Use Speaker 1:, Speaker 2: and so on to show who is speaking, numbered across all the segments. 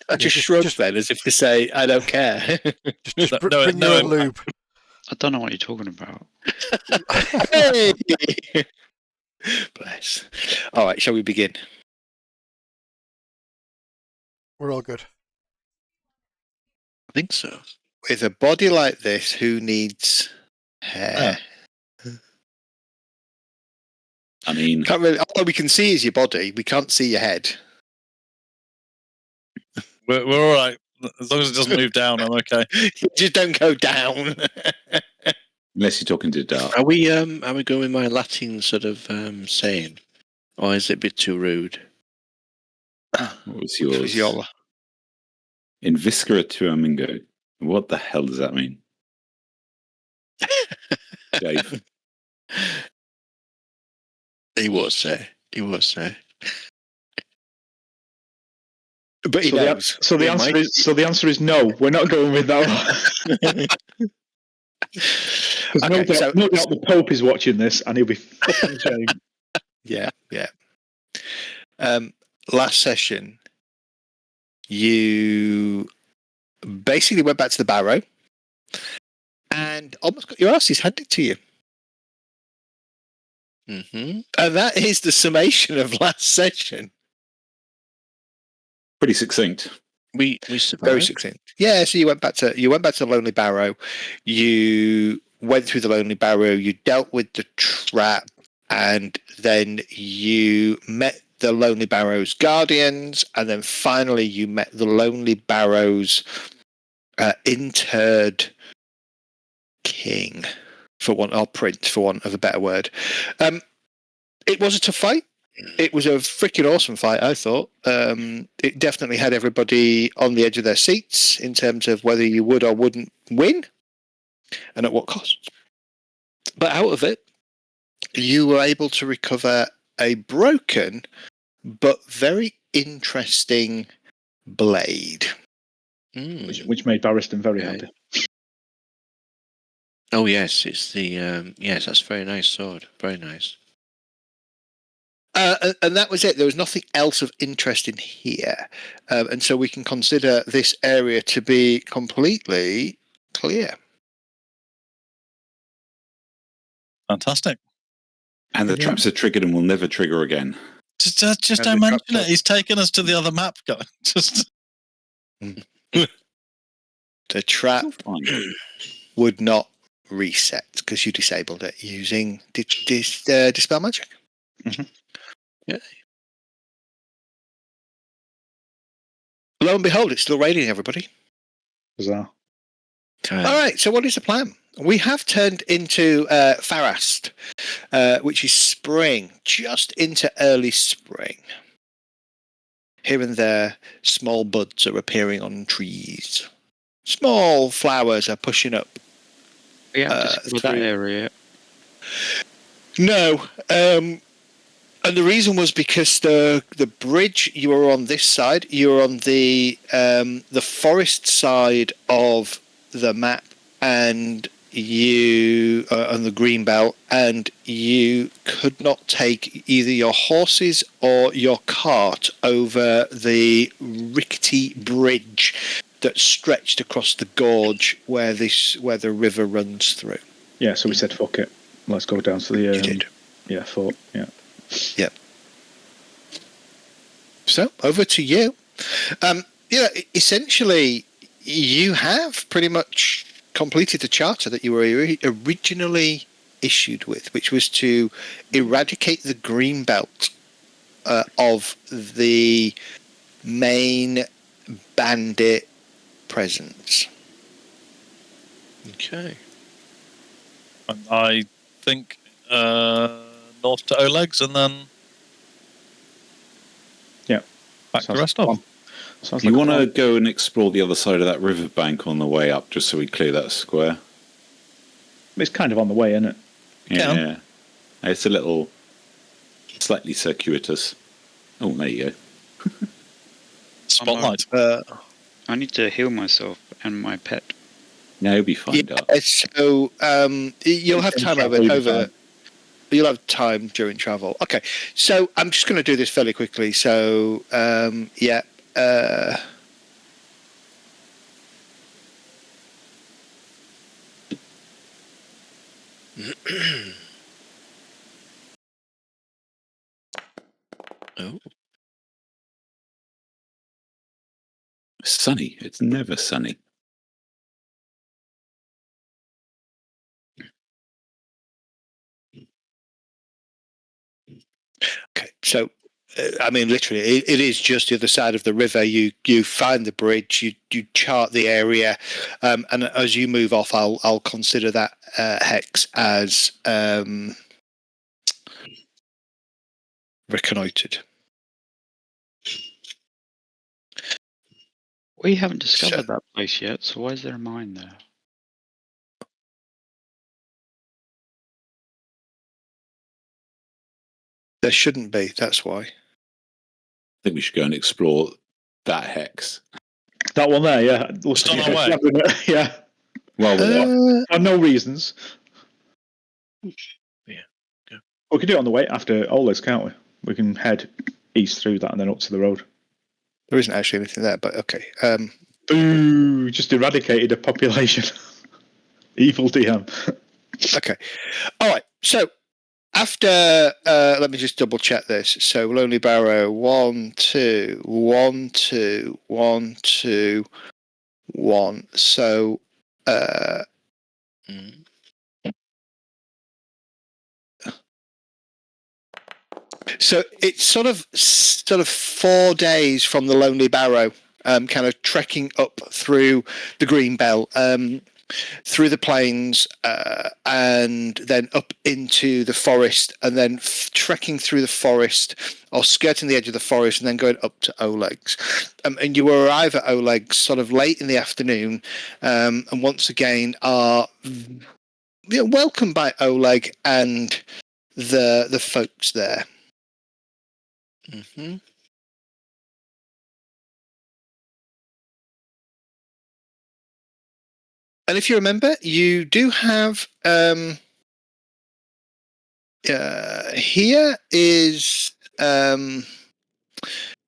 Speaker 1: I just shrug then, as if to say, I don't care.
Speaker 2: Just bring your own lube.
Speaker 3: I don't know what you're talking about.
Speaker 1: Hey! Bless. All right, shall we begin?
Speaker 2: We're all good.
Speaker 3: I think so.
Speaker 1: With a body like this, who needs hair?
Speaker 4: I mean,
Speaker 1: Can't really. All we can see is your body. We can't see your head.
Speaker 5: We're all right. As long as it doesn't move down, I'm okay.
Speaker 1: Just don't go down.
Speaker 4: unless you're talking to Dart.
Speaker 3: Are we going with my Latin sort of saying, or is it a bit too rude?
Speaker 4: What was
Speaker 1: Which
Speaker 4: yours?
Speaker 1: was your-
Speaker 4: In Viscera Tuamingo. What the hell does that mean? Dave.
Speaker 3: He was say. He was say.
Speaker 1: But he knows.
Speaker 6: So the answer is no. We're not going with that one.
Speaker 1: Okay,
Speaker 6: no doubt the Pope is watching this, and he'll be fucking ashamed.
Speaker 1: Yeah. Last session, you basically went back to the barrow and almost got your asses handed to you.
Speaker 3: Mm-hmm.
Speaker 1: And that is the summation of last session.
Speaker 4: Pretty succinct.
Speaker 3: We survived.
Speaker 1: Very succinct. Yeah, so you went back to the Lonely Barrow. You went through the Lonely Barrow. You dealt with the trap, and then you met the Lonely Barrow's guardians, and then finally you met the Lonely Barrow's interred king, prince, for want of a better word. It was a tough fight. It was a freaking awesome fight, I thought. It definitely had everybody on the edge of their seats in terms of whether you would or wouldn't win and at what cost. But out of it, you were able to recover a broken but very interesting blade.
Speaker 6: Which made Barristan very happy.
Speaker 3: Oh yes, it's the yes. That's a very nice sword. Very nice.
Speaker 1: And that was it. There was nothing else of interest in here. And so we can consider this area to be completely clear.
Speaker 5: Fantastic.
Speaker 4: And the traps are triggered and will never trigger again.
Speaker 5: Just don't mention it. He's taken us to the other map, guy. Just
Speaker 1: The trap would not reset because you disabled it using Dispel Magic.
Speaker 3: Mm-hmm. Yeah.
Speaker 1: Lo and behold, it's still raining, everybody.
Speaker 6: Bizarre.
Speaker 1: All right, so what is the plan? We have turned into Farast, which is spring, just into early spring. Here and there, small buds are appearing on trees. Small flowers are pushing up.
Speaker 3: Yeah, just that area.
Speaker 1: No, and the reason was because the bridge, you were on this side. You were on the forest side of the map, and you on the green belt, and you could not take either your horses or your cart over the rickety bridge that stretched across the gorge where the river runs through.
Speaker 6: Yeah, so we said, fuck it. Let's go down to the...
Speaker 1: You did.
Speaker 6: Yeah, fort, yeah.
Speaker 1: Yep. So, over to you. Essentially, you have pretty much completed the charter that you were originally issued with, which was to eradicate the green belt of the main bandit presence.
Speaker 3: Okay.
Speaker 5: And I think north to Oleg's and then back to the rest of.
Speaker 4: Do you want to go and explore the other side of that riverbank on the way up, just so we clear that square?
Speaker 6: It's kind of on the way, isn't it?
Speaker 4: Yeah. It's a little slightly circuitous. Oh, there you go.
Speaker 5: Spotlight.
Speaker 3: I need to heal myself and my pet.
Speaker 4: No, you'll be fine, Dart.
Speaker 1: So you'll have time over. You'll have time during travel. Okay, so I'm just going to do this fairly quickly. So
Speaker 3: Oh,
Speaker 4: Sunny. It's never sunny.
Speaker 1: Okay, so I mean, literally, it is just the other side of the river. You find the bridge, you chart the area, and as you move off, I'll consider that hex as reconnoitered.
Speaker 7: We haven't discovered that place yet, so why is there a mine there?
Speaker 1: There shouldn't be. That's why.
Speaker 4: I think we should go and explore that hex.
Speaker 6: That one there, yeah. Looks
Speaker 5: Just on
Speaker 6: like
Speaker 5: our way.
Speaker 6: yeah.
Speaker 4: Well, we're there.
Speaker 6: For no reasons.
Speaker 3: yeah.
Speaker 6: We can do it on the way after Oleg's, can't we? We can head east through that and then up to the road.
Speaker 1: There isn't actually anything there, but okay.
Speaker 6: Boo! Just eradicated a population. Evil DM.
Speaker 1: Okay. All right. So after, let me just double check this. So Lonely Barrow, 1, 2, 1, 2, 1, 2, 1. So, so it's sort of 4 days from the Lonely Barrow, kind of trekking up through the Green Belt, through the plains, and then up into the forest, and then trekking through the forest or skirting the edge of the forest, and then going up to Oleg's. And you arrive at Oleg's sort of late in the afternoon, and once again are welcomed by Oleg and the folks there.
Speaker 3: Mm-hmm.
Speaker 1: And if you remember, you do have here is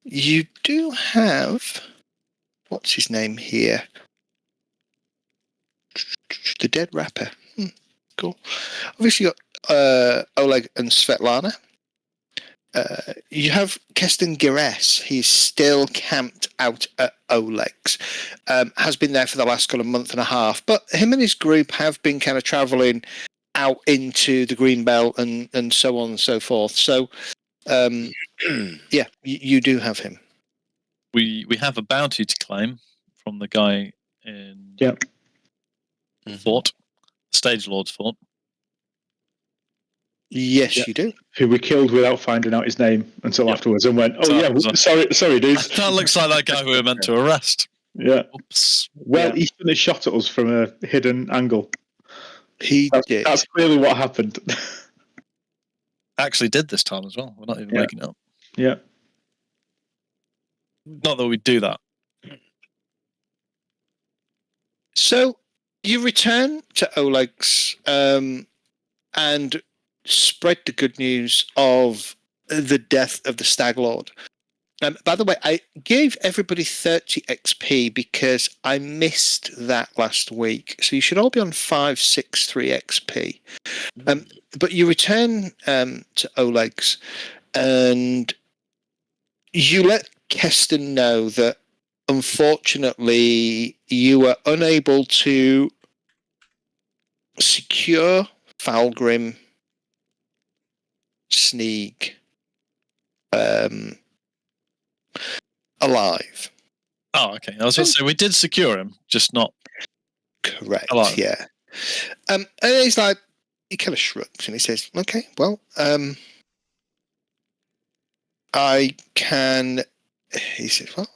Speaker 1: you do have what's his name here? The Dead Rapper. Cool. Obviously, you got Oleg and Svetlana. You have Keston Gires. He's still camped out at Oleg's. Has been there for the last kind of month and a half. But him and his group have been kind of travelling out into the Green Belt and so on and so forth. So, yeah, you do have him.
Speaker 5: We have a bounty to claim from the guy in
Speaker 6: Yep.
Speaker 5: Fort, Stage Lord's Fort.
Speaker 1: Yes,
Speaker 6: Yeah.
Speaker 1: you do.
Speaker 6: Who we killed without finding out his name until afterwards and went,
Speaker 5: So-
Speaker 6: sorry, dudes.
Speaker 5: That looks like that guy we were meant to arrest.
Speaker 6: Yeah.
Speaker 5: Oops.
Speaker 6: Well, he shouldn't have shot at us from a hidden angle.
Speaker 1: He did.
Speaker 6: That's clearly what happened.
Speaker 5: Actually did this time as well. We're not even
Speaker 6: Yeah.
Speaker 5: making it up.
Speaker 6: Yeah.
Speaker 5: Not that we do that.
Speaker 1: So you return to Oleg's and spread the good news of the death of the Stag Lord. By the way, I gave everybody 30 XP because I missed that last week. So you should all be on 563 XP. But you return to Oleg's and you let Keston know that unfortunately you were unable to secure Falgrim, Sneak, alive.
Speaker 5: Oh, okay. I was going to say we did secure him, just not
Speaker 1: Correct.
Speaker 5: alive.
Speaker 1: Yeah. And he's like, he kind of shrugs and he says, "Okay, well, I can." He says, "Well,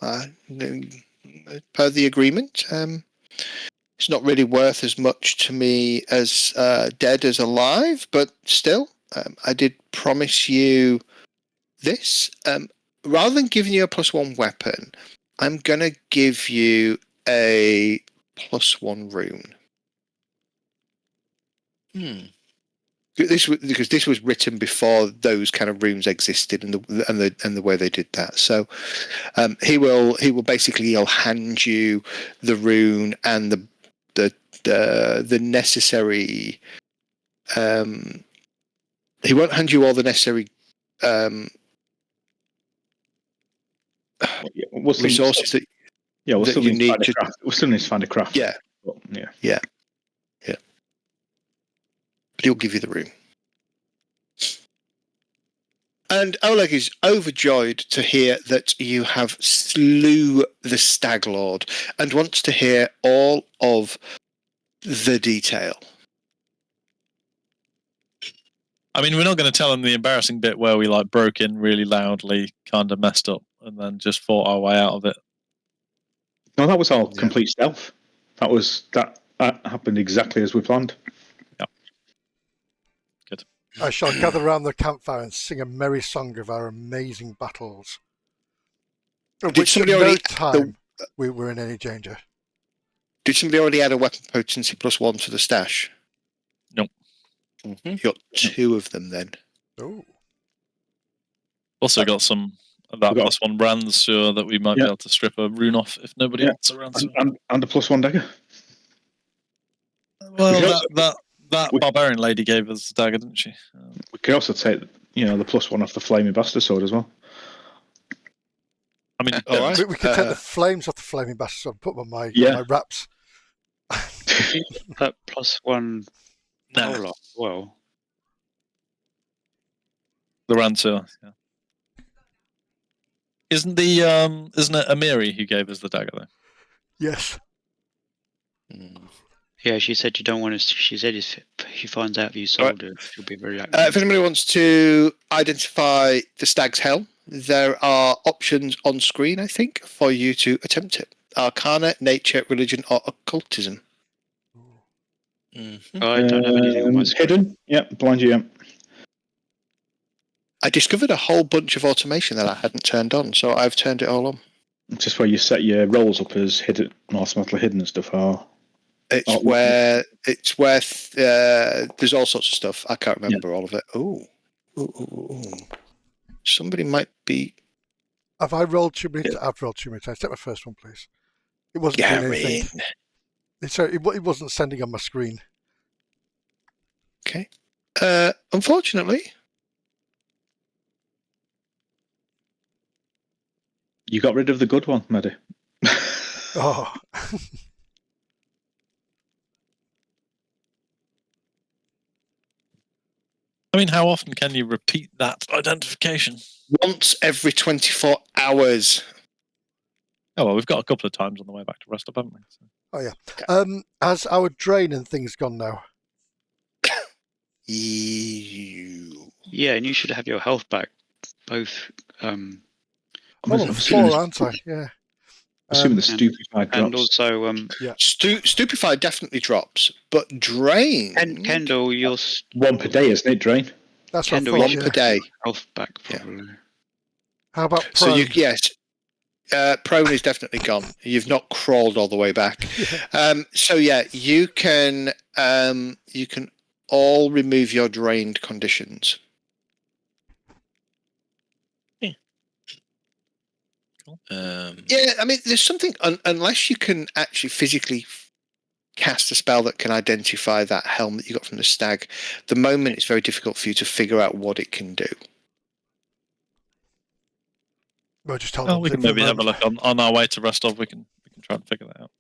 Speaker 1: per the agreement, it's not really worth as much to me as dead as alive, but still, I did promise you this. Rather than giving you a +1 weapon, I'm going to give you a +1 rune." Because this was written before those kind of runes existed and the way they did that. So he will basically he'll hand you the rune and the necessary he won't hand you all the necessary resources that
Speaker 6: we'll
Speaker 1: that
Speaker 6: still
Speaker 1: you
Speaker 6: need to
Speaker 1: need
Speaker 6: find a
Speaker 1: to.
Speaker 6: craft. We'll still need to find a craft.
Speaker 1: Yeah,
Speaker 6: But, yeah.
Speaker 1: but he'll give you the room. And Oleg is overjoyed to hear that you have slew the Stag Lord and wants to hear all of the detail.
Speaker 5: I mean, we're not going to tell him the embarrassing bit where we like broke in really loudly, kind of messed up, and then just fought our way out of it.
Speaker 6: No, that was all complete stealth. That happened exactly as we planned.
Speaker 5: Yep. Good.
Speaker 2: I shall gather round the campfire and sing a merry song of our amazing battles. Of which at no time we were in any danger.
Speaker 1: Did somebody already add a weapon potency +1 to the stash?
Speaker 5: Nope.
Speaker 1: Mm-hmm. You got 2 of them then.
Speaker 2: Oh.
Speaker 5: Also got some of that +1 brands, so that we might be able to strip a rune off if nobody else around.
Speaker 6: And a +1 dagger.
Speaker 5: Well, that barbarian lady gave us the dagger, didn't she?
Speaker 6: We could also take the +1 off the flaming bastard sword as well.
Speaker 5: I mean,
Speaker 2: we could take the flames off the flaming bastard sword and put them on my wraps.
Speaker 7: That +1 power as well.
Speaker 5: The Rancer, yeah. Isn't it Amiri who gave us the dagger though?
Speaker 2: Yes.
Speaker 7: Yeah, she said you don't want us. She said if she finds out you sold it, she'll be very angry.
Speaker 1: If anybody wants to identify the Stag's Helm, there are options on screen, I think, for you to attempt it. Arcana, Nature, Religion, or Occultism.
Speaker 7: I don't have anything on my screen.
Speaker 6: Hidden? Yeah, blind you.
Speaker 1: I discovered a whole bunch of automation that I hadn't turned on, so I've turned it all on.
Speaker 6: It's just where you set your rolls up as hidden, automatically hidden and stuff.
Speaker 1: It's where there's all sorts of stuff. I can't remember all of it. Ooh. Somebody might be.
Speaker 2: Have I rolled too many? I've rolled too many times. Take my first one, please. It wasn't doing anything. It wasn't sending on my screen.
Speaker 1: Okay. Unfortunately.
Speaker 6: You got rid of the good one, Medi.
Speaker 2: Oh.
Speaker 5: I mean, how often can you repeat that identification?
Speaker 1: Once every 24 hours.
Speaker 5: Oh, well, we've got a couple of times on the way back to Rest Up, haven't we? So.
Speaker 2: Oh, yeah. Has our drain and things gone now?
Speaker 7: Yeah, and you should have your health back. Both.
Speaker 2: I'm on the floor, aren't I? Yeah.
Speaker 6: Assuming the stupefied drops.
Speaker 7: And also,
Speaker 1: Stupefied definitely drops, but drain.
Speaker 7: And Kendall, you're
Speaker 6: 1 per day, isn't it? Drain.
Speaker 2: That's
Speaker 7: Kendall,
Speaker 2: what I thought,
Speaker 1: 1 per day.
Speaker 7: Health back probably.
Speaker 2: How about prone?
Speaker 1: So prone is definitely gone. You've not crawled all the way back. So you can all remove your drained conditions. I mean, there's something unless you can actually physically cast a spell that can identify that helm that you got from the stag. The moment it's very difficult for you to figure out what it can do.
Speaker 2: Well, just hold on.
Speaker 5: We can maybe have a look on our way to Rostov. We can try and figure that out.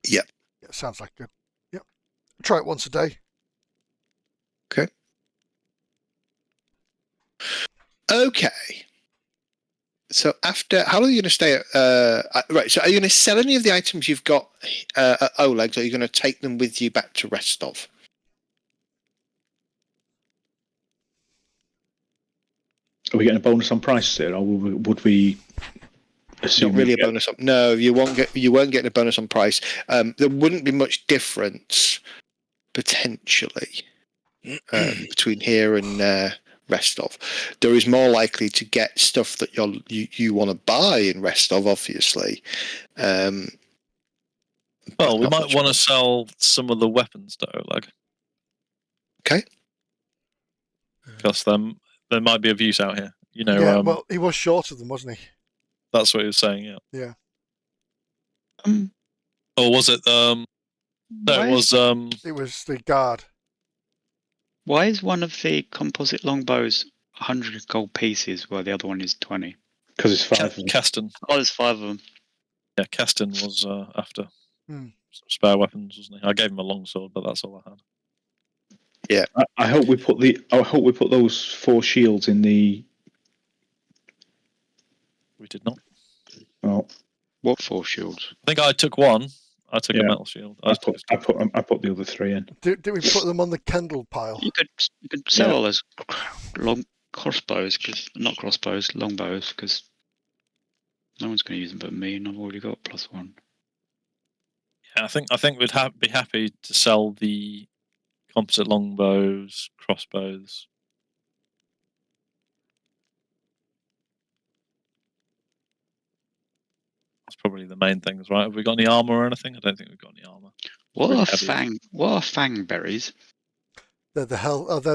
Speaker 1: Yep.
Speaker 2: Yeah, sounds like good. Yep. Try it once a day.
Speaker 1: Okay. So after, how long are you going to stay at, right, so are you going to sell any of the items you've got at Oleg's, or are you going to take them with you back to Restov?
Speaker 6: Are we getting a bonus on price here, or would we assume?
Speaker 1: Not really a bonus on, no, you weren't getting a bonus on price. There wouldn't be much difference, potentially, between here and Restov. There is more likely to get stuff that you want to buy in Restov, obviously.
Speaker 5: Well, we might want to sell some of the weapons to Oleg.
Speaker 1: Okay.
Speaker 5: Because there might be of use out here. You know.
Speaker 2: Yeah. Well, he was short of them, wasn't he?
Speaker 5: That's what he was saying. Yeah.
Speaker 2: Yeah.
Speaker 5: Or was it? No, it was.
Speaker 2: It was the guard.
Speaker 7: Why is one of the composite longbows 100 gold pieces while the other one is 20?
Speaker 6: Because it's 5 of them.
Speaker 5: Caston.
Speaker 7: Oh, there's 5 of them.
Speaker 5: Yeah, Caston was after
Speaker 2: Hmm.
Speaker 5: some spare weapons, wasn't he? I gave him a longsword, but that's all I had.
Speaker 1: Yeah.
Speaker 6: I hope we put those 4 shields in the.
Speaker 5: We did not.
Speaker 6: Oh,
Speaker 7: What 4 shields?
Speaker 5: I think I took one. I took a
Speaker 6: Yeah.
Speaker 5: metal shield.
Speaker 6: I put the other 3 in.
Speaker 2: Did we put them on the Kendall pile?
Speaker 7: You could sell all those long crossbows, not crossbows, longbows, because no one's going to use them but me, and I've already got +1.
Speaker 5: Yeah, I think we'd be happy to sell the composite longbows, crossbows. That's probably the main things, right? Have we got any armor or anything? I don't think we've got any armor.
Speaker 7: What
Speaker 5: Really
Speaker 7: are
Speaker 5: heavy.
Speaker 7: fang berries?
Speaker 2: They're they're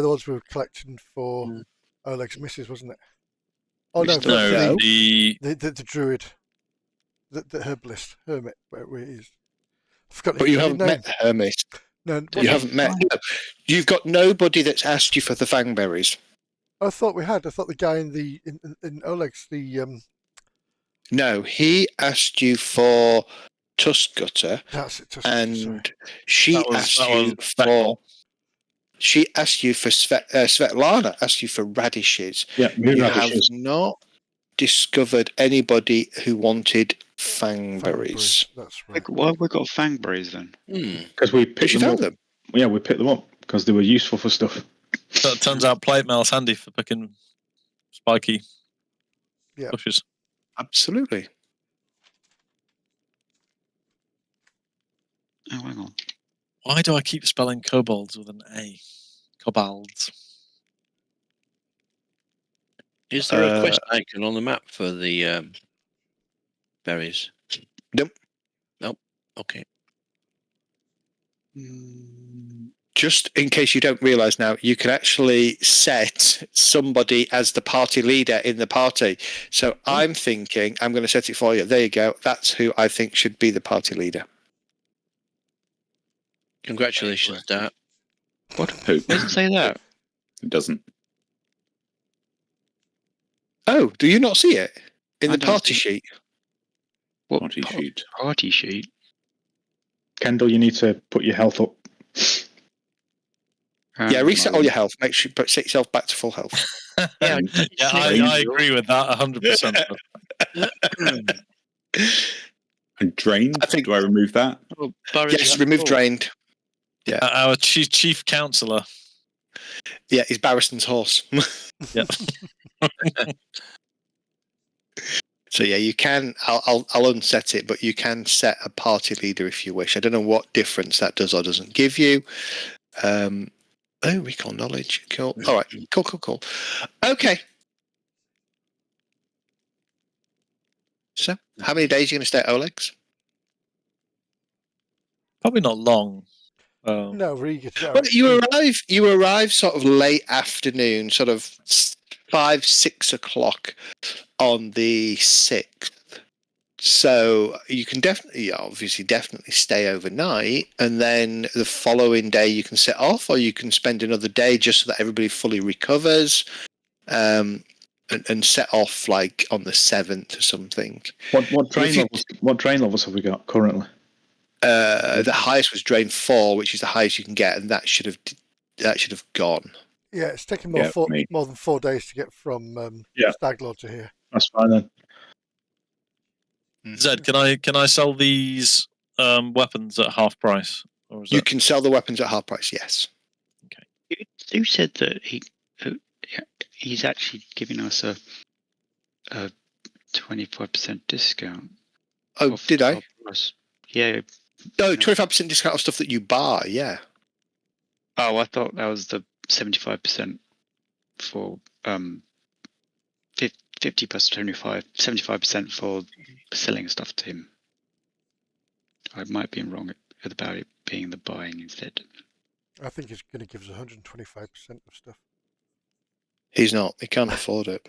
Speaker 2: the ones we were collecting for Oleg's missus, wasn't it? Oh no, for
Speaker 5: No,
Speaker 2: the druid, the herbalist, hermit, where he is. I forgot his
Speaker 1: But you
Speaker 2: bloody
Speaker 1: haven't
Speaker 2: name.
Speaker 1: met the Hermes.
Speaker 2: No,
Speaker 1: You haven't met. No. You've got nobody that's asked you for the fangberries.
Speaker 2: I thought we had. I thought the guy in Oleg's
Speaker 1: No, he asked you for Tusk Gutter,
Speaker 2: that's it.
Speaker 1: and she asked you for.
Speaker 5: Beckle.
Speaker 1: She asked you for Svetlana. Asked you for radishes.
Speaker 6: Yeah,
Speaker 1: You
Speaker 6: radishes.
Speaker 1: have not discovered anybody who wanted fangberries.
Speaker 2: That's right.
Speaker 7: Why have we got fang berries then?
Speaker 6: Because we picked
Speaker 1: You
Speaker 6: them
Speaker 1: found
Speaker 6: up.
Speaker 1: them.
Speaker 6: Yeah, we picked them up because they were useful for stuff.
Speaker 5: So it turns out plate mail's handy for picking spiky bushes.
Speaker 1: Absolutely.
Speaker 7: Oh, hang on.
Speaker 5: Why do I keep spelling kobolds with an A? Kobolds.
Speaker 3: Is there a quest icon on the map for the berries?
Speaker 1: Nope.
Speaker 3: Nope. Okay.
Speaker 1: Just in case you don't realise now, you can actually set somebody as the party leader in the party. So I'm thinking, I'm going to set it for you. There you go. That's who I think should be the party leader.
Speaker 3: Congratulations, Dart.
Speaker 7: What?
Speaker 4: Who?
Speaker 7: Where does it say that?
Speaker 4: It doesn't.
Speaker 1: Oh, do you not see it in
Speaker 7: I
Speaker 1: the
Speaker 7: don't
Speaker 1: party
Speaker 7: see-
Speaker 1: sheet?
Speaker 7: What
Speaker 4: Party sheet.
Speaker 7: Party sheet.
Speaker 6: Kendall, you need to put your health up.
Speaker 1: Yeah, reset all your health. Make sure you set yourself back to full health.
Speaker 7: Yeah,
Speaker 5: Yeah, I agree with that 100%.
Speaker 4: And drained?
Speaker 1: I think-
Speaker 4: Do I remove that?
Speaker 7: Oh, Burrows
Speaker 1: Yes,
Speaker 7: is
Speaker 1: remove
Speaker 7: full.
Speaker 1: drained.
Speaker 5: Our chief counsellor.
Speaker 1: Yeah, it's Barristan's horse.
Speaker 5: Yeah.
Speaker 1: So yeah, you can. I'll unset it, but you can set a party leader if you wish. I don't know what difference that does or doesn't give you. Recall knowledge. Cool. All right. Cool. Okay. So, how many days are you going to stay at Oleg's?
Speaker 5: Probably not long.
Speaker 2: No, Riga.
Speaker 1: Well, you arrive sort of late afternoon, sort of 5-6 o'clock on the 6th. So you can definitely stay overnight, and then the following day you can set off, or you can spend another day just so that everybody fully recovers, and set off like on the 7th or something.
Speaker 6: What drain levels have we got currently?
Speaker 1: The highest was drain 4, which is the highest you can get, and that should have gone.
Speaker 2: Yeah, it's taken
Speaker 4: Yeah,
Speaker 2: more than 4 days to get from Staglord to here.
Speaker 6: That's fine then.
Speaker 5: Zed, can I sell these weapons at half price? Or is
Speaker 1: You
Speaker 5: that...
Speaker 1: can sell the weapons at half price, yes.
Speaker 7: Who said that he's actually giving us a 25% discount?
Speaker 1: Oh,
Speaker 7: off
Speaker 1: did
Speaker 7: the
Speaker 1: I?
Speaker 7: top price? Yeah.
Speaker 1: No, 25% discount of stuff that you buy, yeah.
Speaker 7: Oh, I thought that was the 75% for 50 plus 25, 75% for selling stuff to him. I might be wrong about it being the buying instead.
Speaker 2: I think he's going to give us 125% of stuff.
Speaker 1: He's not. He can't afford it.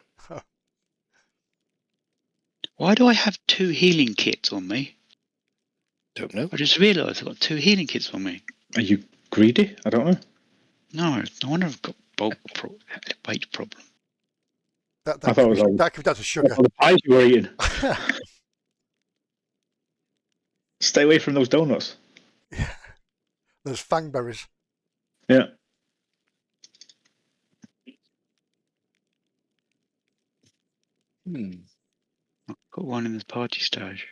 Speaker 7: Why do I have 2 healing kits on me?
Speaker 1: Don't know.
Speaker 7: I just realised I've got 2 healing kits on me.
Speaker 6: Are you greedy? I don't know.
Speaker 7: No, I wonder if I've got weight problem.
Speaker 6: I thought it was all
Speaker 2: that could be down to sugar.
Speaker 6: the pies you were eating. Stay away from those donuts.
Speaker 2: Yeah. There's fangberries.
Speaker 6: Yeah.
Speaker 7: I've got one in the party stage.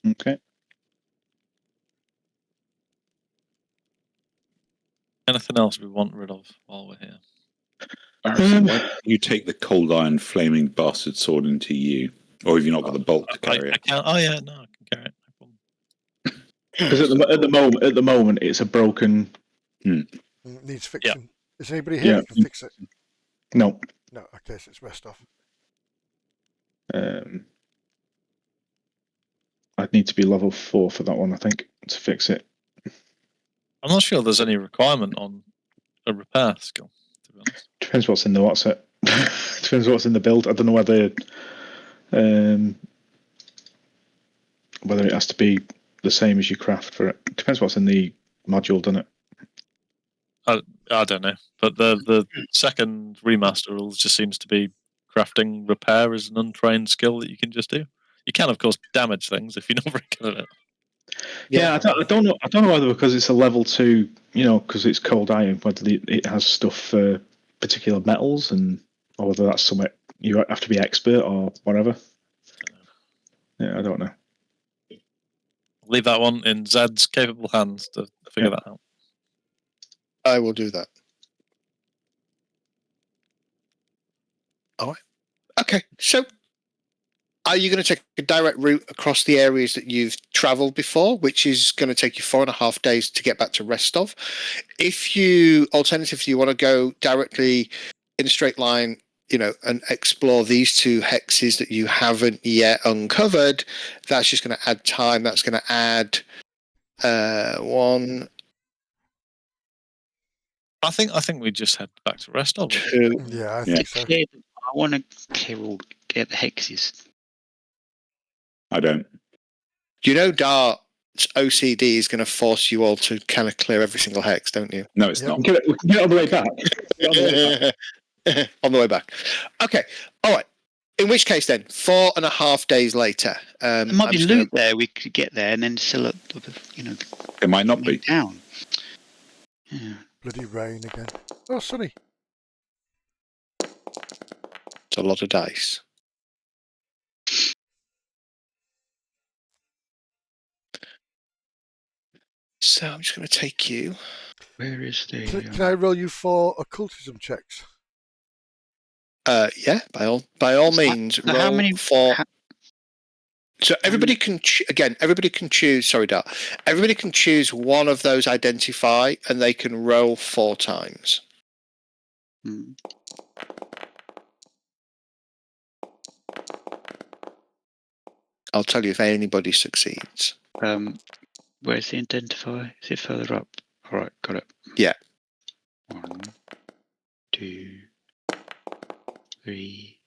Speaker 6: Okay.
Speaker 5: Anything else we want rid of while we're here?
Speaker 4: Harrison, why don't you take the cold iron flaming bastard sword into you? Or have you not got the bolt to carry
Speaker 5: I
Speaker 4: it?
Speaker 5: can't. Oh yeah, no, I can carry it. No problem.
Speaker 6: Because at the moment, it's a broken.
Speaker 2: It needs fixing.
Speaker 5: Yeah.
Speaker 2: Is anybody here that can fix it?
Speaker 6: No.
Speaker 2: No. Okay, so it's rest off.
Speaker 6: I'd need to be level 4 for that one, I think, to fix it.
Speaker 5: I'm not sure there's any requirement on a repair skill, to be honest.
Speaker 6: Depends what's in the what set. Depends what's in the build. I don't know whether it has to be the same as you craft for it. Depends what's in the module, doesn't it?
Speaker 5: I don't know, but the second remaster rules just seems to be crafting repair is an untrained skill that you can just do. You can, of course, damage things if you're not very good at it.
Speaker 6: Yeah, I don't know whether because it's a level 2, because it's cold iron, whether it has stuff for particular metals or whether that's something you have to be expert or whatever. Yeah, I don't know.
Speaker 5: Leave that one in Zed's capable hands to figure that out.
Speaker 1: I will do that. All right. Okay, so are you going to take a direct route across the areas that you've travelled before, which is going to take you 4.5 days to get back to Restov? If you, alternatively, you want to go directly in a straight line, and explore these 2 hexes that you haven't yet uncovered, that's just going to add time. That's going to add 1.
Speaker 5: I think we just head back to Restov.
Speaker 1: 2.
Speaker 2: Yeah, I think so.
Speaker 7: I want to get the hexes.
Speaker 4: I don't.
Speaker 1: Dart's OCD is going to force you all to kind of clear every single hex, don't you?
Speaker 4: No, it's not.
Speaker 6: We can get it on the way back.
Speaker 1: On the way back. Okay. All right. In which case, then, 4.5 days later,
Speaker 7: There might be loot there. We could get there and then sell it.
Speaker 4: It might not be.
Speaker 7: Down. Yeah.
Speaker 2: Bloody rain again. Oh, sunny.
Speaker 1: It's a lot of dice. So I'm just going to take you.
Speaker 7: Where is the?
Speaker 2: Can I roll you 4 occultism checks?
Speaker 1: Yeah, by all means.
Speaker 7: So how many?
Speaker 1: So everybody can everybody can choose. Sorry, Dart. Everybody can choose one of those identify, and they can roll 4 times. I'll tell you if anybody succeeds.
Speaker 7: Where's the identify? Is it further up? All right, got it.
Speaker 1: Yeah.
Speaker 7: 1, 2, 3.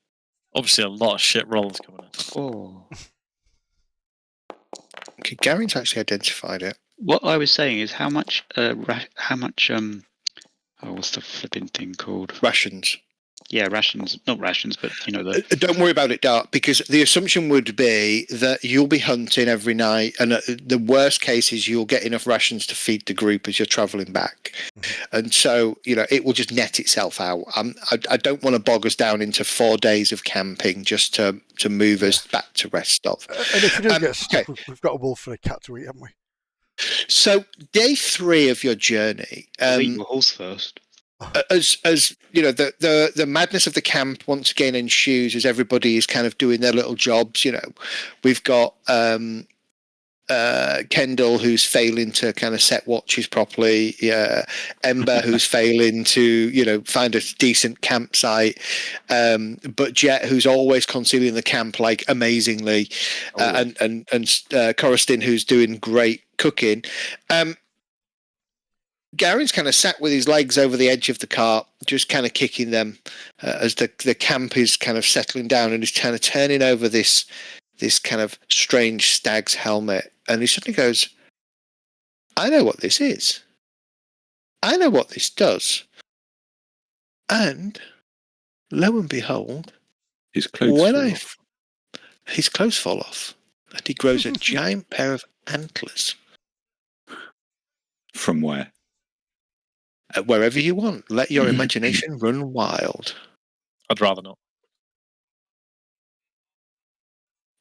Speaker 5: Obviously, a lot of shit rolls coming in.
Speaker 7: 4.
Speaker 1: Okay, Garen's actually identified it.
Speaker 7: What I was saying is how much? What's the flipping thing called?
Speaker 1: Rations.
Speaker 7: Yeah, rations. Not rations, but
Speaker 1: Don't worry about it, Dart, because the assumption would be that you'll be hunting every night, and the worst case is you'll get enough rations to feed the group as you're travelling back. And so, it will just net itself out. I don't want to bog us down into 4 days of camping just to move us back to Restov.
Speaker 2: And if we do get stuck, we've got a wolf and a cat to eat, haven't we?
Speaker 1: So, day 3 of your journey.
Speaker 7: Eat your horse first.
Speaker 1: As the madness of the camp once again ensues as everybody is kind of doing their little jobs. We've got Kendall who's failing to kind of set watches properly. Ember who's failing to find a decent campsite. But Jet who's always concealing the camp like amazingly, and Coristin who's doing great cooking. Garen's kind of sat with his legs over the edge of the cart, just kind of kicking them as the camp is kind of settling down, and he's kind of turning over this kind of strange stag's helmet, and he suddenly goes, I know what this is. I know what this does. And lo and behold,
Speaker 4: His clothes
Speaker 1: when
Speaker 4: fall off.
Speaker 1: his clothes fall off, and he grows a giant pair of antlers.
Speaker 4: From where?
Speaker 1: Wherever you want. Let your imagination run wild.
Speaker 5: I'd rather not.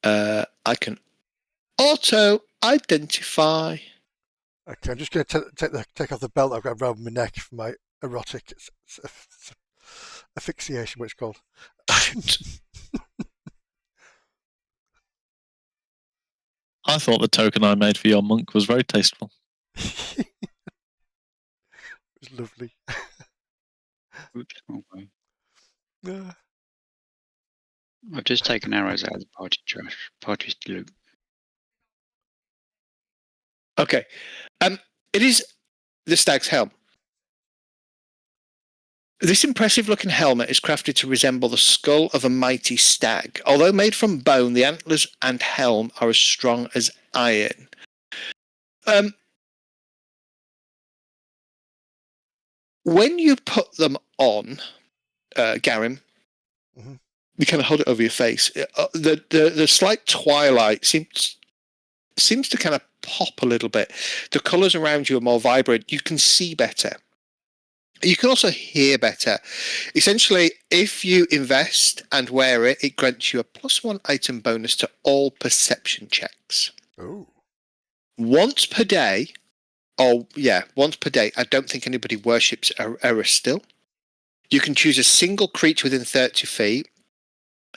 Speaker 1: I can auto-identify.
Speaker 2: Okay, I'm just going to take off the belt I've got around my neck for my erotic asphyxiation, what it's called.
Speaker 5: I thought the token I made for your monk was very tasteful.
Speaker 2: It was lovely.
Speaker 7: Oops, wrong way.
Speaker 2: Yeah.
Speaker 7: I've just taken arrows out of the party trash. Party's loot.
Speaker 1: Okay. It is the stag's helm. This impressive-looking helmet is crafted to resemble the skull of a mighty stag. Although made from bone, the antlers and helm are as strong as iron. When you put them on, Garim, you kind of hold it over your face. The slight twilight seems to kind of pop a little bit. The colours around you are more vibrant. You can see better. You can also hear better. Essentially, if you invest and wear it, it grants you a +1 item bonus to all perception checks.
Speaker 2: Oh.
Speaker 1: Once per day. Once per day. I don't think anybody worships Eristil. You can choose a single creature within 30 feet.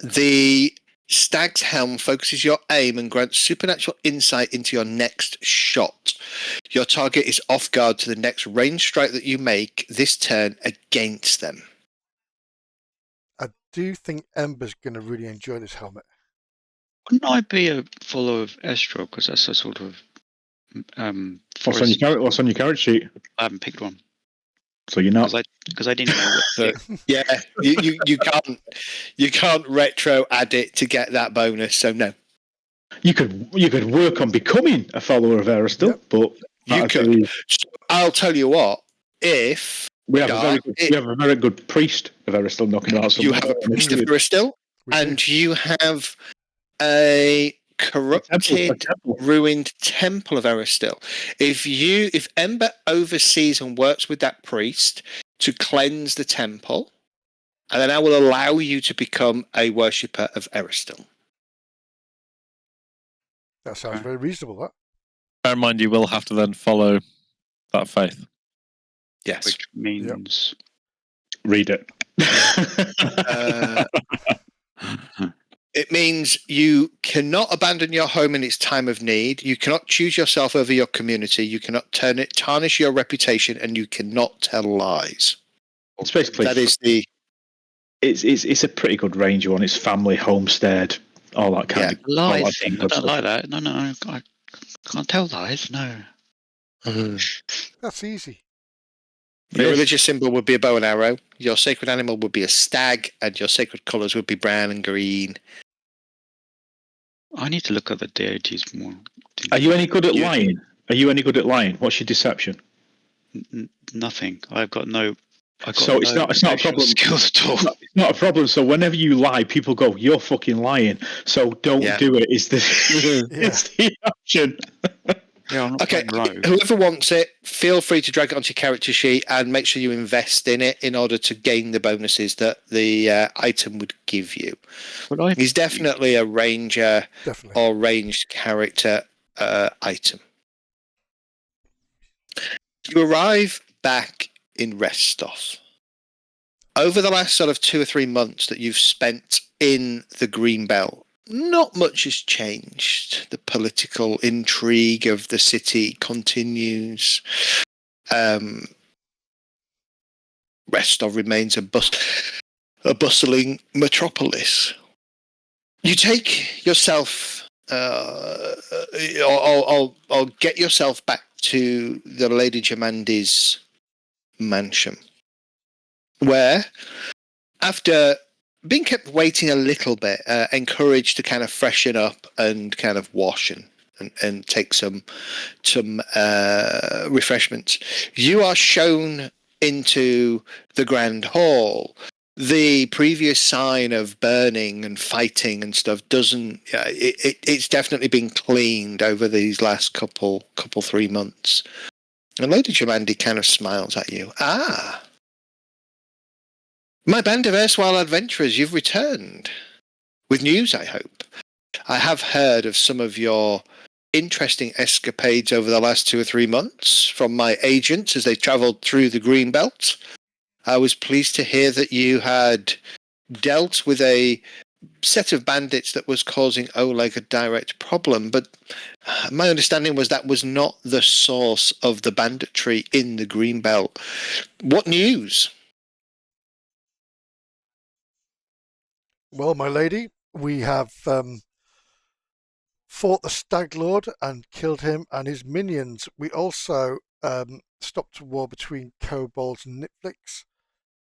Speaker 1: The Stag's Helm focuses your aim and grants supernatural insight into your next shot. Your target is off guard to the next range strike that you make this turn against them.
Speaker 2: I do think Ember's going to really enjoy this helmet.
Speaker 7: Wouldn't I be a follower of Estro? Because that's a sort of...
Speaker 6: What's on your character sheet?
Speaker 7: I haven't picked one.
Speaker 6: So you're not.
Speaker 7: Because I didn't know what...
Speaker 1: Yeah, you can't retro add it to get that bonus, so no.
Speaker 6: You could work on becoming a follower of Eristil, but
Speaker 1: you could. So I'll tell you what. If
Speaker 6: we have a very good priest of Eristil knocking about.
Speaker 1: You have a priest of Eristil, and you have a corrupted, ruined temple of Eristil. If Ember oversees and works with that priest to cleanse the temple, and then I will allow you to become a worshipper of Eristil.
Speaker 2: That sounds very reasonable, that.
Speaker 5: Bear in mind, you will have to then follow that faith.
Speaker 1: Yes.
Speaker 7: Which means...
Speaker 6: Read it.
Speaker 1: It means you cannot abandon your home in its time of need. You cannot choose yourself over your community. You cannot tarnish your reputation, and you cannot tell lies.
Speaker 6: It's basically
Speaker 1: that is the.
Speaker 6: It's a pretty good range one. It's family, homestead, all that kind of
Speaker 7: lies. I don't like that. No, I can't tell lies. No.
Speaker 2: That's easy.
Speaker 1: Your religious symbol would be a bow and arrow. Your sacred animal would be a stag, and your sacred colours would be brown and green.
Speaker 7: I need to look at the deities more.
Speaker 6: Are you any good at lying? Are you any good at lying? What's your deception?
Speaker 7: Nothing. I've got no.
Speaker 6: So it's not a problem.
Speaker 7: Skills at all.
Speaker 6: It's not a problem. So whenever you lie, people go, "You're fucking lying." So don't do it. It's the option.
Speaker 7: Yeah, I'm not
Speaker 1: okay, whoever wants it, feel free to drag it onto your character sheet and make sure you invest in it in order to gain the bonuses that the item would give you. He's definitely a ranger or ranged character item. You arrive back in Restov. Over the last sort of 2 or 3 months that you've spent in the Greenbelt, not much has changed. The political intrigue of the city continues. Restov remains a bustling metropolis. You take yourself, or get yourself back to the Lady Jamandi's mansion, where, after being kept waiting a little bit, encouraged to kind of freshen up and kind of wash and take some refreshments, you are shown into the Grand Hall, the previous sign of burning and fighting and stuff doesn't. It's definitely been cleaned over these last couple 3 months. And Lady Jomandi kind of smiles at you. Ah, my band of erstwhile adventurers, you've returned with news, I hope. I have heard of some of your interesting escapades over the last 2 or 3 months from my agents as they travelled through the Greenbelt. I was pleased to hear that you had dealt with a set of bandits that was causing Oleg a direct problem, but my understanding was that was not the source of the banditry in the Greenbelt. What news?
Speaker 2: Well, my lady, we have fought the Stag Lord and killed him and his minions. We also stopped a war between kobolds and niflix.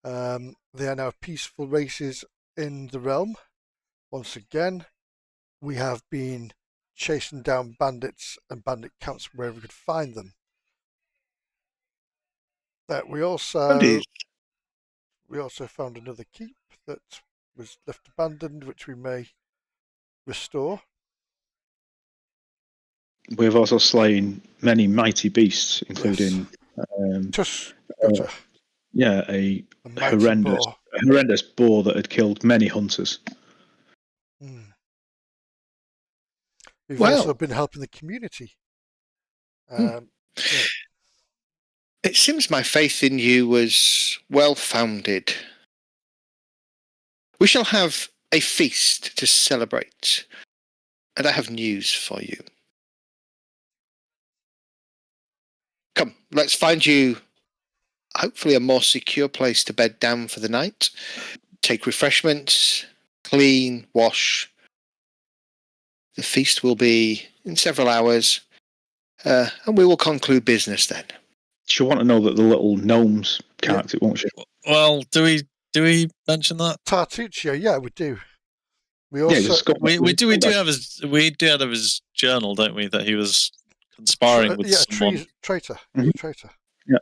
Speaker 2: They are now peaceful races in the realm. Once again, we have been chasing down bandits and bandit camps wherever we could find them. We also found another keep that was left abandoned, which we may restore.
Speaker 6: We've also slain many mighty beasts, including a horrendous boar that had killed many hunters.
Speaker 2: We've also been helping the community.
Speaker 1: It seems my faith in you was well founded. We shall have a feast to celebrate, and I have news for you. Come, let's find you hopefully a more secure place to bed down for the night. Take refreshments, clean, wash. The feast will be in several hours, and we will conclude business then.
Speaker 6: She'll want to know that the little gnomes can't, won't she?
Speaker 5: Well, do we mention that?
Speaker 2: Tartuccio, yeah, we do. We also
Speaker 5: we do have his journal, don't we? That he was conspiring with someone.
Speaker 2: Traitor.
Speaker 6: Mm-hmm.
Speaker 2: Traitor.
Speaker 6: Yeah.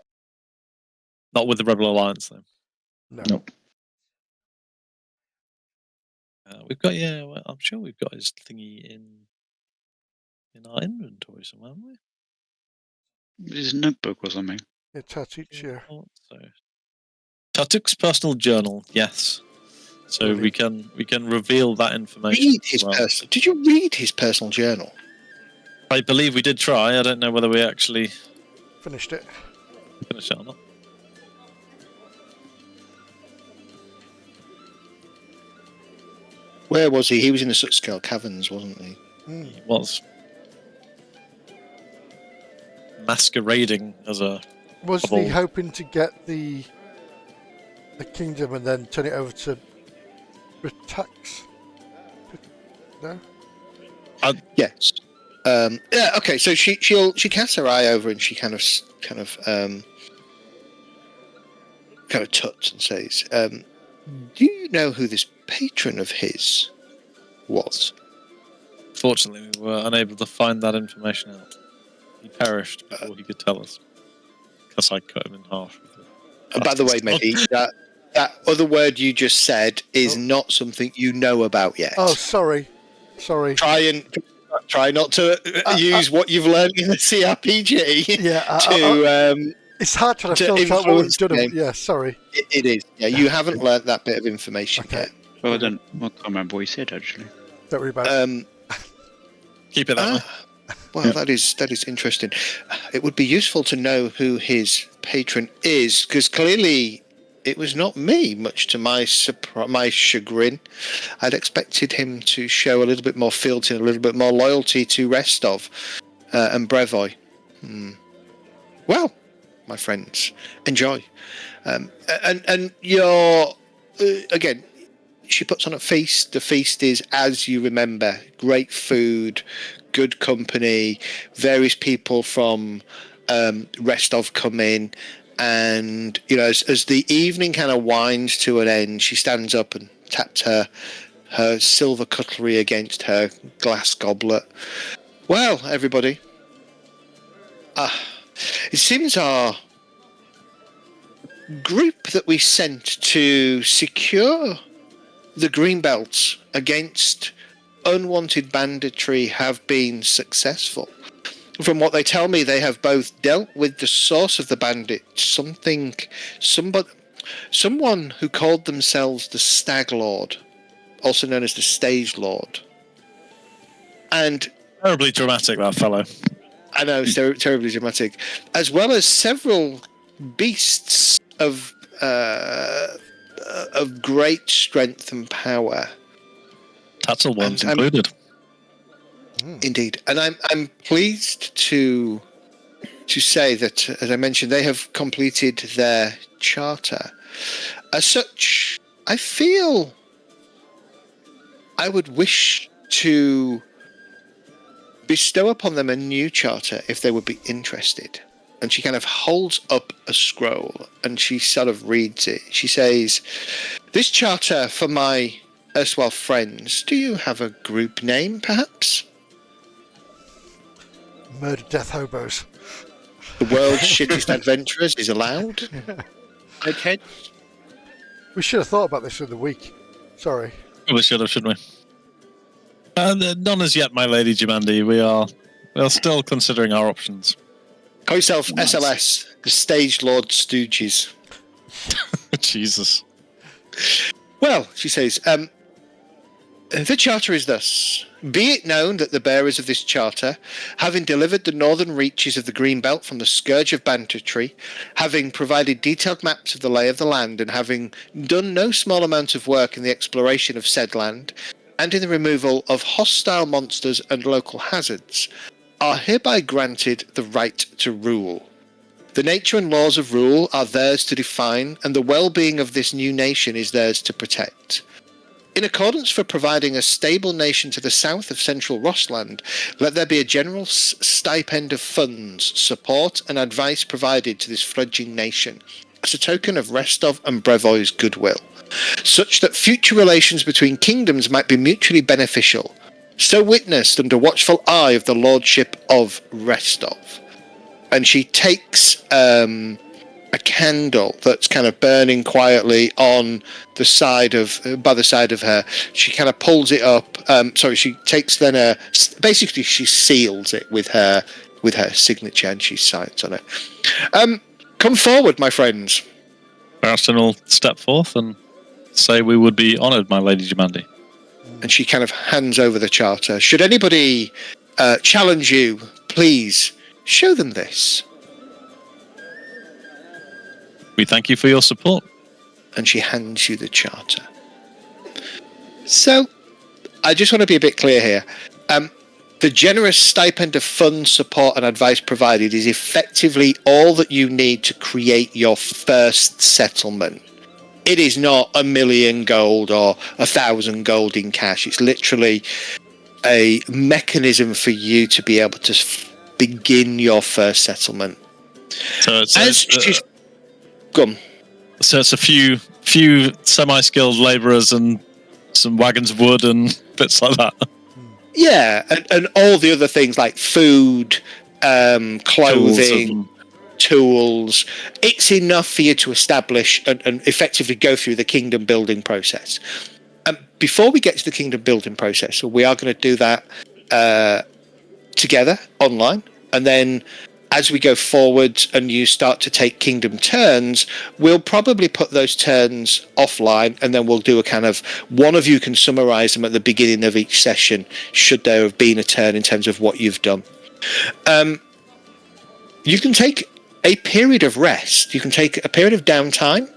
Speaker 5: Not with the Rebel Alliance, though.
Speaker 2: No.
Speaker 5: We've got I'm sure we've got his thingy in our inventory somewhere, haven't we?
Speaker 7: His notebook or something.
Speaker 2: Yeah, Tartuccio.
Speaker 5: So Tartuk's personal journal, yes. So we can reveal that information.
Speaker 1: Did you read his personal journal?
Speaker 5: I believe we did try. I don't know whether we actually
Speaker 2: finished it
Speaker 5: or not.
Speaker 1: Where was he? He was in the Sootscale Caverns, wasn't he?
Speaker 5: He was masquerading as a.
Speaker 2: Wasn't he hoping to get the kingdom and then turn it over to Britax? No.
Speaker 1: Yes. Okay. So she casts her eye over and she kind of tuts and says, "Do you know who this patron of his was?"
Speaker 5: Fortunately, we were unable to find that information out. He perished before he could tell us, because I cut him in half.
Speaker 1: By the way, Mehdi, that other word you just said is not something you know about yet.
Speaker 2: Oh, sorry.
Speaker 1: Try not to use what you've learned in the CRPG.
Speaker 2: Yeah. It's hard to filter out what we've done. Yeah, sorry.
Speaker 1: It is. Yeah, you haven't learned that bit of information yet.
Speaker 7: Well, I can't remember what you said actually.
Speaker 2: Don't worry about it.
Speaker 5: Keep it that way.
Speaker 1: Well, that is interesting. It would be useful to know who his patron is, because clearly it was not me, much to my chagrin. I'd expected him to show a little bit more fealty and a little bit more loyalty to Restov and Brevoy. Well, my friends, enjoy. And you're, again, she puts on a feast. The feast is, as you remember, great food, good company, various people from Restov come in, and as the evening kind of winds to an end, she stands up and taps her silver cutlery against her glass goblet. Well, everybody, it seems our group that we sent to secure the Greenbelt against unwanted banditry have been successful. From what they tell me, they have both dealt with the source of the bandits, someone who called themselves the Stag Lord, also known as the Stage Lord. And
Speaker 5: Terribly dramatic, that fellow.
Speaker 1: I know, it's terribly dramatic. As well as several beasts of great strength and power.
Speaker 5: Tatzel ones
Speaker 1: And,
Speaker 5: included.
Speaker 1: Indeed. And I'm pleased to say that, as I mentioned, they have completed their charter. As such, I feel I would wish to bestow upon them a new charter if they would be interested. And she kind of holds up a scroll and she sort of reads it. She says, "This charter for my erstwhile friends, do you have a group name, perhaps?"
Speaker 2: Murder Death Hobos.
Speaker 1: The world's shittest adventurers is allowed. Okay.
Speaker 2: We should have thought about this in the week. Sorry.
Speaker 5: We should have, shouldn't we? None as yet, my lady Jimandi. We are still considering our options.
Speaker 1: Call yourself
Speaker 3: Nice.
Speaker 1: SLS, the Stage Lord Stooges.
Speaker 5: Jesus.
Speaker 1: Well, she says, the charter is thus. Be it known that the bearers of this charter, having delivered the northern reaches of the Greenbelt from the scourge of banditry, having provided detailed maps of the lay of the land, and having done no small amount of work in the exploration of said land, and in the removal of hostile monsters and local hazards, are hereby granted the right to rule. The nature and laws of rule are theirs to define, and the well-being of this new nation is theirs to protect. In accordance for providing a stable nation to the south of central Rossland, let there be a general stipend of funds, support and advice provided to this fledgling nation, as a token of Restov and Brevoy's goodwill, such that future relations between kingdoms might be mutually beneficial, so witnessed under watchful eye of the lordship of Restov. And she takes a candle that's kind of burning quietly on the side of, by the side of her. She kind of pulls it up. She takes then basically she seals it with her signature and she signs on it. Come forward, my friends.
Speaker 5: Barristan will step forth and say we would be honoured, my lady Jimandi.
Speaker 1: And she kind of hands over the charter. Should anybody challenge you, please show them this.
Speaker 5: We thank you for your support.
Speaker 1: And she hands you the charter. So, I just want to be a bit clear here. The generous stipend of funds, support and advice provided is effectively all that you need to create your first settlement. It is not 1,000,000 gold or 1,000 gold in cash. It's literally a mechanism for you to be able to begin your first settlement.
Speaker 5: So it's a few semi-skilled labourers and some wagons of wood and bits like that.
Speaker 1: Yeah, and all the other things like food, clothing, tools. It's enough for you to establish and effectively go through the kingdom building process. Before we get to the kingdom building process, so we are going to do that together online, and then as we go forward and you start to take kingdom turns, we'll probably put those turns offline, and then we'll do a kind of, one of you can summarize them at the beginning of each session, should there have been a turn in terms of what you've done. You can take a period of rest. You can take a period of downtime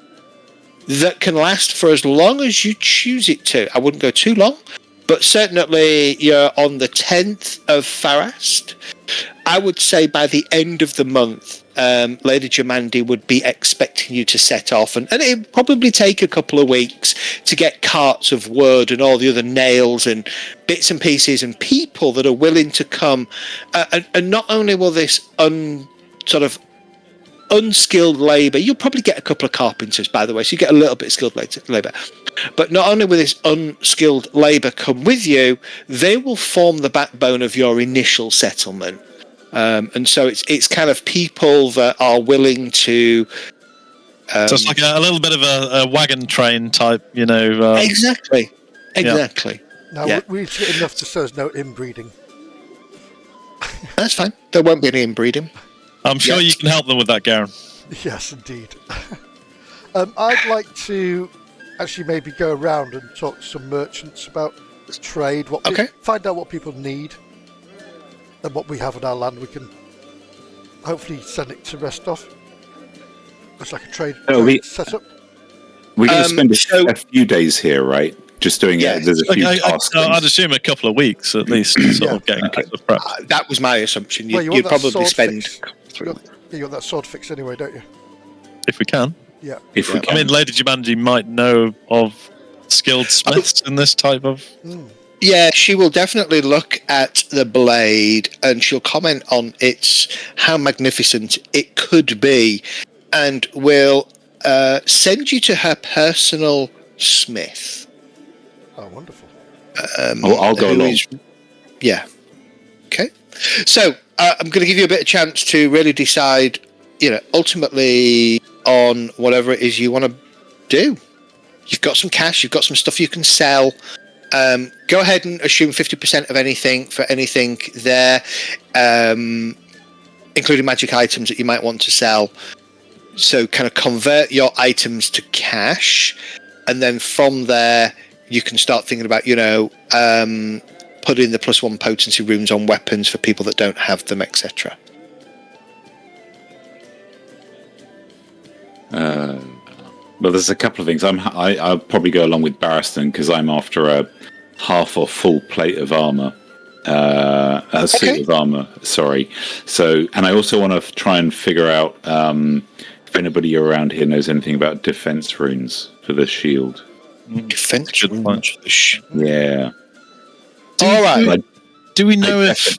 Speaker 1: that can last for as long as you choose it to. I wouldn't go too long, but certainly you're on the 10th of Farast. I would say by the end of the month, Lady Jimandi would be expecting you to set off, and it'd probably take a couple of weeks to get carts of wood and all the other nails and bits and pieces and people that are willing to come. And not only will this unskilled labour, you'll probably get a couple of carpenters, by the way, so you get a little bit of skilled labour. But not only will this unskilled labour come with you, they will form the backbone of your initial settlement. And so it's kind of people that are willing to
Speaker 5: So it's like a little bit of a wagon train type, you know.
Speaker 1: Exactly.
Speaker 2: Now,
Speaker 1: Yeah.
Speaker 2: we need to get enough to so there's no inbreeding.
Speaker 1: That's fine. There won't be any inbreeding.
Speaker 5: I'm sure you can help them with that, Garen.
Speaker 2: Yes, indeed. I'd like to actually maybe go around and talk to some merchants about trade. Find out what people need and what we have on our land. We can hopefully send it to Restov. It's like a trade setup.
Speaker 4: We're going to spend
Speaker 1: so-
Speaker 4: a few days here, right? Just doing it. There's a few tasks.
Speaker 5: I'd assume a couple of weeks at least, sort of getting the prep.
Speaker 1: That was my assumption.
Speaker 2: Well, you
Speaker 1: You'd
Speaker 2: want that
Speaker 1: probably
Speaker 2: sword
Speaker 1: spend
Speaker 2: fix.
Speaker 1: 3
Speaker 2: You want that sword fixed anyway, don't you?
Speaker 5: If we can.
Speaker 2: Yeah.
Speaker 4: If we can.
Speaker 5: I mean, Lady Jumanji might know of skilled smiths in this type of.
Speaker 1: Yeah, she will definitely look at the blade and she'll comment on how magnificent it could be, and will send you to her personal smith.
Speaker 2: Oh, wonderful.
Speaker 4: I'll go along.
Speaker 1: Yeah. Okay. So I'm going to give you a bit of chance to really decide, ultimately on whatever it is you want to do. You've got some cash, you've got some stuff you can sell. Go ahead and assume 50% of anything for anything there, including magic items that you might want to sell. So kind of convert your items to cash, and then from there you can start thinking about, putting the +1 potency runes on weapons for people that don't have them, etc.
Speaker 4: Well, there's a couple of things. I'll probably go along with Barristan because I'm after a half or full plate of armor, a suit of armor. Sorry. So, and I also want to try and figure out if anybody around here knows anything about defense runes for the shield.
Speaker 1: Defense runes for the shield.
Speaker 4: Yeah.
Speaker 1: All right.
Speaker 5: Do we know if?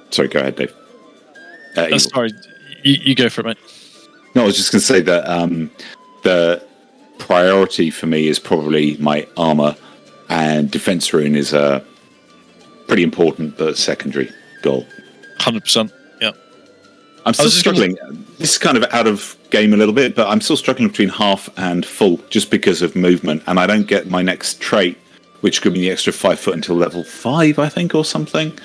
Speaker 4: Sorry, go ahead, Dave.
Speaker 5: Sorry, you go for it, mate.
Speaker 4: No, I was just going to say that the priority for me is probably my armor, and defense rune is a pretty important but secondary goal.
Speaker 5: 100%. Yeah.
Speaker 4: I'm still struggling. This is kind of out of game a little bit, but I'm still struggling between half and full just because of movement, and I don't get my next trait, which could be the extra 5 foot until level 5, I think, or something.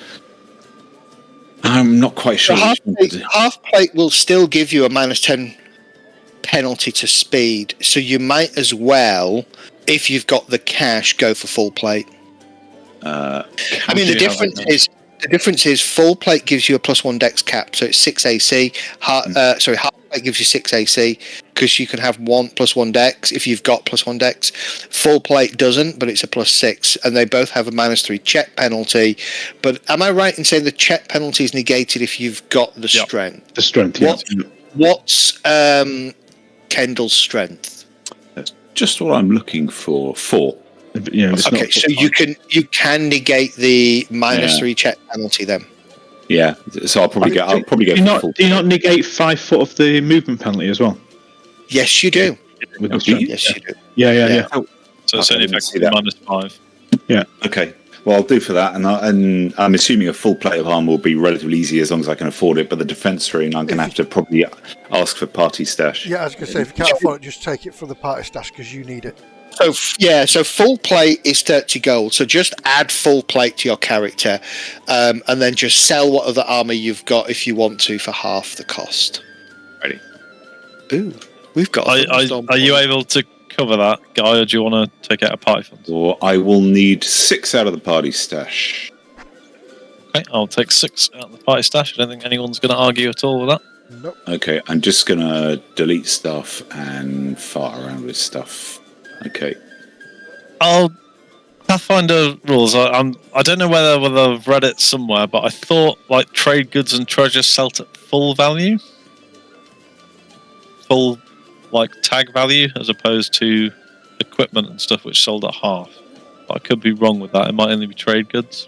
Speaker 4: I'm not quite sure.
Speaker 1: Half plate will still give you a -10 penalty to speed, so you might as well, if you've got the cash, go for full plate. I mean, the difference is full plate gives you a +1 dex cap, so it's 6 AC. Half plate gives you 6 AC because you can have +1 dex if you've got +1 dex. Full plate doesn't, but it's a +6, and they both have a -3 check penalty. But am I right in saying the check penalty is negated if you've got the strength?
Speaker 6: The strength, yeah.
Speaker 1: What's Kendall's strength?
Speaker 4: That's just what I'm looking for. 4.
Speaker 1: Okay, so you can negate the -3 check penalty then.
Speaker 4: Yeah, so I'll probably go.
Speaker 6: Do you not negate 5 foot of the movement penalty as well?
Speaker 1: Yes, you do.
Speaker 6: With the strength?
Speaker 1: Yes, you do.
Speaker 6: Yeah.
Speaker 5: So it's only effectively -5.
Speaker 6: Yeah.
Speaker 4: Okay. Well, I'll do for that, and I'm assuming a full plate of armor will be relatively easy as long as I can afford it. But the defense rune, I'm going to have to probably ask for party stash.
Speaker 2: Yeah, I was going to say, if you can't afford it, just take it from the party stash because you need it.
Speaker 1: So full plate is 30 gold. So just add full plate to your character, and then just sell what other armor you've got if you want to for half the cost.
Speaker 4: Ready?
Speaker 1: Ooh, we've got.
Speaker 5: Are you able to cover that, Guy, or do you want to take out a party fund?
Speaker 4: Or I will need 6 out of the party stash.
Speaker 5: Okay, I'll take 6 out of the party stash. I don't think anyone's going to argue at all with that.
Speaker 2: Nope.
Speaker 4: Okay, I'm just going to delete stuff and fart around with stuff. Okay.
Speaker 5: Pathfinder rules. I don't know whether I've read it somewhere, but I thought like trade goods and treasure sold at full value, full like tag value, as opposed to equipment and stuff which sold at half. But I could be wrong with that. It might only be trade goods.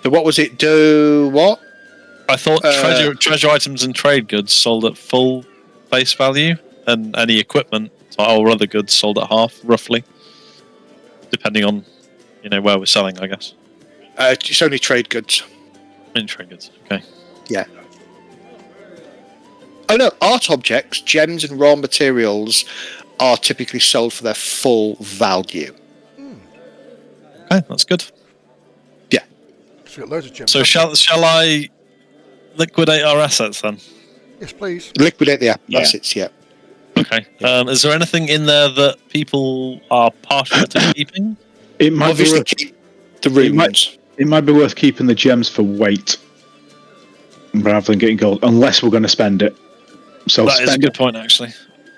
Speaker 1: So what was it? Do what?
Speaker 5: I thought treasure items and trade goods sold at full face value, and any equipment or other goods sold at half, roughly, depending on where we're selling, I guess.
Speaker 1: It's only trade goods.
Speaker 5: In trade goods, okay.
Speaker 1: Yeah. Oh no, art objects, gems, and raw materials are typically sold for their full value.
Speaker 5: Okay, that's good.
Speaker 2: So we've got loads of gems.
Speaker 5: So
Speaker 2: haven't
Speaker 5: shall I liquidate our assets then?
Speaker 2: we? Yes, please.
Speaker 1: Liquidate the
Speaker 4: Yeah.
Speaker 1: assets, yeah.
Speaker 5: Okay. Is there anything in there that people are partial to keeping?
Speaker 6: It might be
Speaker 1: Obviously,
Speaker 6: worth,
Speaker 1: keep the runes.
Speaker 6: it might be worth keeping the gems for weight rather than getting gold, unless we're going to spend it. So
Speaker 5: That is a
Speaker 6: spend
Speaker 5: good
Speaker 6: it.
Speaker 5: point, actually.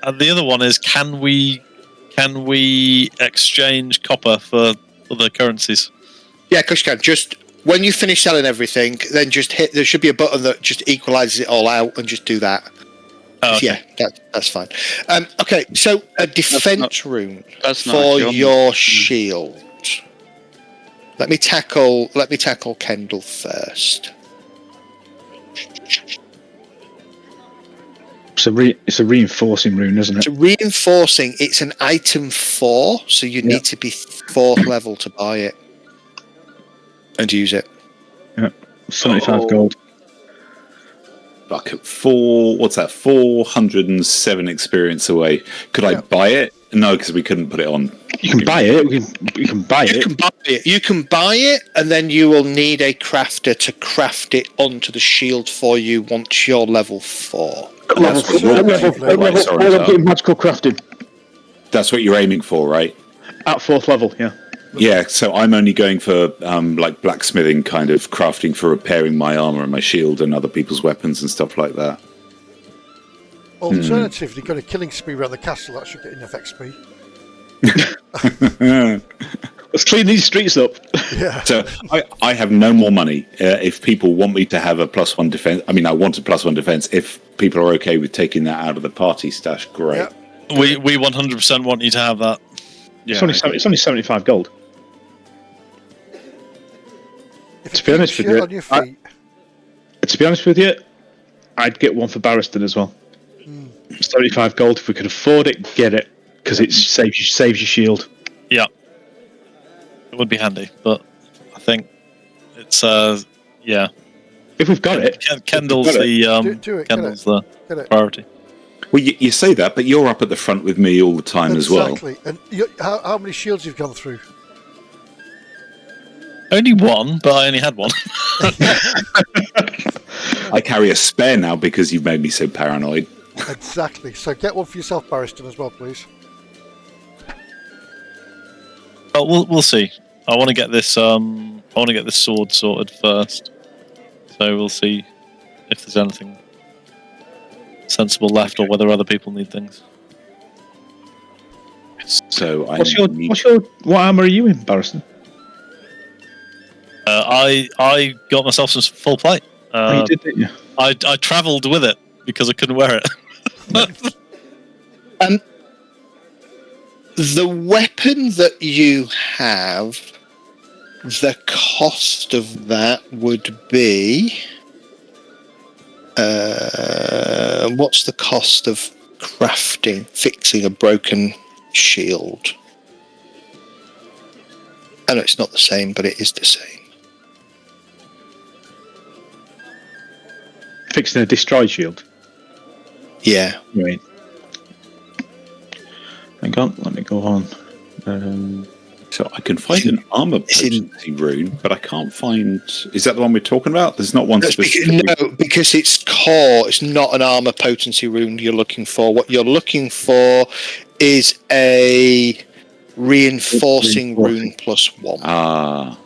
Speaker 5: And the other one is, can we exchange copper for other currencies?
Speaker 1: Yeah, of course you can. Just when you finish selling everything, then just hit. There should be a button that just equalizes it all out, and just do that.
Speaker 5: Oh, okay.
Speaker 1: Yeah, that's fine. Okay, so a defense rune
Speaker 7: That's not
Speaker 1: for
Speaker 7: actually on
Speaker 1: your shield. Let me tackle Kendall first.
Speaker 6: It's a reinforcing rune, isn't it?
Speaker 1: So reinforcing, it's an item 4, so you need to be 4th level to buy it and use it.
Speaker 6: Yeah, 75 gold.
Speaker 4: Bucket 4. What's that? 407 experience away. Could I buy it? No, because we couldn't put it on.
Speaker 6: You can buy it. You can buy it.
Speaker 1: You can buy it, and then you will need a crafter to craft it onto the shield for you once you're level 4.
Speaker 6: Level 4 magical crafting.
Speaker 4: That's what you're aiming for, right?
Speaker 6: At 4th level, yeah.
Speaker 4: Yeah, so I'm only going for like blacksmithing kind of crafting for repairing my armor and my shield and other people's weapons and stuff like that.
Speaker 2: Alternatively, got a killing spree around the castle. That should get enough XP.
Speaker 6: Let's clean these streets up.
Speaker 2: Yeah.
Speaker 4: So I have no more money. If people want me to have a +1 defense, I mean, I want a +1 defense. If people are okay with taking that out of the party stash, great.
Speaker 2: Yeah.
Speaker 5: We 100% want you to have that.
Speaker 6: Yeah, it's only 75 gold. To be honest with you,
Speaker 2: on your feet.
Speaker 6: to be honest with you, I'd get one for Barristan as well. 75 gold. If we could afford it, get it, because it saves your shield.
Speaker 5: Yeah. It would be handy, but I think it's yeah.
Speaker 6: If we've got it,
Speaker 5: Kendall's the Kendall's the priority.
Speaker 4: Well, you say that, but you're up at the front with me all the time as well.
Speaker 2: Exactly. And how many shields you've gone through?
Speaker 5: Only one, but I only had one.
Speaker 4: I carry a spare now because you've made me so paranoid.
Speaker 2: Exactly. So get one for yourself, Barristan, as well, please.
Speaker 5: Oh, we'll see. I want to get this sword sorted first. So we'll see if there's anything sensible left, or whether other people need things.
Speaker 4: So
Speaker 6: what armor are you in, Barristan?
Speaker 5: I got myself some full plate.
Speaker 6: You did, didn't you?
Speaker 5: I travelled with it because I couldn't wear it.
Speaker 1: The weapon that you have, the cost of that would be... what's the cost of fixing a broken shield? I know it's not the same, but it is the same.
Speaker 6: Fixing a destroyed shield?
Speaker 1: Yeah.
Speaker 6: You mean? Hang on, let me go on.
Speaker 4: So I can find an armor potency rune, but I can't find... Is that the one we're talking about? There's not one specific...
Speaker 1: No, because it's core. It's not an armor potency rune you're looking for. What you're looking for is a reinforcing rune +1.
Speaker 4: Ah.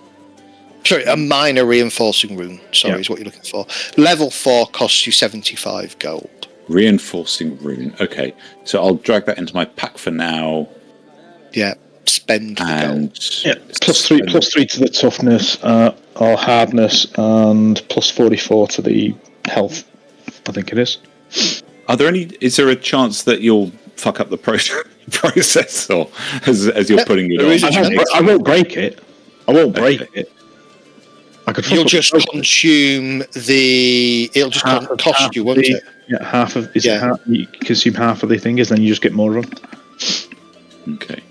Speaker 1: Sorry, a minor reinforcing rune. Sorry, is what you're looking for. Level 4 costs you 75 gold.
Speaker 4: Reinforcing rune. Okay, so I'll drag that into my pack for now.
Speaker 1: Yeah, spend the gold.
Speaker 6: Yeah, +3 to the toughness or hardness, and +44 to the health. I think it is.
Speaker 4: Are there any? Is there a chance that you'll fuck up the process, or as you're putting it on?
Speaker 6: I won't break it. I won't break it.
Speaker 1: You'll just consume the. It'll just cost you, won't it?
Speaker 6: Yeah, half of. Is it half, you consume half of the thing, is then you just get more of them.
Speaker 4: Okay.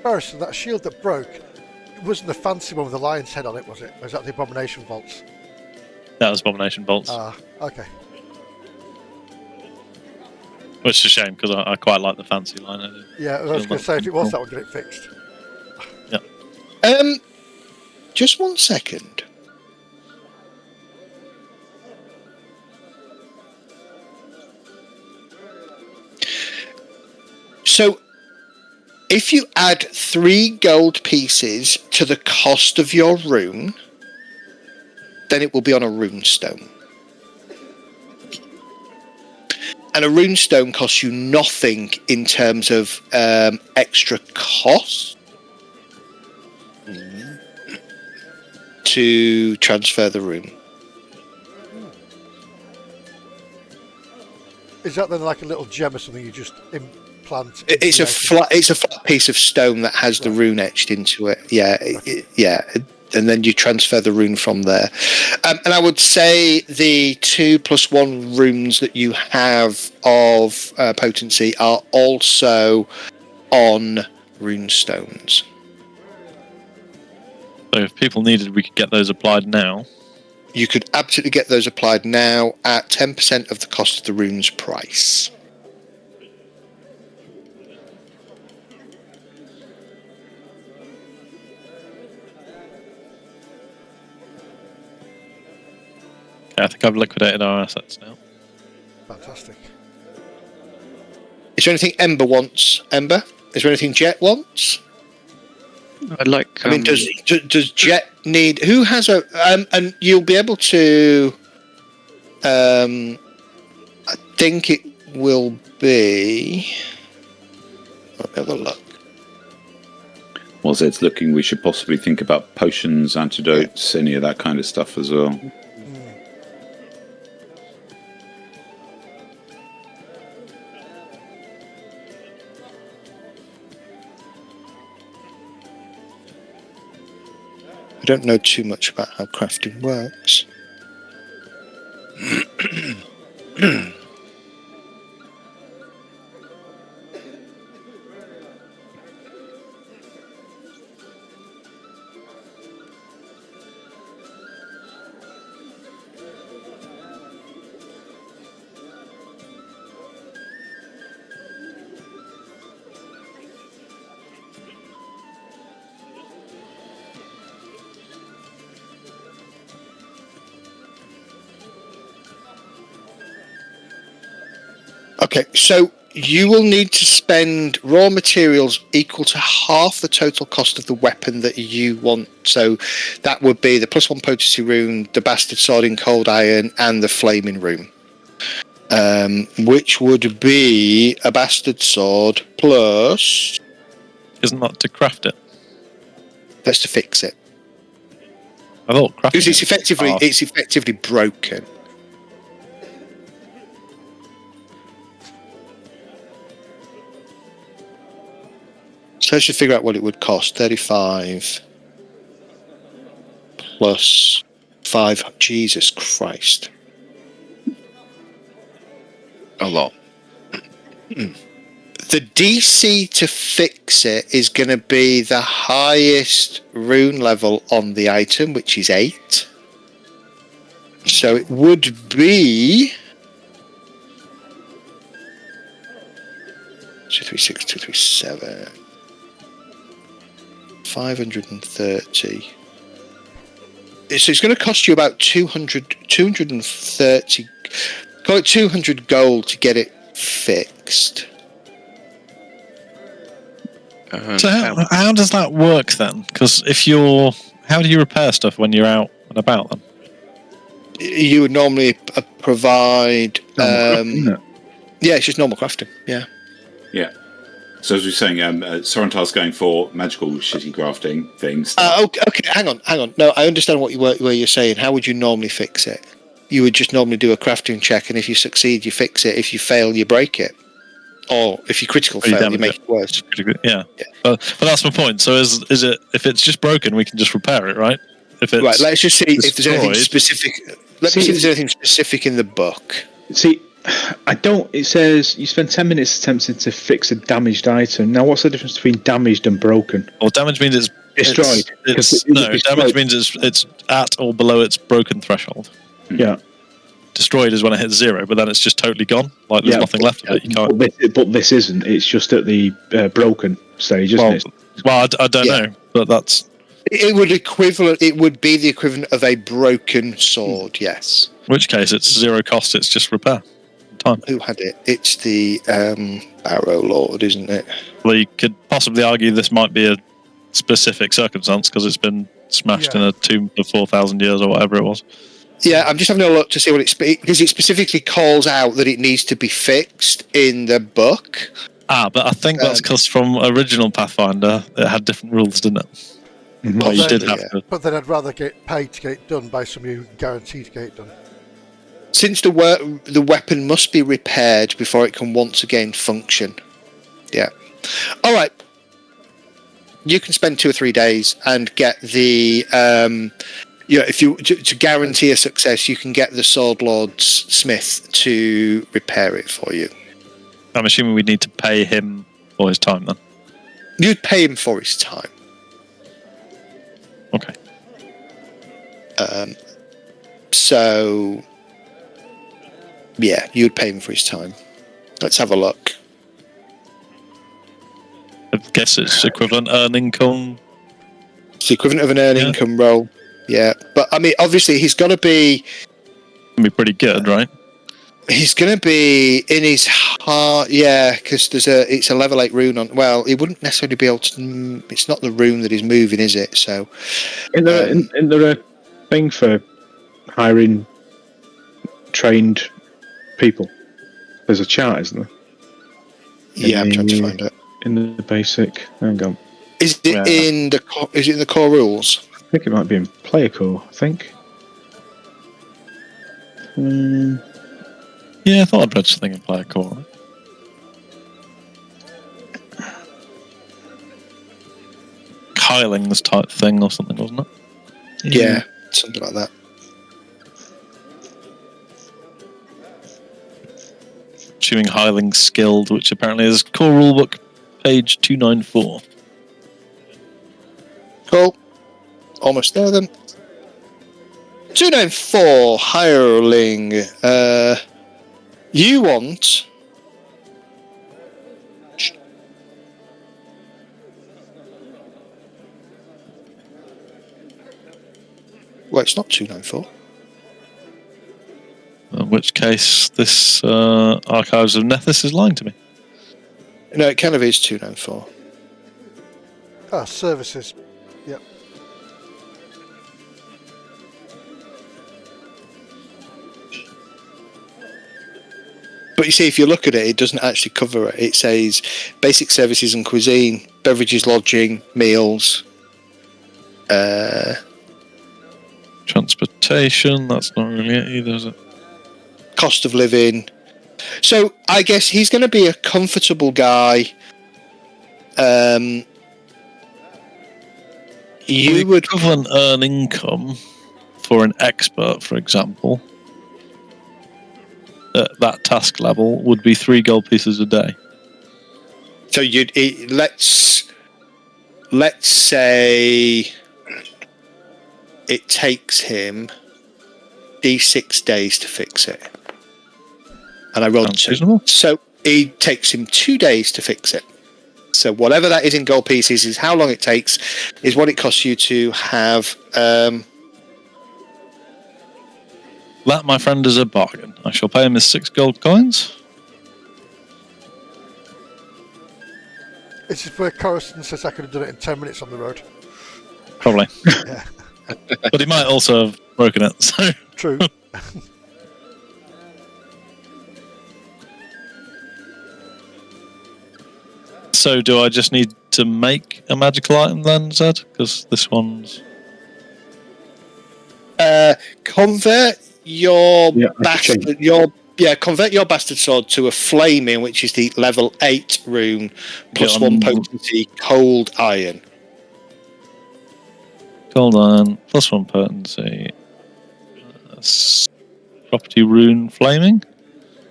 Speaker 2: Barristan, that shield that broke, it wasn't the fancy one with the lion's head on it, was it? Or was that the Abomination Vaults?
Speaker 5: That was Abomination Bolts.
Speaker 2: Ah, okay.
Speaker 5: Which is a shame because I quite like the fancy line.
Speaker 2: Yeah, I was going to say, if it was that one, get it fixed.
Speaker 1: Just 1 second. So, if you add 3 gold pieces to the cost of your rune, then it will be on a rune stone. And a rune stone costs you nothing in terms of extra cost to transfer the rune.
Speaker 2: Is that then like a little gem or something you just implant?
Speaker 1: It's a flat piece of stone that has the rune etched into it. Yeah, yeah, and then you transfer the rune from there. And I would say the 2+1 runes that you have of potency are also on rune stones.
Speaker 5: So if people needed, we could get those applied now.
Speaker 1: You could absolutely get those applied now at 10% of the cost of the rune's price.
Speaker 5: Okay, I think I've liquidated our assets now.
Speaker 2: Fantastic.
Speaker 1: Is there anything Ember wants? Ember? Is there anything Jet wants?
Speaker 7: I'd like.
Speaker 1: I mean, does Jet need? Who has a? And you'll be able to. I think it will be. Let me have a look.
Speaker 4: Whilst it's looking, we should possibly think about potions, antidotes, any of that kind of stuff as well.
Speaker 1: I don't know too much about how crafting works. Okay, so you will need to spend raw materials equal to half the total cost of the weapon that you want. So that would be the +1 potency rune, the bastard sword in cold iron, and the flaming rune. Which would be a bastard sword plus...
Speaker 5: Isn't that to craft it?
Speaker 1: That's to fix it.
Speaker 5: I thought crafting
Speaker 1: Because it's effectively broken. So I should figure out what it would cost. 35 plus 5. Jesus Christ.
Speaker 3: A lot.
Speaker 1: The DC to fix it is going to be the highest rune level on the item, which is 8. So it would be 236, 237, 530. So it's going to cost you about 230. Call it 200 gold to get it fixed.
Speaker 5: So how does that work then? Because how do you repair stuff when you're out and about then?
Speaker 1: You would normally provide.
Speaker 6: Isn't it?
Speaker 1: Yeah, it's just normal crafting. Yeah.
Speaker 4: Yeah. So as we were saying, Sorentar's going for magical shitty crafting things.
Speaker 1: Okay, hang on. No, I understand where you're saying. How would you normally fix it? You would just normally do a crafting check, and if you succeed, you fix it. If you fail, you break it. Or if you critical fail, you make it worse.
Speaker 5: Yeah. But that's my point. So is it, if it's just broken, we can just repair it, right? If it's
Speaker 1: right, let's just see if there's anything
Speaker 5: destroyed-
Speaker 1: specific. Let me see if there's anything specific in the book.
Speaker 6: See, I don't. It says you spend 10 minutes attempting to fix a damaged item. Now, what's the difference between damaged and broken?
Speaker 5: Well, damage means it's
Speaker 6: Destroyed.
Speaker 5: Damage means it's at or below its broken threshold.
Speaker 6: Yeah.
Speaker 5: Destroyed is when it hits 0, but then it's just totally gone. Like there's nothing left of it. You can't.
Speaker 6: But this isn't. It's just at the broken stage, isn't it?
Speaker 5: Well, I don't know, but that's.
Speaker 1: It would be the equivalent of a broken sword. Yes.
Speaker 5: In which case, it's 0 cost. It's just repair. Time.
Speaker 1: Who had it? It's the Barrow Lord, isn't it?
Speaker 5: Well, you could possibly argue this might be a specific circumstance because it's been smashed in a tomb for 4,000 years or whatever it was.
Speaker 1: Yeah, I'm just having a look to see what because it specifically calls out that it needs to be fixed in the book.
Speaker 5: But I think that's because from original Pathfinder, it had different rules, didn't it?
Speaker 2: But,
Speaker 5: you did have to.
Speaker 2: But then I'd rather get paid to get it done by somebody who guaranteed to get it done.
Speaker 1: Since the weapon must be repaired before it can once again function. Yeah. All right. You can spend 2 or 3 days and get the. If you to guarantee a success, you can get the Sword Lord's smith to repair it for you.
Speaker 5: I'm assuming we'd need to pay him for his time then.
Speaker 1: You'd pay him for his time.
Speaker 5: Okay.
Speaker 1: So, yeah, you'd pay him for his time. Let's have a look.
Speaker 5: I guess it's equivalent earn income.
Speaker 1: It's the equivalent of an earn income roll. Yeah, but I mean, obviously, he's got to be.
Speaker 5: Be pretty good, right?
Speaker 1: He's going to be in his heart, because it's a level 8 rune on. Well, he wouldn't necessarily be able to. It's not the rune that he's moving, is it? So,
Speaker 6: Isn't there a thing for hiring trained people? There's a chart, isn't there?
Speaker 1: Yeah, I'm trying to find it.
Speaker 6: In the basic, hang on.
Speaker 1: Is it in the core rules?
Speaker 6: I think it might be in player core. I think.
Speaker 5: Yeah, I thought I'd read something in player core. Kyling's type thing or something, wasn't it?
Speaker 1: Yeah, something like that.
Speaker 5: Assuming Hyling's skilled, which apparently is core rulebook page 294.
Speaker 1: Cool. Almost there then. 294 hireling. You want. Well, it's not 294.
Speaker 5: In which case, this Archives of Nethys is lying to me.
Speaker 1: No, it kind of is 294.
Speaker 2: Services. Yep.
Speaker 1: But you see, if you look at it, it doesn't actually cover it. It says basic services and cuisine, beverages, lodging, meals.
Speaker 5: Transportation, that's not really it either, is it?
Speaker 1: Cost of living. So I guess he's going to be a comfortable guy. You would
Speaker 5: equivalent earn income for an expert, for example, at that task level would be 3 gold pieces a day.
Speaker 1: So let's say it takes him D6 days to fix it, and I rolled 2. So it takes him 2 days to fix it. So whatever that is in gold pieces is how long it takes, is what it costs you to have.
Speaker 5: That, my friend, is a bargain. I shall pay him his 6 gold coins.
Speaker 2: This is where Coruscant says I could have done it in 10 minutes on the road.
Speaker 5: Probably.
Speaker 2: Yeah.
Speaker 5: But he might also have broken it, so...
Speaker 2: True.
Speaker 5: So do I just need to make a magical item then, Zed? Because this one's...
Speaker 1: Convert your convert your bastard sword to a flaming, which is the level 8 rune plus 1 potency cold iron.
Speaker 5: Cold iron plus 1 potency. Property rune flaming.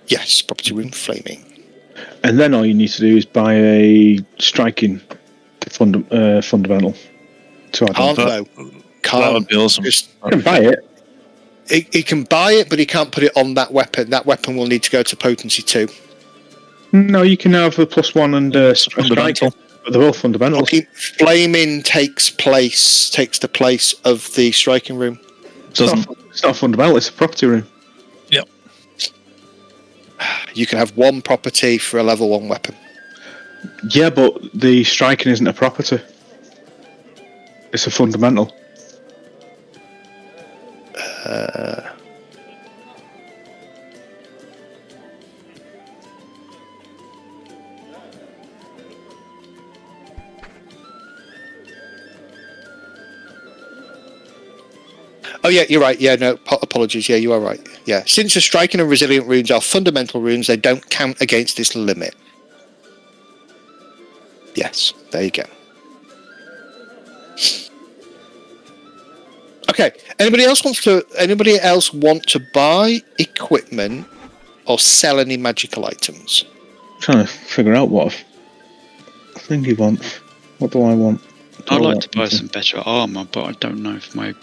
Speaker 1: Yes, property room flaming.
Speaker 6: And then all you need to do is buy a striking fundamental to add on.
Speaker 1: Can't though.
Speaker 5: That
Speaker 1: Can't.
Speaker 5: would be awesome.
Speaker 1: Just-
Speaker 6: You can buy it.
Speaker 1: He can buy it, but he can't put it on that weapon. That weapon will need to go to potency 2.
Speaker 6: No, you can have a +1 and
Speaker 5: fundamental.
Speaker 6: striking. But they're all fundamentals.
Speaker 1: Okay, flaming takes the place of the striking room.
Speaker 6: It's not a fundamental, it's a property room.
Speaker 5: Yep.
Speaker 1: You can have one property for a level 1 weapon.
Speaker 6: Yeah, but the striking isn't a property. It's a fundamental.
Speaker 1: Oh yeah, you're right. Yeah, no, apologies. Yeah, you are right. Yeah, since the striking and resilient runes are fundamental runes, they don't count against this limit. Yes, there you go. Okay. Anybody else want to buy equipment or sell any magical items?
Speaker 6: I'm trying to figure out what I think he wants. What do I want?
Speaker 7: I'd like to buy some better armour, but I don't know if my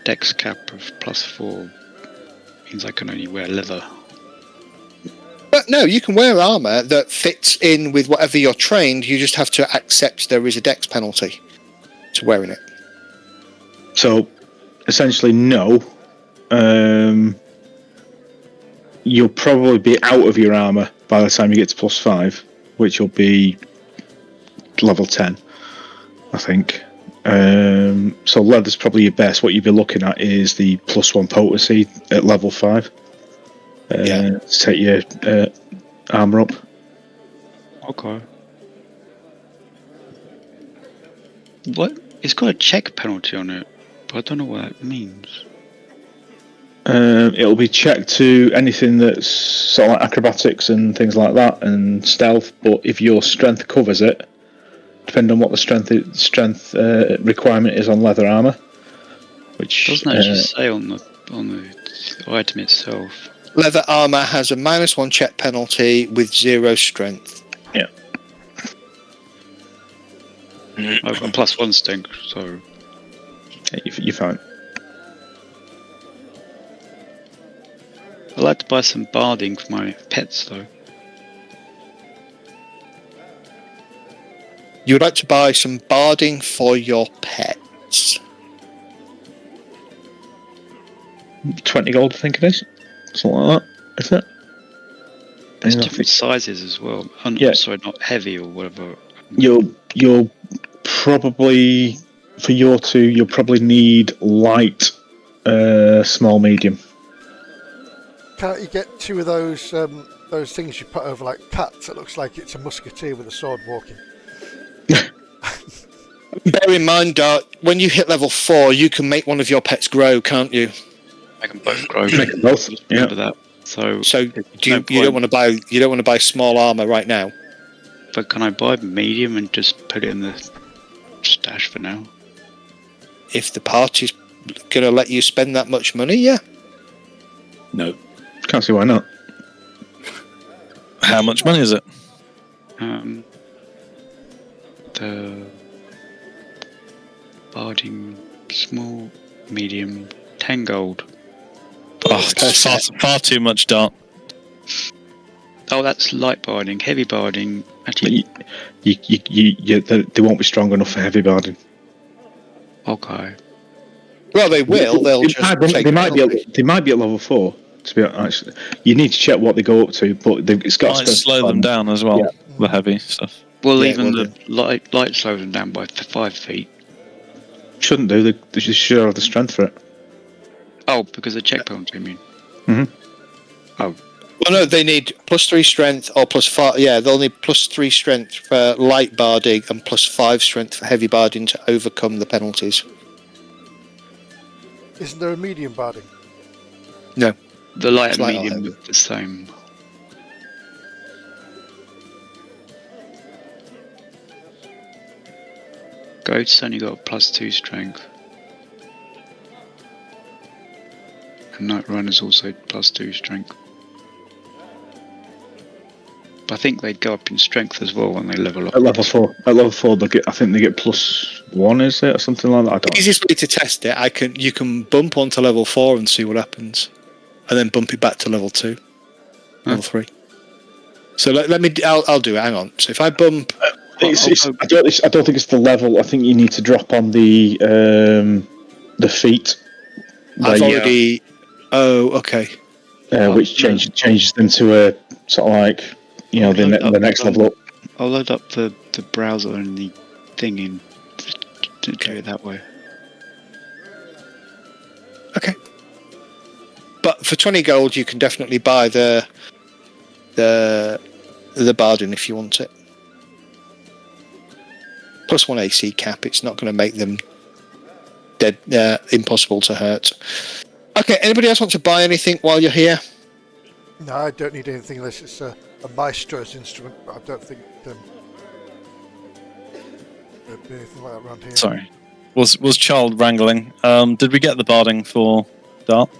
Speaker 7: dex cap of +4 means I can only wear leather.
Speaker 1: But no, you can wear armour that fits in with whatever you're trained. You just have to accept there is a dex penalty to wearing it.
Speaker 6: So, essentially, no. You'll probably be out of your armour by the time you get to +5, which will be level 10, I think. So leather's probably your best. What you'd be looking at is the +1 potency at level 5. To take your armour up.
Speaker 7: Okay. What? It's got a check penalty on it, but I don't know what that means.
Speaker 6: It'll be checked to anything that's sort of like acrobatics and things like that, and stealth. But if your strength covers it, depending on what the strength requirement is on leather armor, which
Speaker 7: Doesn't actually say on the item itself.
Speaker 1: Leather armor has a -1 check penalty with 0 strength.
Speaker 6: Yeah.
Speaker 7: I've got +1 stink, so
Speaker 6: you're fine.
Speaker 7: I'd like to buy some barding for my pets, though.
Speaker 1: You would like to buy some barding for your pets.
Speaker 6: 20 gold, I think it is. Something like that, is it?
Speaker 7: There's different sizes as well. Sorry, not heavy or whatever.
Speaker 6: You'll probably, for your 2, you'll probably need light, small, medium.
Speaker 2: Can't you get 2 of those things you put over like cats? It looks like it's a musketeer with a sword walking.
Speaker 1: Bear in mind, Dart, when you hit level 4, you can make one of your pets grow, can't you?
Speaker 7: I can both grow.
Speaker 6: Make them both.
Speaker 7: Remember that. So
Speaker 1: you don't want to buy small armor right now.
Speaker 7: But can I buy medium and just put it in the stash for now?
Speaker 1: If the party's going to let you spend that much money, yeah.
Speaker 4: No.
Speaker 6: Can't see why not.
Speaker 5: How much money is it?
Speaker 7: The barding small, medium, 10 gold.
Speaker 5: Oh, it's far too much, Dart.
Speaker 7: Oh, that's light barding. Heavy barding. Actually,
Speaker 6: They won't be strong enough for heavy barding.
Speaker 7: Okay.
Speaker 1: Well, they will. They
Speaker 6: might be at level 4. To be honest, you need to check what they go up to, but it's got
Speaker 5: Might slow them down as well.
Speaker 6: Yeah.
Speaker 5: The heavy stuff.
Speaker 7: Well, even the light slows them down by 5 feet.
Speaker 6: Shouldn't do. They should have the strength for it.
Speaker 7: Oh, because of check penalty, I mean.
Speaker 6: Mm-hmm.
Speaker 7: Oh.
Speaker 1: Well, no, they need +3 strength or +5. Yeah, they'll need +3 strength for light barding and +5 strength for heavy barding to overcome the penalties.
Speaker 2: Isn't there a medium barding?
Speaker 1: No.
Speaker 7: The light
Speaker 1: It's
Speaker 7: and
Speaker 1: light or
Speaker 7: medium
Speaker 1: heavy.
Speaker 7: look the same. Goat's only got +2 strength. And Night Runner's also +2 strength. But I think they go up in strength as well when they level up.
Speaker 6: At level 4, I think they get +1, is it, or something like that? I
Speaker 1: The
Speaker 6: don't know.
Speaker 1: easiest way to test it, you can bump onto level 4 and see what happens, and then bump it back to level 2, level 3. So I'll do it. Hang on. So if I bump,
Speaker 6: I don't think it's the level. I think you need to drop on the feet.
Speaker 1: I've already. Oh, okay.
Speaker 6: Which changes them to a sort of like, the next level up.
Speaker 7: I'll load up the browser and the thing in to do it that way.
Speaker 1: Okay. But for 20 gold, you can definitely buy the Bardin if you want it. +1 AC cap. It's not going to make them dead, impossible to hurt. Okay. Anybody else want to buy anything while you're here?
Speaker 2: No, I don't need anything unless it's a maestro's instrument, but I don't think there'd be anything like that around here.
Speaker 5: Sorry. Was Child wrangling? Did we get the barding for Dart?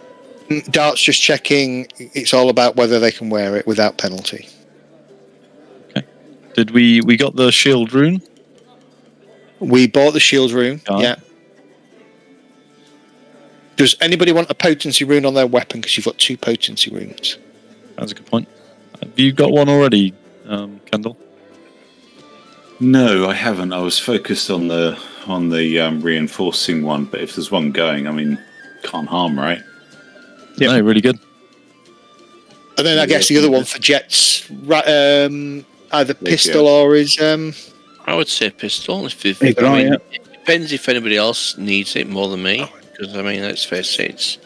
Speaker 1: Dart's just checking. It's all about whether they can wear it without penalty.
Speaker 5: Okay. Did we got the shield rune?
Speaker 1: We bought the shield rune.
Speaker 5: Oh.
Speaker 1: Yeah. Does anybody want a potency rune on their weapon? Because you've got 2 potency runes.
Speaker 5: That's a good point. Have you got one already, Kendall?
Speaker 4: No, I haven't. I was focused on the reinforcing one, but if there's one going, I mean, can't harm, right?
Speaker 5: Yeah, no, really good.
Speaker 1: And then I guess the other one for Jet's either pistol or is.
Speaker 3: I would say pistol. It depends if anybody else needs it more than me. Because I mean, let's face it.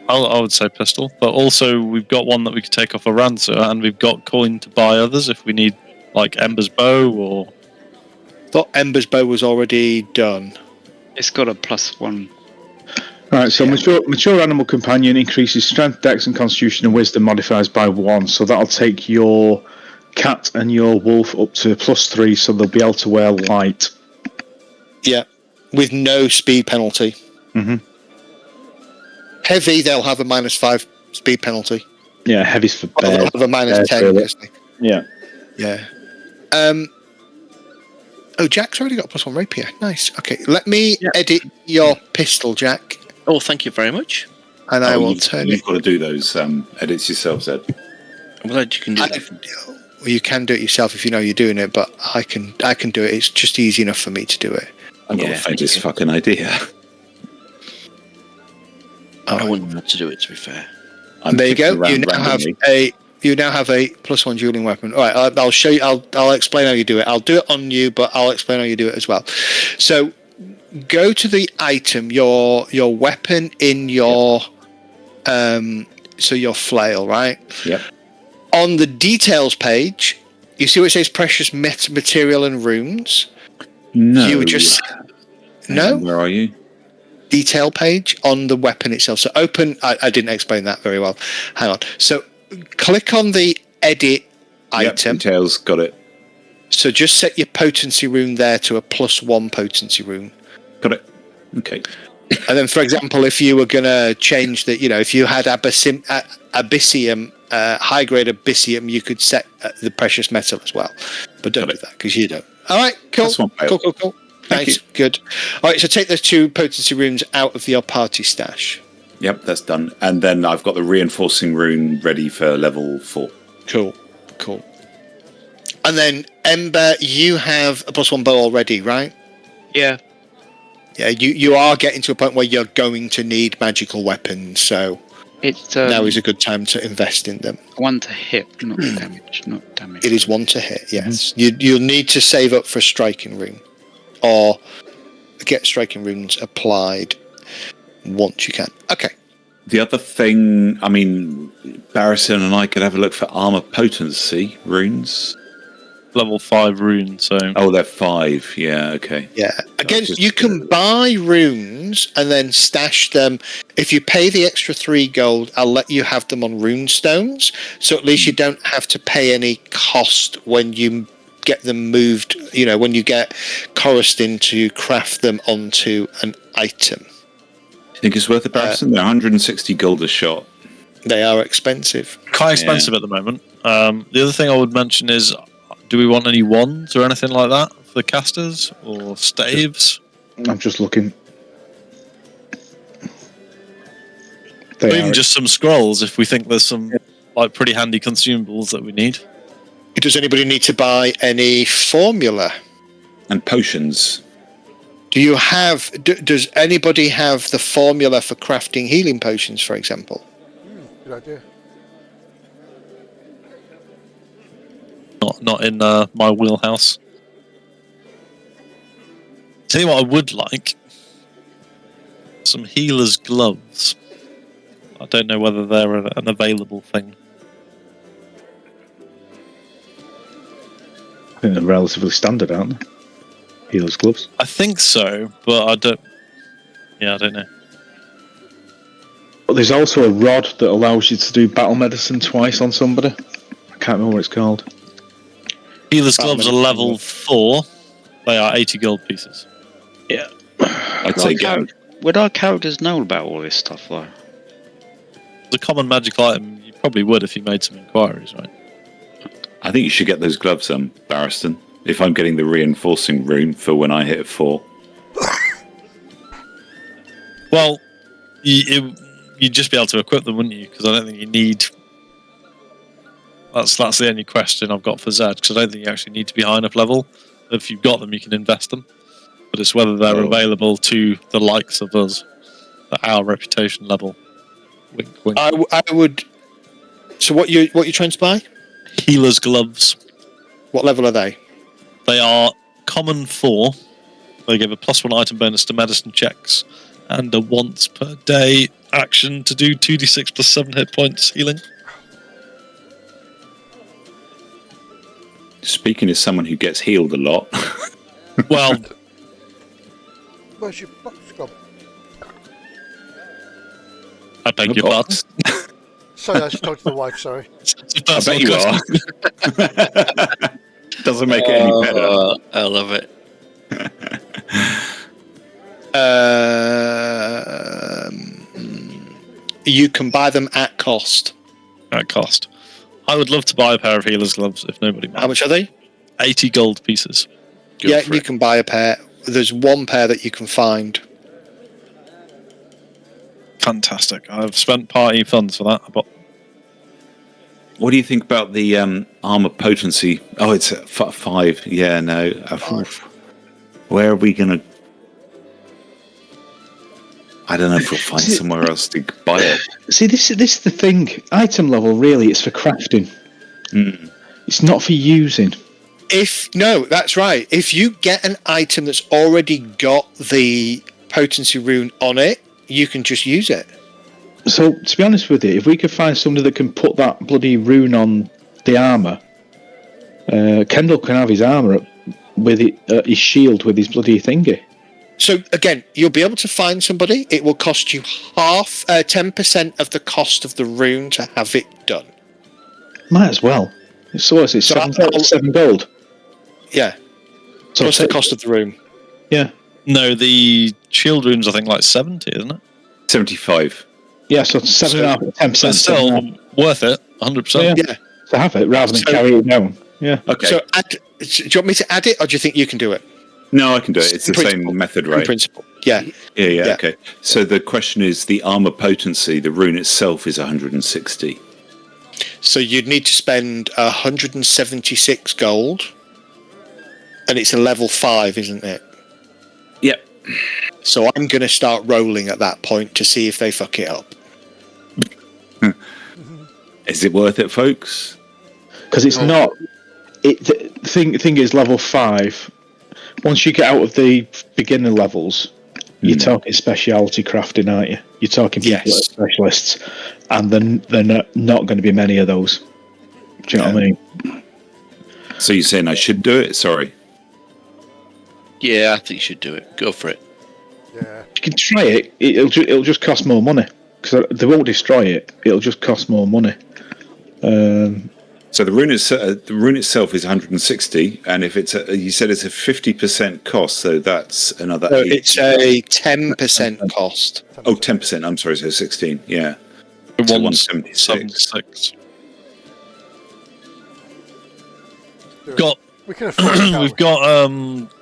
Speaker 5: I would say pistol, but also we've got one that we could take off a ransom, and we've got coin to buy others if we need, like Ember's bow or.
Speaker 1: Thought Ember's bow was already done.
Speaker 7: It's got a +1.
Speaker 6: Alright, so mature animal companion increases strength, dex, and constitution and wisdom modifiers by 1. So that'll take your cat and your wolf up to +3, so they'll be able to wear light.
Speaker 1: Yeah, with no speed penalty.
Speaker 6: Mm-hmm.
Speaker 1: Heavy, they'll have a -5 speed penalty.
Speaker 6: Yeah, heavy's for
Speaker 1: Or they'll have a -10.
Speaker 6: really. Yeah.
Speaker 1: Yeah. Oh, Jack's already got a +1 rapier. Nice. Okay, let me edit your pistol, Jack.
Speaker 3: Oh, thank you very much.
Speaker 1: And I will turn
Speaker 4: You've
Speaker 1: it.
Speaker 4: got to do those edits yourself, Ed.
Speaker 3: I'm glad you can do that.
Speaker 1: Well, you can do it yourself if you know you're doing it, but I can do it. It's just easy enough for me to do it.
Speaker 4: I've got the faintest fucking idea.
Speaker 3: I wouldn't know how to do it, to be fair.
Speaker 1: There you go. You now have a +1 dueling weapon. All right, I'll show you. I'll explain how you do it. I'll do it on you, but I'll explain how you do it as well. So, go to the item, your weapon in your so your flail, right?
Speaker 4: Yep.
Speaker 1: On the details page, you see where it says precious material and runes.
Speaker 4: No.
Speaker 1: You would just no.
Speaker 4: Where are you?
Speaker 1: Detail page on the weapon itself. So open. I didn't explain that very well. Hang on. So click on the edit item.
Speaker 4: Details, got it.
Speaker 1: So just set your potency rune there to a +1 potency rune.
Speaker 4: Got it. Okay.
Speaker 1: And then, for example, if you were going to change that, if you had abyssium, high grade abyssium, you could set the precious metal as well. But don't do that because you don't. All right, cool. Cool. Nice, good. All right, so take those 2 potency runes out of your party stash.
Speaker 4: Yep, that's done. And then I've got the reinforcing rune ready for level 4.
Speaker 1: Cool. And then, Ember, you have a +1 bow already, right?
Speaker 7: Yeah.
Speaker 1: Yeah, you are getting to a point where you're going to need magical weapons, so
Speaker 7: It's
Speaker 1: now is a good time to invest in them.
Speaker 7: 1 to hit, not damage.
Speaker 1: It is 1 to hit, yes. Mm-hmm. You'll need to save up for striking rune, or get striking runes applied once you can. Okay.
Speaker 4: The other thing, I mean, Barrison and I could have a look for armor potency runes.
Speaker 5: Level 5 rune, so.
Speaker 4: Oh, they're 5. Yeah, okay.
Speaker 1: Yeah. Again, you can buy runes and then stash them. If you pay the extra 3 gold, I'll let you have them on rune stones. So at least you don't have to pay any cost when you get them moved, when you get Coruscant to craft them onto an item.
Speaker 4: I think it's worth it, Barrison. They're 160 gold a shot.
Speaker 1: They are expensive.
Speaker 5: Quite expensive at the moment. The other thing I would mention is, do we want any wands or anything like that for the casters or staves?
Speaker 6: I'm just looking.
Speaker 5: Or even just some scrolls if we think there's some like pretty handy consumables that we need.
Speaker 1: Does anybody need to buy any formula?
Speaker 4: And potions.
Speaker 1: Does anybody have the formula for crafting healing potions, for example?
Speaker 2: Good idea.
Speaker 5: Not in my wheelhouse. Tell you what I would like. Some healer's gloves. I don't know whether they're an available thing.
Speaker 6: I think they're relatively standard, aren't they? Healer's gloves.
Speaker 5: I think so, but I don't. Yeah, I don't know.
Speaker 6: But there's also a rod that allows you to do battle medicine twice on somebody. I can't remember what it's called.
Speaker 5: Healer's gloves are level 4. They are 80 gold pieces.
Speaker 6: Yeah.
Speaker 4: I'd say go.
Speaker 7: Would our characters know about all this stuff, though?
Speaker 5: It's a common magic item. You probably would if you made some inquiries, right?
Speaker 4: I think you should get those gloves, Barristan. If I'm getting the reinforcing rune for when I hit a 4.
Speaker 5: Well, you'd just be able to equip them, wouldn't you? Because I don't think you need... That's the only question I've got for Zed, because I don't think you actually need to be high enough level. If you've got them, you can invest them. But it's whether they're available to the likes of us at our reputation level. Wink, wink.
Speaker 1: I would... So what you're trying to buy?
Speaker 5: Healer's gloves.
Speaker 1: What level are they?
Speaker 5: They are common 4. They give a +1 item bonus to medicine checks and a once per day action to do 2d6 plus 7 hit points healing.
Speaker 4: Speaking as someone who gets healed a lot.
Speaker 5: Well,
Speaker 2: Where's your box gone?
Speaker 5: I beg your pardon.
Speaker 2: Sorry, I just talked to the wife, sorry.
Speaker 4: I bet you are. Doesn't make it any better.
Speaker 3: I love it.
Speaker 1: You can buy them at cost.
Speaker 5: At cost. I would love to buy a pair of healer's gloves if nobody minds.
Speaker 1: How much are they?
Speaker 5: 80 gold pieces.
Speaker 1: Yeah, you can buy a pair. There's one pair that you can find.
Speaker 5: Fantastic. I've spent party funds for that. But
Speaker 4: What do you think about the armor potency? Oh, it's at 5. Yeah, no. Where are we going to... I don't know if we'll find somewhere else to buy it.
Speaker 6: See, this is the thing. Item level, really, it's for crafting.
Speaker 4: Mm.
Speaker 6: It's not for using.
Speaker 1: No, that's right. If you get an item that's already got the potency rune on it, you can just use it.
Speaker 6: So, to be honest with you, if we could find somebody that can put that bloody rune on the armour, Kendall can have his armour with his shield with his bloody thingy.
Speaker 1: So, again, you'll be able to find somebody. It will cost you 10% of the cost of the rune to have it done.
Speaker 6: Might as well. So, it's 7 gold.
Speaker 1: Yeah.
Speaker 6: So
Speaker 1: Plus the cost of the rune.
Speaker 6: Yeah.
Speaker 5: no, the shield rune's I think like 70, isn't it?
Speaker 4: 75.
Speaker 6: Yeah, so 7.5%, 10%.
Speaker 5: It's still worth it, 100%.
Speaker 1: Yeah.
Speaker 6: To have it rather than carry it down. Yeah.
Speaker 4: Okay.
Speaker 1: So, do you want me to add it, or do you think you can do it?
Speaker 4: No, I can do it. It's the
Speaker 1: Principle.
Speaker 4: same method,
Speaker 1: In
Speaker 4: right?
Speaker 1: principle. Yeah.
Speaker 4: Yeah, okay. So the question is, the armor potency, the rune itself is 160.
Speaker 1: So you'd need to spend 176 gold, and it's a level 5, isn't it?
Speaker 4: Yep.
Speaker 1: So I'm going to start rolling at that point to see if they fuck it up.
Speaker 4: Is it worth it, folks?
Speaker 6: Because it's not. The thing is, level 5. Once you get out of the beginner levels, you're talking specialty crafting, aren't you? You're talking people that are specialists, and then they're not going to be many of those. Do you know what I mean?
Speaker 4: So you're saying I should do it? Sorry.
Speaker 3: Yeah, I think you should do it. Go for it.
Speaker 2: Yeah.
Speaker 6: You can try it. It'll just cost more money because they won't destroy it. It'll just cost more money.
Speaker 4: So the rune itself is 160, and if it's you said it's a 50% cost, so that's another.
Speaker 1: So it's a 10% cost.
Speaker 4: Oh, 10%. I'm sorry, so 16. Yeah.
Speaker 5: 176. Got
Speaker 2: We can afford it, can't
Speaker 5: we've
Speaker 2: we?
Speaker 5: got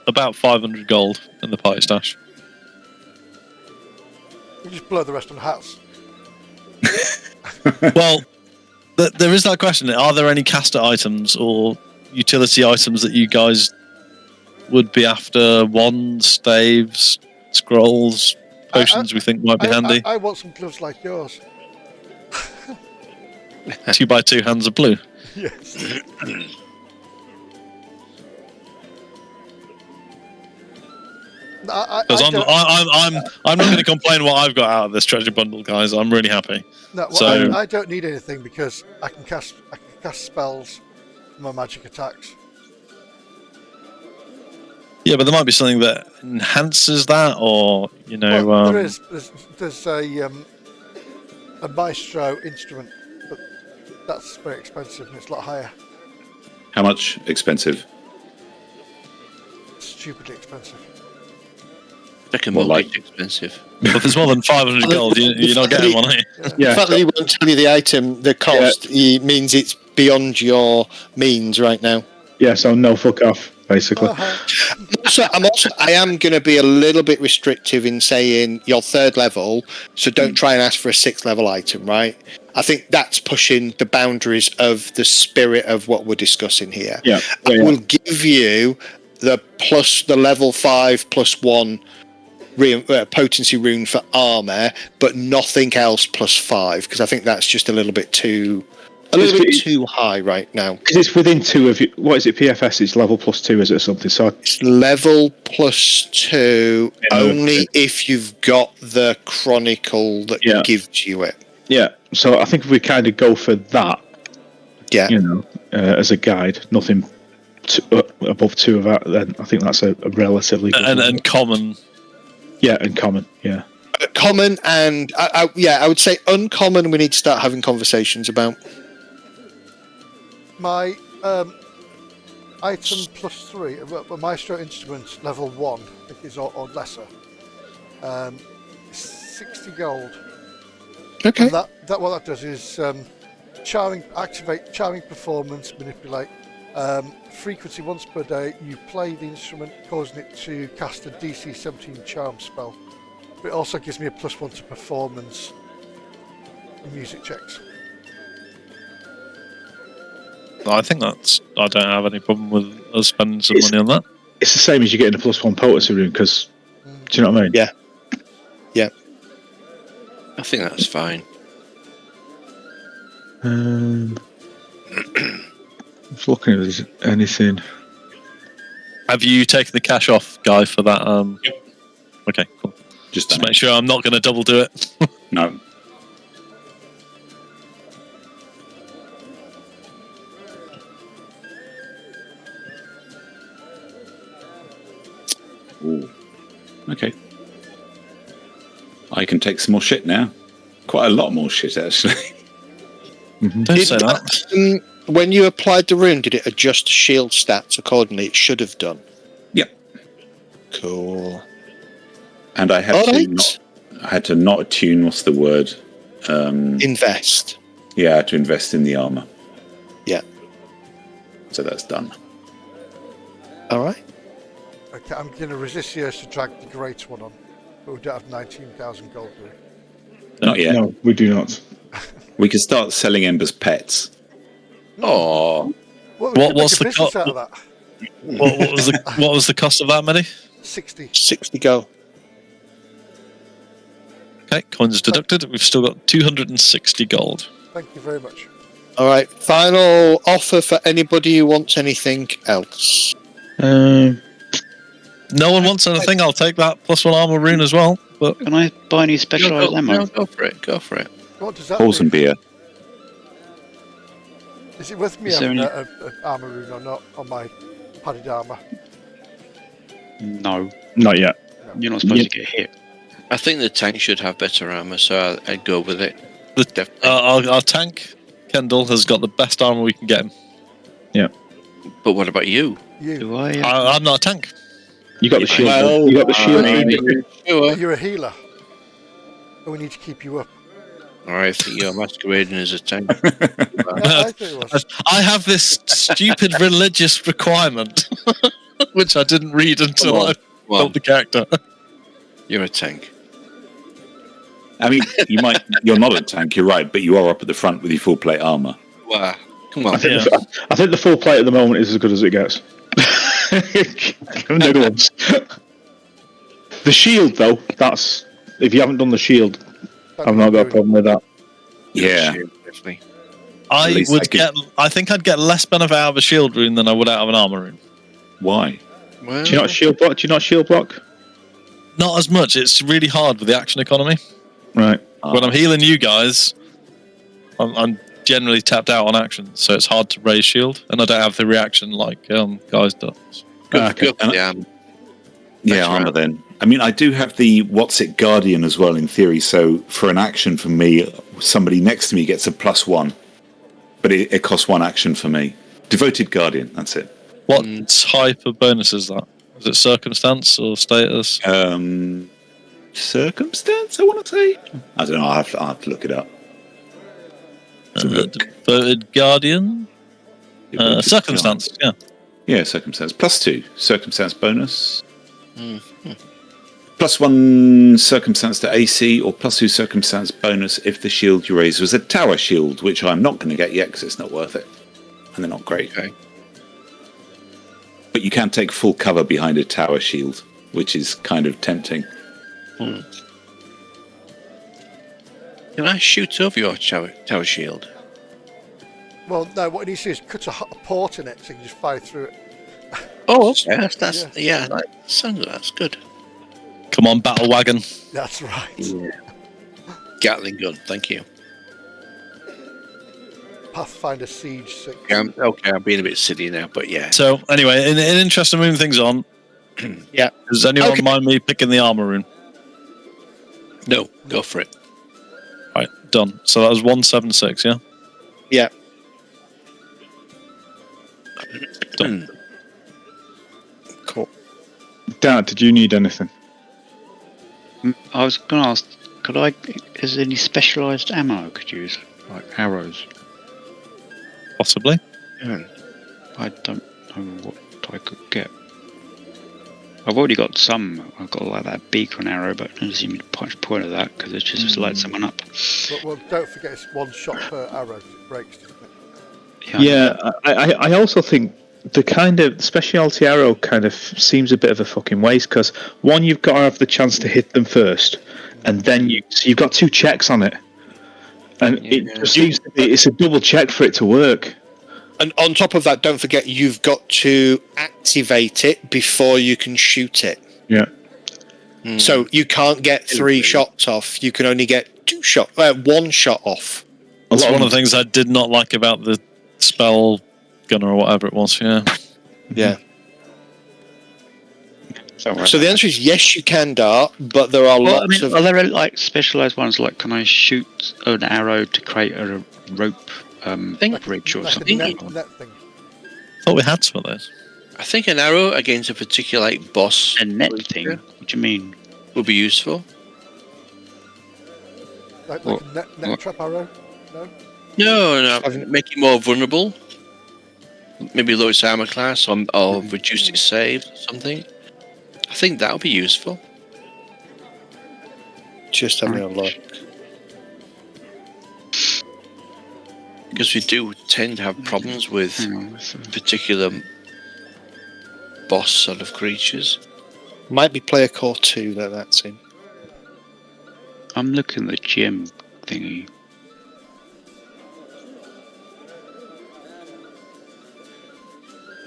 Speaker 5: about 500 gold in the party stash.
Speaker 2: We just blow the rest on hats.
Speaker 5: Well, there is that question. Are there any caster items or utility items that you guys would be after? Wands, staves, scrolls, potions we think might be handy?
Speaker 2: I want some gloves like yours.
Speaker 5: 2x2 hands of blue.
Speaker 2: Yes.
Speaker 5: Because I'm not going to complain what I've got out of this treasure bundle, guys. I'm really happy.
Speaker 2: No, well,
Speaker 5: So
Speaker 2: I don't need anything because I can cast spells for my magic attacks.
Speaker 5: yeah, but there might be something that enhances that, or
Speaker 2: Well, there's a maestro instrument, but that's very expensive and it's a lot higher.
Speaker 4: How much expensive?
Speaker 2: Stupidly expensive.
Speaker 3: More
Speaker 4: like-
Speaker 3: expensive.
Speaker 5: But if it's more than 500 gold, you're not getting one, are you?
Speaker 1: The fact that he won't tell you the item, the cost, he means it's beyond your means right now.
Speaker 6: Yeah, so no fuck off, basically.
Speaker 1: I am going to be a little bit restrictive in saying you're 3rd level, so don't try and ask for a 6th level item, right? I think that's pushing the boundaries of the spirit of what we're discussing here.
Speaker 6: Yeah.
Speaker 1: I will give you the level 5 +1 potency rune for armor, but nothing else +5, because I think that's just a little bit too high right now.
Speaker 6: Because it's within 2 of you. What is it? PFS is level +2, is it, or something? So
Speaker 1: It's level +2 only if you've got the chronicle that gives you it.
Speaker 6: yeah. So I think if we kind of go for that, as a guide, nothing above 2 of that, then I think that's a relatively good
Speaker 5: and common.
Speaker 6: Yeah, and common. Yeah.
Speaker 1: Common and I would say uncommon. We need to start having conversations about.
Speaker 2: My item +3, maestro instruments level 1, I think is or lesser. 60 gold.
Speaker 1: Okay.
Speaker 2: And that what that does is activate charming performance, manipulate. Frequency once per day, you play the instrument, causing it to cast a DC 17 charm spell. But it also gives me a +1 to performance and music checks.
Speaker 5: I think I don't have any problem with us spending some money on that.
Speaker 6: It's the same as you getting a +1 potency rune, because do you know what I mean?
Speaker 1: Yeah.
Speaker 3: I think that's fine.
Speaker 6: Just looking if there's anything.
Speaker 5: Have you taken the cash off, Guy, for that?
Speaker 4: Yep.
Speaker 5: Okay, cool.
Speaker 4: Just
Speaker 5: make sure I'm not going to double do it.
Speaker 4: No. Ooh. Okay. I can take some more shit now. Quite a lot more shit, actually.
Speaker 5: Don't say that.
Speaker 1: When you applied the rune, did it adjust shield stats accordingly? It should have done.
Speaker 4: Yep.
Speaker 1: Cool.
Speaker 4: And I had to not attune. What's the word?
Speaker 1: Invest.
Speaker 4: Yeah, I had to invest in the armor.
Speaker 1: Yeah.
Speaker 4: So that's done.
Speaker 1: All right.
Speaker 2: Okay, I'm going to resist yours to drag the great one on, but we don't have 19,000 gold, do we?
Speaker 4: Not yet.
Speaker 6: No, we do not.
Speaker 4: We can start selling Ember's pets.
Speaker 3: Oh,
Speaker 5: What's the
Speaker 2: business out of that?
Speaker 5: what was the cost of that, Medi?
Speaker 1: 60 go.
Speaker 5: Okay, coins deducted. We've still got 260 gold.
Speaker 2: Thank you very much.
Speaker 1: All right. Final offer for anybody who wants anything else.
Speaker 5: No one wants anything. I'll take that +1 armor rune as well. But
Speaker 7: Can I buy any specialised ammo?
Speaker 3: Go for it. Go for it.
Speaker 2: What does that
Speaker 4: Poison
Speaker 2: mean?
Speaker 4: beer.
Speaker 2: Is it worth me
Speaker 7: Is there
Speaker 2: having
Speaker 7: any-
Speaker 2: an armor rune or not on my padded armor?
Speaker 7: No,
Speaker 6: Not yet.
Speaker 7: you're not supposed to get hit.
Speaker 3: I think the tank should have better armor, so I'd go with it. Definitely.
Speaker 5: our tank, Kendall, has got the best armor we can get him.
Speaker 3: But what about you?
Speaker 2: You.
Speaker 7: Do I?
Speaker 5: I'm not a tank.
Speaker 6: You got the shield.
Speaker 3: Well,
Speaker 6: you got the shield.
Speaker 3: Sure.
Speaker 2: You're a healer. And we need to keep you up.
Speaker 3: I think you're masquerading as a tank.
Speaker 2: Yeah, I think it was.
Speaker 5: I have this stupid religious requirement, which I didn't read until I
Speaker 3: Well,
Speaker 5: built the character.
Speaker 3: you're a tank.
Speaker 4: I mean, you're not a tank, you're right, but you are up at the front with your full plate armor.
Speaker 3: Wow. Come on.
Speaker 6: I think the full plate at the moment is as good as it gets. No ones. The shield, though, that's if you haven't done the shield, I've not got a problem with that.
Speaker 4: Yeah.
Speaker 3: Definitely.
Speaker 5: I
Speaker 4: least
Speaker 5: would
Speaker 4: I could-
Speaker 5: get. I think I'd get less benefit out of a shield rune than I would out of an armor rune.
Speaker 4: Why?
Speaker 3: Well,
Speaker 6: Do you not shield block? Do you not shield block?
Speaker 5: Not as much. It's really hard with the action economy.
Speaker 6: Right.
Speaker 5: When I'm healing you guys, I'm generally tapped out on action, so it's hard to raise shield, and I don't have the reaction like guys does.
Speaker 3: good for the arm.
Speaker 4: Yeah,
Speaker 3: That's
Speaker 4: armor
Speaker 3: right.
Speaker 4: then. I mean, I do have the Guardian as well in theory, so for an action from me, somebody next to me gets a +1. But it costs 1 action for me. Devoted Guardian, that's it.
Speaker 5: What type of bonus is that? Is it circumstance or status?
Speaker 4: Circumstance, I want to say? I don't know, I'll have to look it up.
Speaker 5: Devoted Guardian?
Speaker 4: Devoted
Speaker 5: Circumstance, yeah.
Speaker 4: Yeah, circumstance. +2. Circumstance bonus. +1 circumstance to AC, or +2 circumstance bonus if the shield you raised was a tower shield, which I'm not going to get yet because it's not worth it. And they're not great.
Speaker 3: Okay.
Speaker 4: But you can take full cover behind a tower shield, which is kind of tempting.
Speaker 3: Can I shoot over your tower shield?
Speaker 2: Well, no, what it needs to do is cut a port in it so you can just fire through it.
Speaker 3: Oh, okay. That's good.
Speaker 5: Come on, battle wagon.
Speaker 2: That's right.
Speaker 3: Yeah. Gatling gun, thank you.
Speaker 2: Pathfinder Siege 6.
Speaker 3: Okay, I'm being a bit silly now, but yeah.
Speaker 5: So, anyway, in interest of moving things on,
Speaker 1: Yeah.
Speaker 5: does anyone
Speaker 1: Okay.
Speaker 5: mind me picking the armor rune?
Speaker 3: No, go for it.
Speaker 5: Right, done. So that was 176, yeah?
Speaker 1: Yeah.
Speaker 5: Done.
Speaker 1: Cool.
Speaker 6: Dad, did you need anything?
Speaker 7: I was going to ask, is there any specialised ammo I could use? Like arrows?
Speaker 5: Possibly.
Speaker 7: I don't know what I could get. I've already got some. I've got like that beacon arrow, but I don't see the point of that because it's just to light someone up.
Speaker 2: But well, don't forget it's 1 shot per arrow. It breaks, doesn't it?
Speaker 6: Yeah, I also think the kind of specialty arrow kind of seems a bit of a fucking waste because one, you've got to have the chance to hit them first, and then you've got 2 checks on it, and it just seems to be it's a double check for it to work.
Speaker 1: And on top of that, don't forget you've got to activate it before you can shoot it.
Speaker 6: Yeah.
Speaker 1: So you can't get 3 shots off. You can only get 1 shot off.
Speaker 5: That's one of the things I did not like about the spell gunner or whatever it was, yeah.
Speaker 1: Yeah. So the answer is yes, you can dart, but there are lots of.
Speaker 7: Are there like specialised ones? Like, can I shoot an arrow to create a rope bridge or
Speaker 2: Like
Speaker 7: something?
Speaker 2: a net thing.
Speaker 5: I thought we had some of those.
Speaker 3: I think an arrow against a particular boss
Speaker 7: A net thing? What do you mean?
Speaker 3: would be useful.
Speaker 2: Like a net trap arrow? No?
Speaker 3: No, make it more vulnerable. Maybe lower its armor class or reduce its saves or something. I think that would be useful.
Speaker 1: Just having a look.
Speaker 3: Because we do tend to have problems with particular boss sort of creatures.
Speaker 1: Might be player core 2 that's in.
Speaker 7: I'm looking at the gem thingy.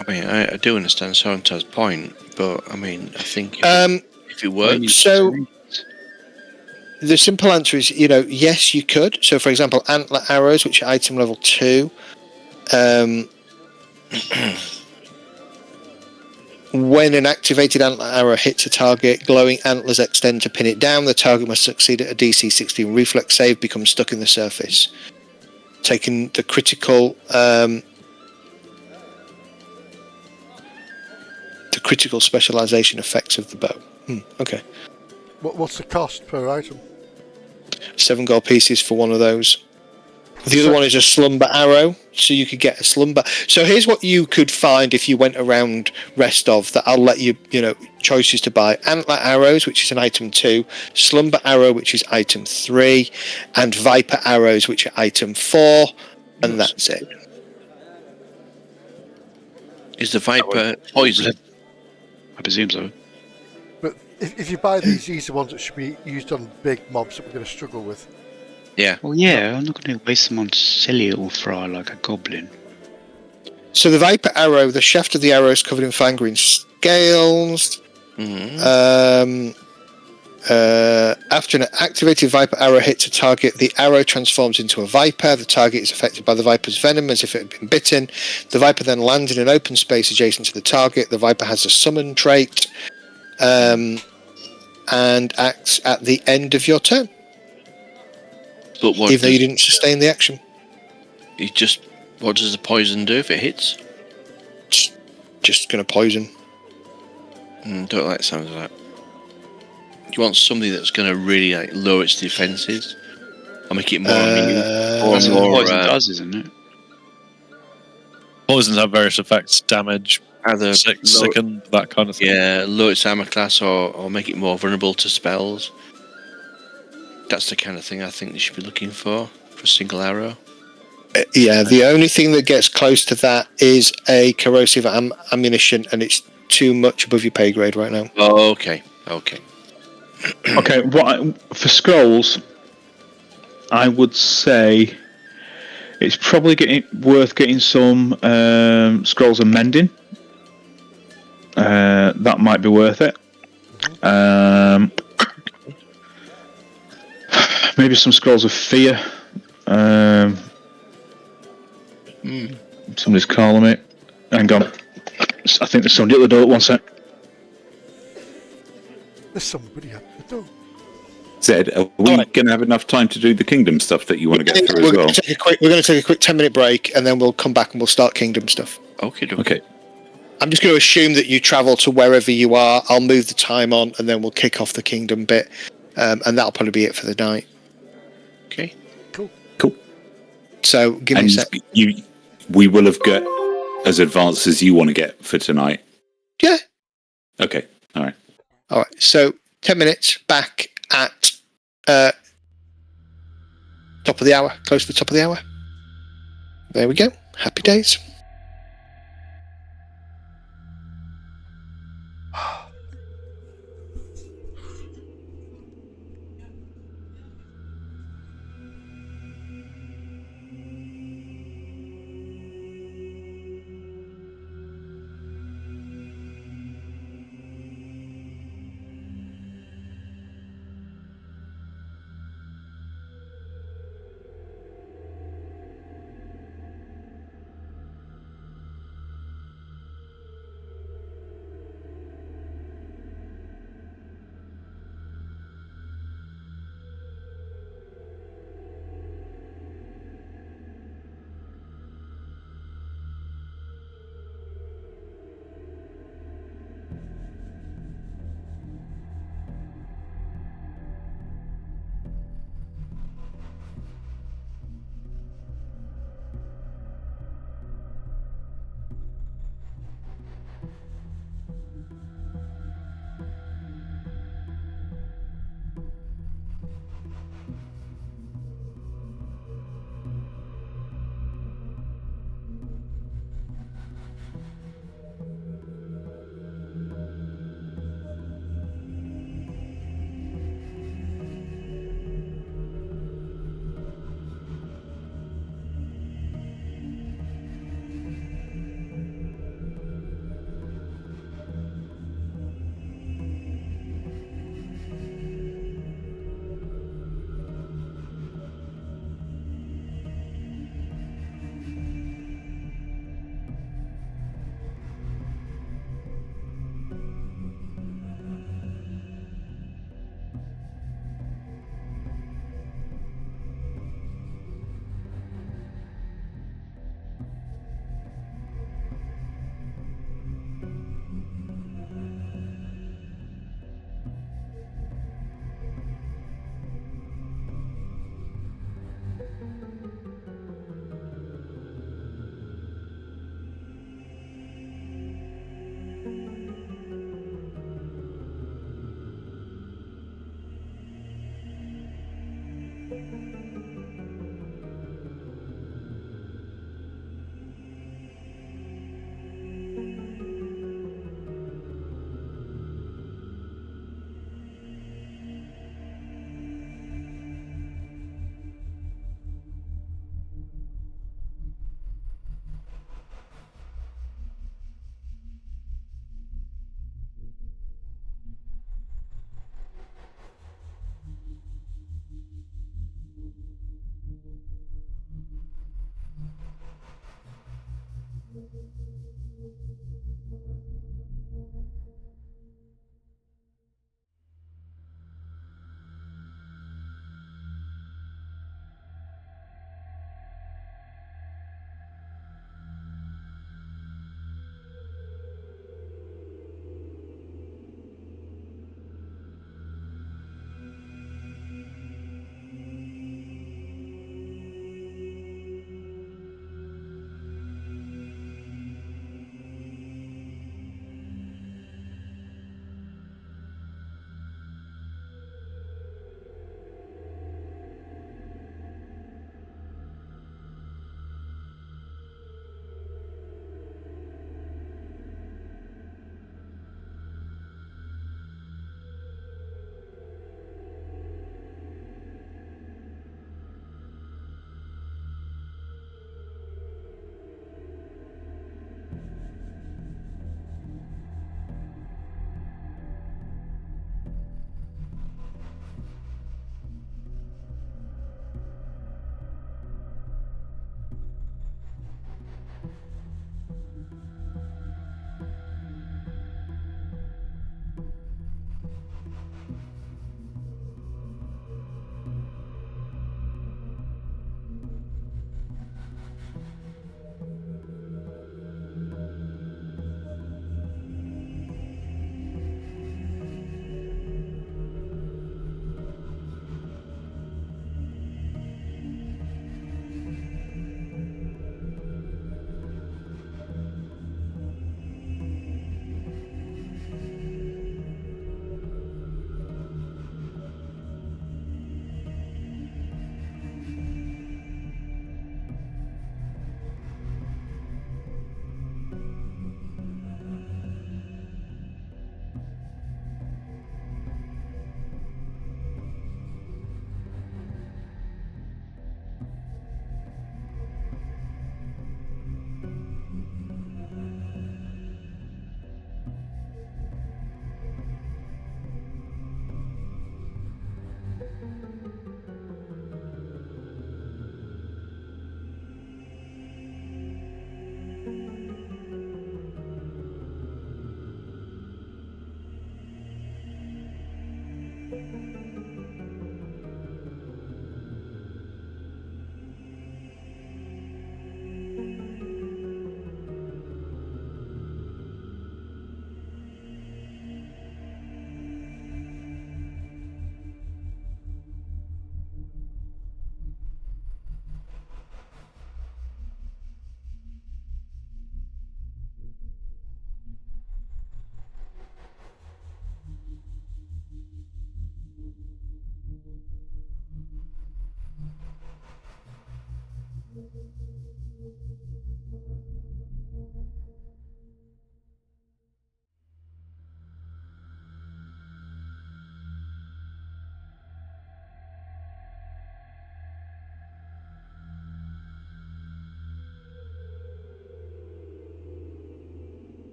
Speaker 3: I mean, I do understand Sorentar's point, but I mean, I think if it works,
Speaker 1: So the simple answer is, yes, you could. So, for example, antler arrows, which are item level 2. When an activated antler arrow hits a target, glowing antlers extend to pin it down. The target must succeed at a DC 16 reflex save, becomes stuck in the surface. Taking the critical specialization effects of the bow. Okay.
Speaker 2: What's the cost per item?
Speaker 1: 7 gold pieces for one of those. The other one is a slumber arrow, so you could get a slumber. So here's what you could find if you went around rest of that. I'll let you, choices to buy: antler arrows, which is an item 2, slumber arrow, which is item 3, and viper arrows, which are item 4, and that's it.
Speaker 3: Is the viper poison?
Speaker 7: I presume so.
Speaker 2: But if you buy these are ones that should be used on big mobs that we're going to struggle with.
Speaker 3: Yeah.
Speaker 7: Well, yeah, I'm not going to waste them on silly little fry like a goblin.
Speaker 1: So the viper arrow, the shaft of the arrow is covered in fine green scales.
Speaker 3: Mm-hmm.
Speaker 1: After an activated viper arrow hits a target, the arrow transforms into a viper. The target is affected by the viper's venom as if it had been bitten. The viper then lands in an open space adjacent to the target. The viper has a summon trait and acts at the end of your turn.
Speaker 3: But
Speaker 1: even though you didn't sustain the action.
Speaker 3: What does the poison do if it hits?
Speaker 1: Just going to poison.
Speaker 3: Don't like the sound of that. You want something that's going to really lower its defences? Or make it more immune?
Speaker 7: That's what poison does, isn't it?
Speaker 5: Poisons have various effects: damage,
Speaker 3: Either
Speaker 5: sicken, that kind of thing.
Speaker 3: Yeah, lower its armor class or make it more vulnerable to spells. That's the kind of thing I think they should be looking for a single arrow.
Speaker 1: Yeah, the only thing that gets close to that is a corrosive ammunition, and it's too much above your pay grade right now.
Speaker 3: Oh, okay.
Speaker 6: Okay, for scrolls, I would say it's probably worth getting some scrolls of mending. That might be worth it. Maybe some scrolls of fear. Somebody's calling me. Hang on. I think there's somebody at the door. One sec.
Speaker 2: There's somebody at the door.
Speaker 4: Zed, are we going to have enough time to do the kingdom stuff that you want to get through as well?
Speaker 1: We're going to take a quick 10-minute break, and then we'll come back and we'll start kingdom stuff.
Speaker 3: Okay.
Speaker 1: I'm just going to assume that you travel to wherever you are. I'll move the time on, and then we'll kick off the kingdom bit, and that'll probably be it for the night.
Speaker 3: Okay.
Speaker 1: Cool. So give me a sec.
Speaker 4: We will have got as advanced as you want to get for tonight.
Speaker 1: Yeah.
Speaker 4: Okay. All right.
Speaker 1: So 10 minutes back at top of the hour, close to the top of the hour. There we go. Happy days.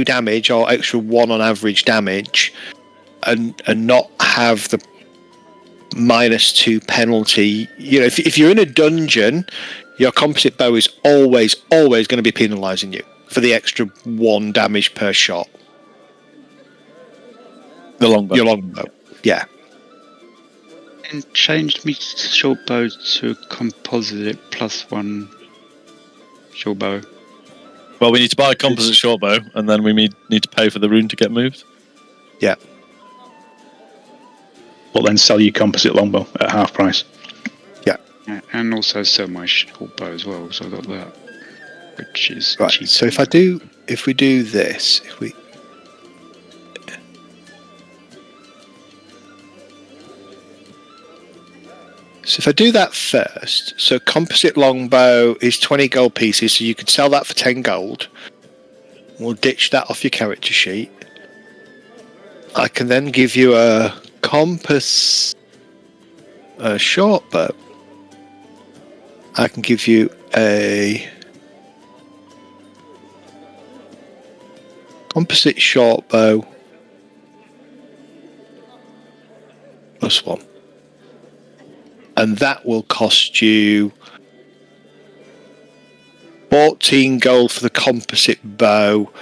Speaker 1: damage or extra 1 on average damage, and not have the -2 penalty. You know, if you're in a dungeon, your composite bow is always going to be penalising you for the extra 1 damage per shot.
Speaker 5: The longbow.
Speaker 1: Your longbow, yeah.
Speaker 7: And changed me short bow to composite +1 short bow.
Speaker 5: Well, we need to buy a composite short bow, and then we need to pay for the rune to get moved.
Speaker 1: Yeah.
Speaker 6: But then sell your composite longbow at half price.
Speaker 1: Yeah.
Speaker 7: And also sell my short bow as well, so I got that, which is
Speaker 1: Right.
Speaker 7: cheap.
Speaker 1: So if we do this, So if I do that first, so composite longbow is 20 gold pieces, so you could sell that for 10 gold. We'll ditch that off your character sheet. I can then give you a short bow. I can give you a composite short bow +1. And that will cost you 14 gold for the composite bow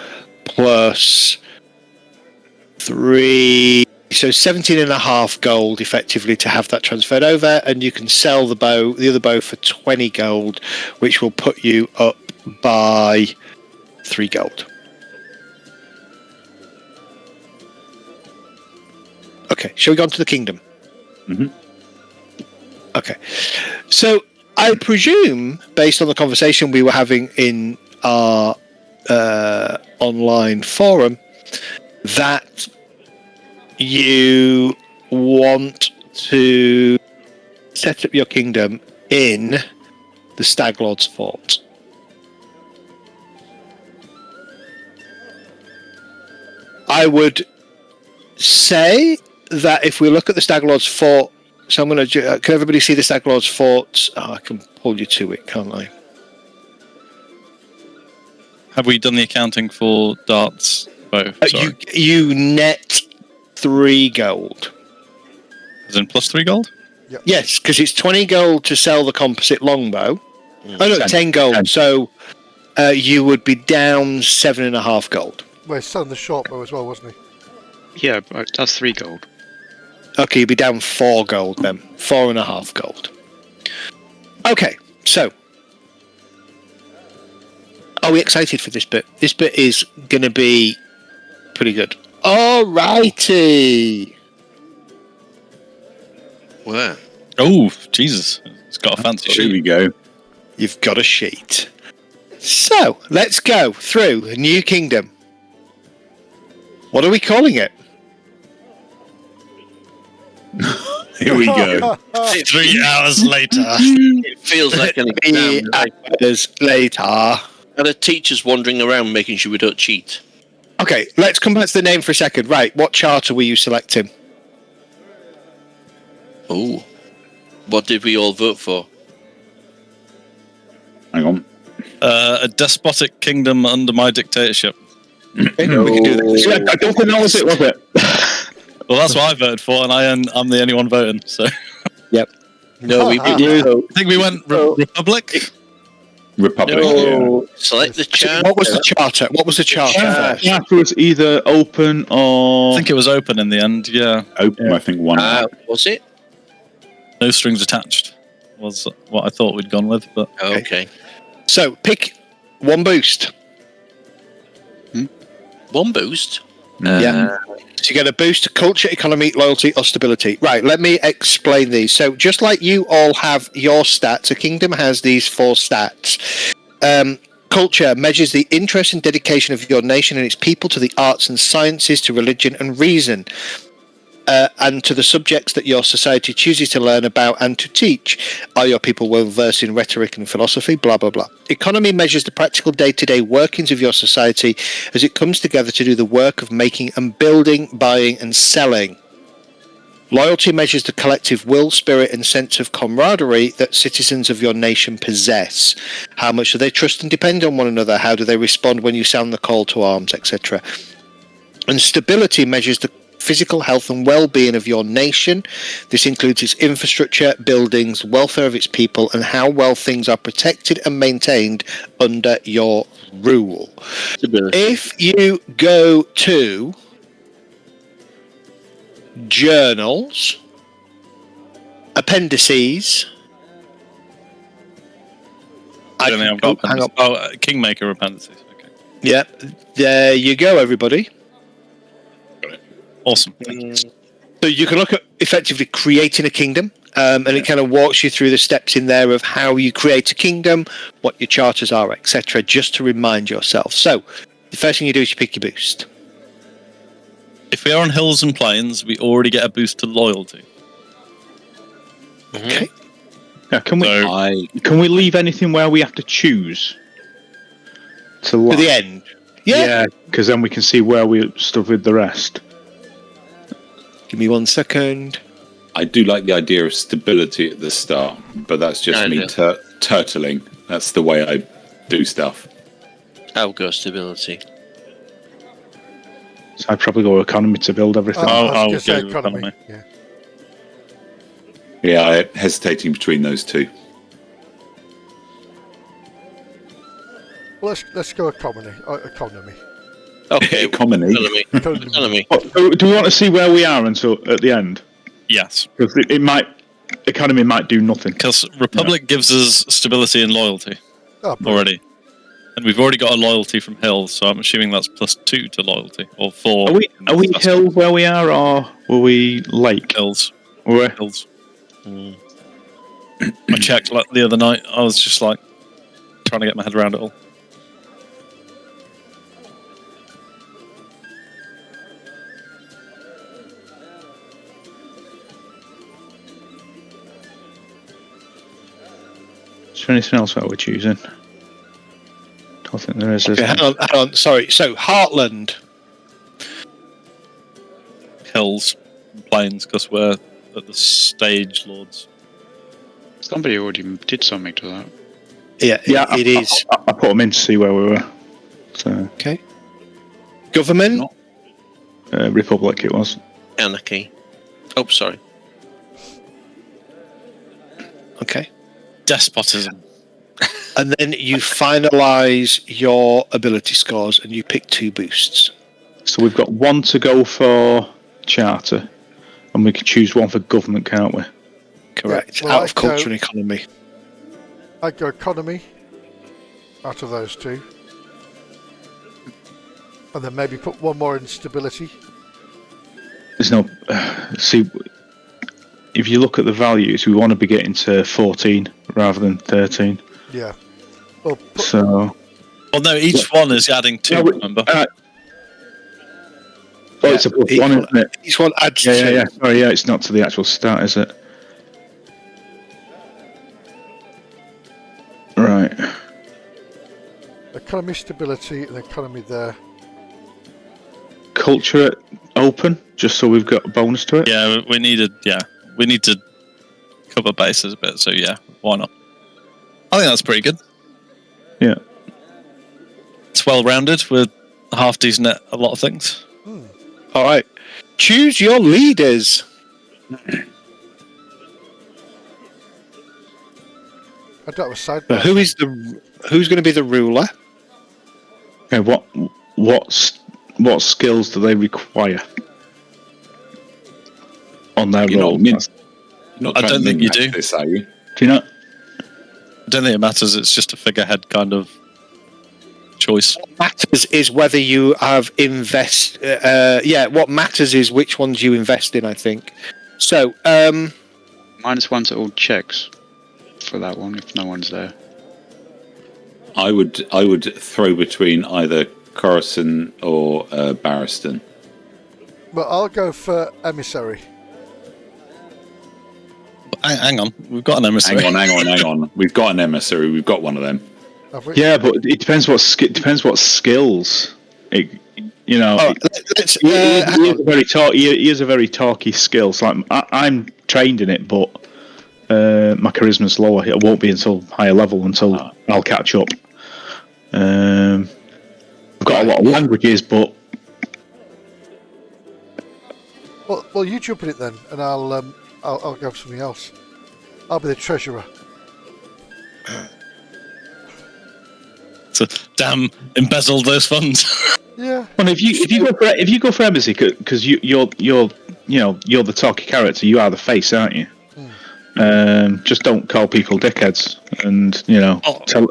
Speaker 1: plus 3, so 17.5 gold effectively to have that transferred over, and you can sell the other bow for 20 gold, which will put you up by 3 gold. Okay, shall we go on to the kingdom?
Speaker 4: Mm-hmm.
Speaker 1: Okay, so I presume, based on the conversation we were having in our online forum, that you want to set up your kingdom in the Stag Lord's Fort. I would say that if we look at the Stag Lord's Fort, so I'm going to. Can everybody see the Stag Lord's Fort? Oh, I can pull you to it, can't I?
Speaker 5: Have we done the accounting for darts bow?
Speaker 1: You net 3 gold.
Speaker 5: As in +3 gold?
Speaker 2: Yep.
Speaker 1: Yes, because it's 20 gold to sell the composite longbow. Oh no, 10 gold.
Speaker 6: 10.
Speaker 1: So you would be down 7.5 gold.
Speaker 2: Well, he's selling the short bow as well, wasn't he?
Speaker 7: Yeah, but that's 3 gold.
Speaker 1: Okay, you'd be down 4 gold then. 4.5 gold. Okay, so are we excited for this bit? This bit is going to be pretty good. Alrighty.
Speaker 3: Wow.
Speaker 5: Oh, Jesus. It's got a fancy
Speaker 4: Here we
Speaker 5: sheet.
Speaker 4: go.
Speaker 1: You've got a sheet. So, let's go through a new kingdom. What are we calling it?
Speaker 4: Here we go.
Speaker 5: 3 hours later.
Speaker 3: It feels like an
Speaker 1: 3
Speaker 3: exam.
Speaker 1: hours later.
Speaker 3: And the teacher's wandering around making sure we don't cheat.
Speaker 1: Okay, let's come back to the name for a second. Right, what charter were you selecting?
Speaker 3: Oh. What did we all vote for?
Speaker 4: Hang on.
Speaker 5: A despotic kingdom under my dictatorship.
Speaker 1: Okay, we can do that.
Speaker 6: Yeah, I don't think that was it, was it?
Speaker 5: Well, that's what I voted for, and I'm the only one voting. So
Speaker 3: No, we
Speaker 5: I think we went Republic.
Speaker 4: Republic.
Speaker 3: No. Select the chart.
Speaker 1: What was the charter? What was the charter first?
Speaker 6: Charter was either open or...
Speaker 5: I think it was open in the end. Yeah,
Speaker 4: Open, I think, one.
Speaker 3: Was it?
Speaker 5: no strings attached was what I thought we'd gone with. But
Speaker 3: Okay.
Speaker 1: So, pick one boost.
Speaker 3: One boost.
Speaker 1: Yeah. So you get a boost to culture, economy, loyalty, or stability. Right, let me explain these. So just like you all have your stats, a kingdom has these 4 stats. Culture measures the interest and dedication of your nation and its people to the arts and sciences, to religion and reason, and to the subjects that your society chooses to learn about and to teach. Are your people well versed in rhetoric and philosophy? Blah, blah, blah. Economy measures the practical day-to-day workings of your society as it comes together to do the work of making and building, buying and selling. Loyalty measures the collective will, spirit, and sense of camaraderie that citizens of your nation possess. How much do they trust and depend on one another? How do they respond when you sound the call to arms, etc.? And stability measures the physical health and well-being of your nation. This includes its infrastructure, buildings, welfare of its people, and how well things are protected and maintained under your rule.
Speaker 3: Stability.
Speaker 1: If you go to journals, appendices,
Speaker 5: I don't think I've got
Speaker 1: hang on.
Speaker 5: appendices. Oh, Kingmaker appendices. Okay.
Speaker 1: Yep, there you go, everybody.
Speaker 5: Awesome. Thank you.
Speaker 1: So you can look at effectively creating a kingdom, and it kind of walks you through the steps in there of how you create a kingdom, what your charters are, etc., just to remind yourself. So the first thing you do is you pick your boost.
Speaker 5: If we are on hills and plains, we already get a boost to loyalty.
Speaker 1: Okay.
Speaker 6: Now, can we leave anything where we have to choose to
Speaker 1: To the end. Yeah.
Speaker 6: because then we can see where we stood with the rest.
Speaker 1: Give me 1 second.
Speaker 4: I do like the idea of stability at the start, but that's just
Speaker 3: I
Speaker 4: me
Speaker 3: do.
Speaker 4: turtling. That's the way I do stuff.
Speaker 3: I'll go stability.
Speaker 6: So I'd probably go economy to build everything.
Speaker 5: I'll
Speaker 2: was gonna say
Speaker 5: go with economy.
Speaker 2: Yeah.
Speaker 4: Yeah, I'm hesitating between those two.
Speaker 2: Well, let's go economy. Economy.
Speaker 3: Okay.
Speaker 4: Economy.
Speaker 3: Economy.
Speaker 2: Economy.
Speaker 3: Economy.
Speaker 6: Do we want to see where we are until at the end?
Speaker 5: Yes,
Speaker 6: Because economy might do nothing.
Speaker 5: because Republic gives us stability and loyalty
Speaker 2: Oh, brilliant.
Speaker 5: already. And we've already got a loyalty from hills, so I'm assuming that's +2 to loyalty, or 4.
Speaker 6: Are we hill where we are, or were we lake?
Speaker 5: Hills.
Speaker 6: Where?
Speaker 5: Hills. I checked the other night. I was just like trying to get my head around it all.
Speaker 6: Is there anything else that we're choosing? Don't think there is.
Speaker 1: Okay, hang on. Sorry. So Heartland.
Speaker 5: Hills, and plains, because we're at the stage lords.
Speaker 7: Somebody already did something to that.
Speaker 1: Yeah, it is.
Speaker 6: I put them in to see where we were. So,
Speaker 1: Okay. Government.
Speaker 6: Republic it was.
Speaker 3: Anarchy. Oh, sorry.
Speaker 1: Okay.
Speaker 5: Despotism.
Speaker 1: And then you finalise your ability scores and you pick 2 boosts.
Speaker 6: So we've got 1 to go for charter, and we can choose 1 for government, can't we?
Speaker 1: Correct.
Speaker 2: Yeah, well,
Speaker 1: Out of culture and economy.
Speaker 2: I'd go economy out of those 2. And then maybe put 1 more in stability.
Speaker 6: There's no. See, if you look at the values, we want to be getting to 14 rather than 13.
Speaker 2: Yeah. Well,
Speaker 6: So.
Speaker 5: Well, no, each one is adding 2, remember?
Speaker 6: It's a plus 1, isn't it?
Speaker 1: Each one adds 2.
Speaker 6: Yeah. Sorry, it's not to the actual start, is it? Right.
Speaker 2: economy stability and economy there.
Speaker 6: Culture open, just so we've got a bonus to it.
Speaker 5: Yeah, we need to cover bases a bit. So yeah, why not? I think that's pretty good.
Speaker 6: Yeah.
Speaker 5: It's well rounded. We're half decent at a lot of things.
Speaker 1: All right. Choose your leaders.
Speaker 2: I don't have a side.
Speaker 1: Who's going to be the ruler?
Speaker 6: Okay, what skills do they require on their
Speaker 4: You're
Speaker 6: role?
Speaker 4: not
Speaker 5: I
Speaker 4: trying
Speaker 5: don't
Speaker 4: to
Speaker 5: think you
Speaker 4: min-max
Speaker 5: do.
Speaker 4: this, are you?
Speaker 6: Do you know?
Speaker 5: I don't think it matters. It's just a figurehead kind of choice.
Speaker 1: What matters is whether you have what matters is which ones you invest in, I think. So,
Speaker 7: -1 to all checks for that one if no one's there.
Speaker 4: I would throw between either Coruscant or Barristan.
Speaker 2: Well, I'll go for emissary.
Speaker 5: Hang on, we've got an emissary.
Speaker 4: Hang on. We've got an emissary. We've got one of them.
Speaker 2: Have we?
Speaker 6: Yeah, but it depends what skills You know,
Speaker 1: All right, let's,
Speaker 6: he is a very talky skill. So I'm trained in it, but my charisma's lower. It won't be until higher level until I'll catch up. I've got a lot of languages, but
Speaker 2: Well, you jump in it then, and I'll go for something else. I'll be the treasurer.
Speaker 5: So, damn, embezzled those funds.
Speaker 2: Yeah.
Speaker 6: well, if you go for embassy, because you're the talky character, you are the face, aren't you? Just don't call people dickheads, and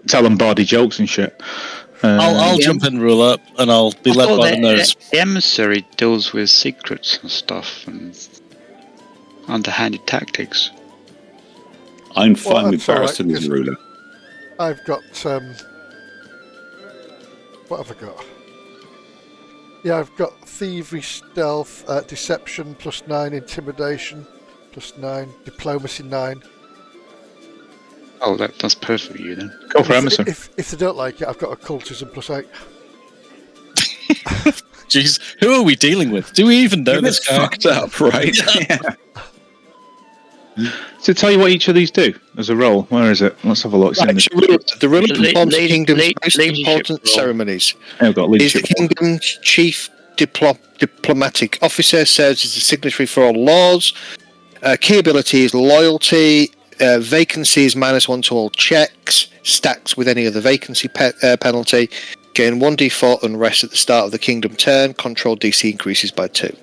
Speaker 6: tell them bawdy jokes and shit.
Speaker 5: I'll jump in, rule up, and I'll be led by the nose.
Speaker 7: The emissary deals with secrets and stuff and underhanded tactics.
Speaker 4: I'm fine with
Speaker 2: that's all right,
Speaker 4: Barristan as ruler.
Speaker 2: I've got what have I got? Yeah, I've got thievery, stealth, deception +9, intimidation +9, diplomacy 9.
Speaker 7: Oh, that's perfect for you then.
Speaker 6: Go for emissary.
Speaker 2: If they don't like it, I've got occultism +8.
Speaker 5: Jeez, who are we dealing with? Do we even know this guy?
Speaker 4: Fucked up, right? Yeah.
Speaker 6: So tell you what each of these do as a role. Where is it? Let's have a look.
Speaker 1: Right, the ruler performs the kingdom's most
Speaker 7: leadership
Speaker 1: important
Speaker 7: role.
Speaker 1: ceremonies.
Speaker 6: I've got
Speaker 1: Is
Speaker 6: leadership.
Speaker 1: the kingdom's chief diplomatic officer, serves as the signatory for all laws. Key ability is loyalty. Vacancy is -1 to all checks. Stacks with any other vacancy penalty. Gain 1d4 unrest at the start of the kingdom turn. Control DC increases by 2.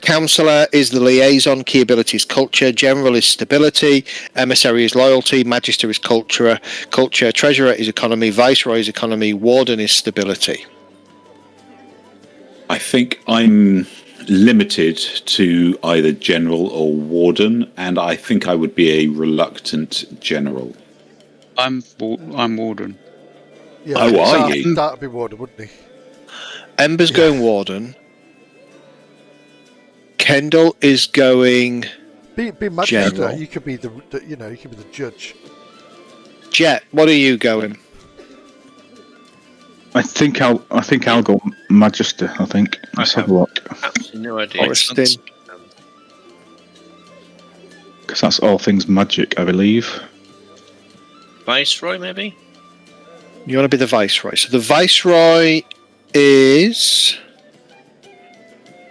Speaker 1: Councillor is the liaison. Key ability is culture. General is stability. Emissary is loyalty. Magister is culture. Treasurer is economy. Viceroy is economy. Warden is stability.
Speaker 4: I think I'm limited to either general or warden, and I think I would be a reluctant general.
Speaker 7: I'm warden.
Speaker 2: Yeah,
Speaker 4: Oh, are you?
Speaker 2: That'd be warden, wouldn't he?
Speaker 1: Ember's going warden. Kendall is going
Speaker 2: Be magister.
Speaker 1: General.
Speaker 2: You could be the you could be the judge.
Speaker 1: Jet. What are you going?
Speaker 6: I think I'll go magister. I think. Let's have a look.
Speaker 3: Absolutely no idea.
Speaker 1: Forrestin.
Speaker 6: Because that's all things magic, I believe.
Speaker 3: Viceroy, maybe?
Speaker 1: You want to be the viceroy. So the viceroy is.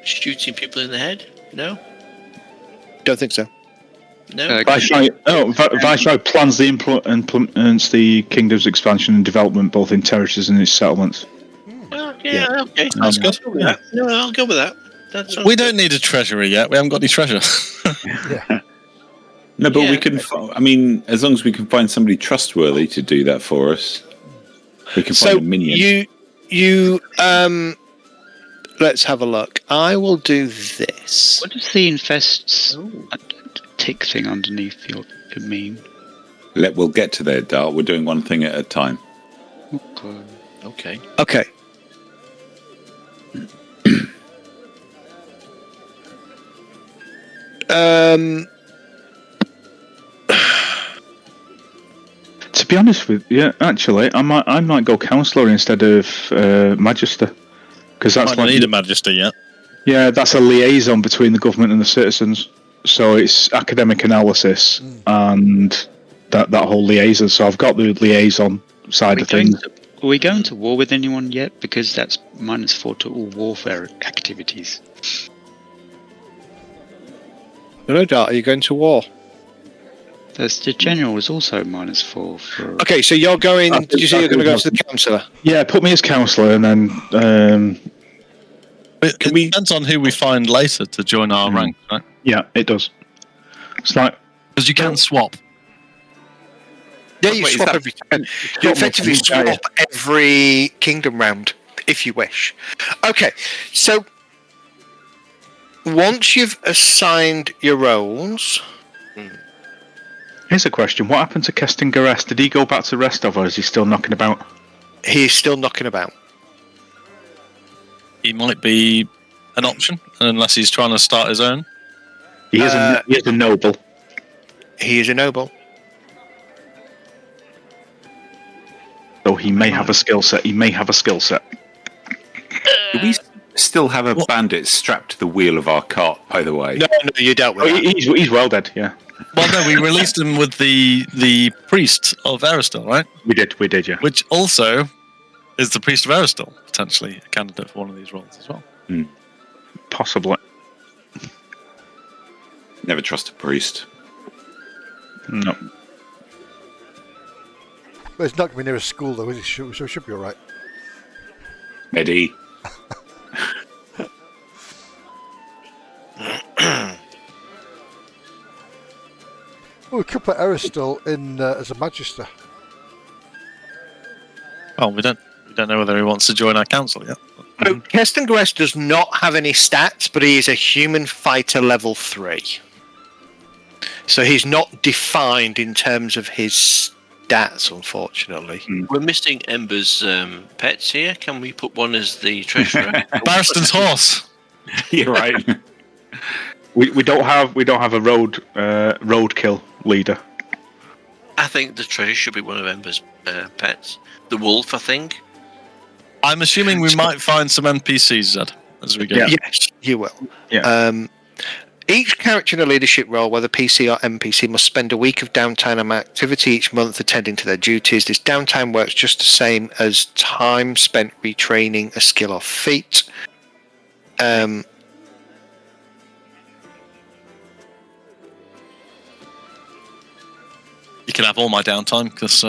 Speaker 3: Shooting people in the head? No?
Speaker 1: Don't think so.
Speaker 3: No?
Speaker 6: Viceroy plans implements the kingdom's expansion and development both in territories and its settlements.
Speaker 3: Well, yeah, okay.
Speaker 5: That's good.
Speaker 3: Yeah. No, I'll go with that.
Speaker 5: We don't need a treasurer yet. We haven't got any treasure.
Speaker 2: Yeah.
Speaker 4: No, but
Speaker 3: Yeah.
Speaker 4: we can. I mean, as long as we can find somebody trustworthy to do that for us, we can find
Speaker 1: So
Speaker 4: a minion.
Speaker 1: you let's have a look. I will do this.
Speaker 7: What does the infests tick thing underneath your mean?
Speaker 4: We'll get to there, Dart. We're doing one thing at a time.
Speaker 3: Okay.
Speaker 1: Okay.
Speaker 6: To be honest with you, actually, I might go councillor instead of magister, because that's
Speaker 5: Might not need a magister yet.
Speaker 6: Yeah, that's a liaison between the government and the citizens. So it's academic analysis and that whole liaison. So I've got the liaison side of things.
Speaker 7: Are we going to war with anyone yet? Because that's -4 to all warfare activities.
Speaker 1: No, Dart, are you going to war?
Speaker 7: The general is also -4 for.
Speaker 1: Okay, so you're going. Did you say you're going to go to the councillor?
Speaker 6: Yeah, put me as councillor, and then
Speaker 5: It depends on who we find later to join our rank, right?
Speaker 6: yeah, it does. It's like
Speaker 5: Because you can swap.
Speaker 1: Yeah, you
Speaker 4: Wait, is
Speaker 1: swap
Speaker 4: that-
Speaker 1: every time. You effectively swap every kingdom round, if you wish. Okay, so once you've assigned your roles,
Speaker 6: here's a question: what happened to Keston Gares? Did he go back to Restov, or is he still knocking about?
Speaker 1: he's still knocking about.
Speaker 5: He might be an option, unless he's trying to start his own.
Speaker 6: He is a noble.
Speaker 1: He is a noble.
Speaker 6: So he may have a skill set.
Speaker 4: still have a bandit strapped to the wheel of our cart, by the way?
Speaker 1: No, you dealt with that.
Speaker 6: He's well dead, yeah.
Speaker 5: Well, no, we released him with the priest of Aristil, right?
Speaker 6: We did, yeah.
Speaker 5: Which also is the priest of Aristil, potentially a candidate for one of these roles as well.
Speaker 6: Possibly.
Speaker 4: Never trust a priest.
Speaker 6: No.
Speaker 2: Well, it's not going to be near a school, though, is it? So it should be all right.
Speaker 4: Eddie.
Speaker 2: Well, we could put Aristil in as a magister.
Speaker 5: Well, we don't know whether he wants to join our council yet.
Speaker 1: So Keston Gress does not have any stats, but he is a human fighter level 3. So he's not defined in terms of his stats, unfortunately.
Speaker 3: We're missing Ember's pets here. Can we put one as the treasurer?
Speaker 5: Barristan's horse.
Speaker 4: You're right.
Speaker 6: We don't have a roadkill leader.
Speaker 3: I think the treasure should be one of Ember's pets. The wolf, I think.
Speaker 5: I'm assuming we might find some NPCs, Zed, as we go.
Speaker 6: Yeah.
Speaker 1: Yes, you will.
Speaker 6: Yeah.
Speaker 1: Each character in a leadership role, whether PC or NPC, must spend a week of downtime and activity each month attending to their duties. This downtime works just the same as time spent retraining a skill or feat. You
Speaker 5: can have all my downtime because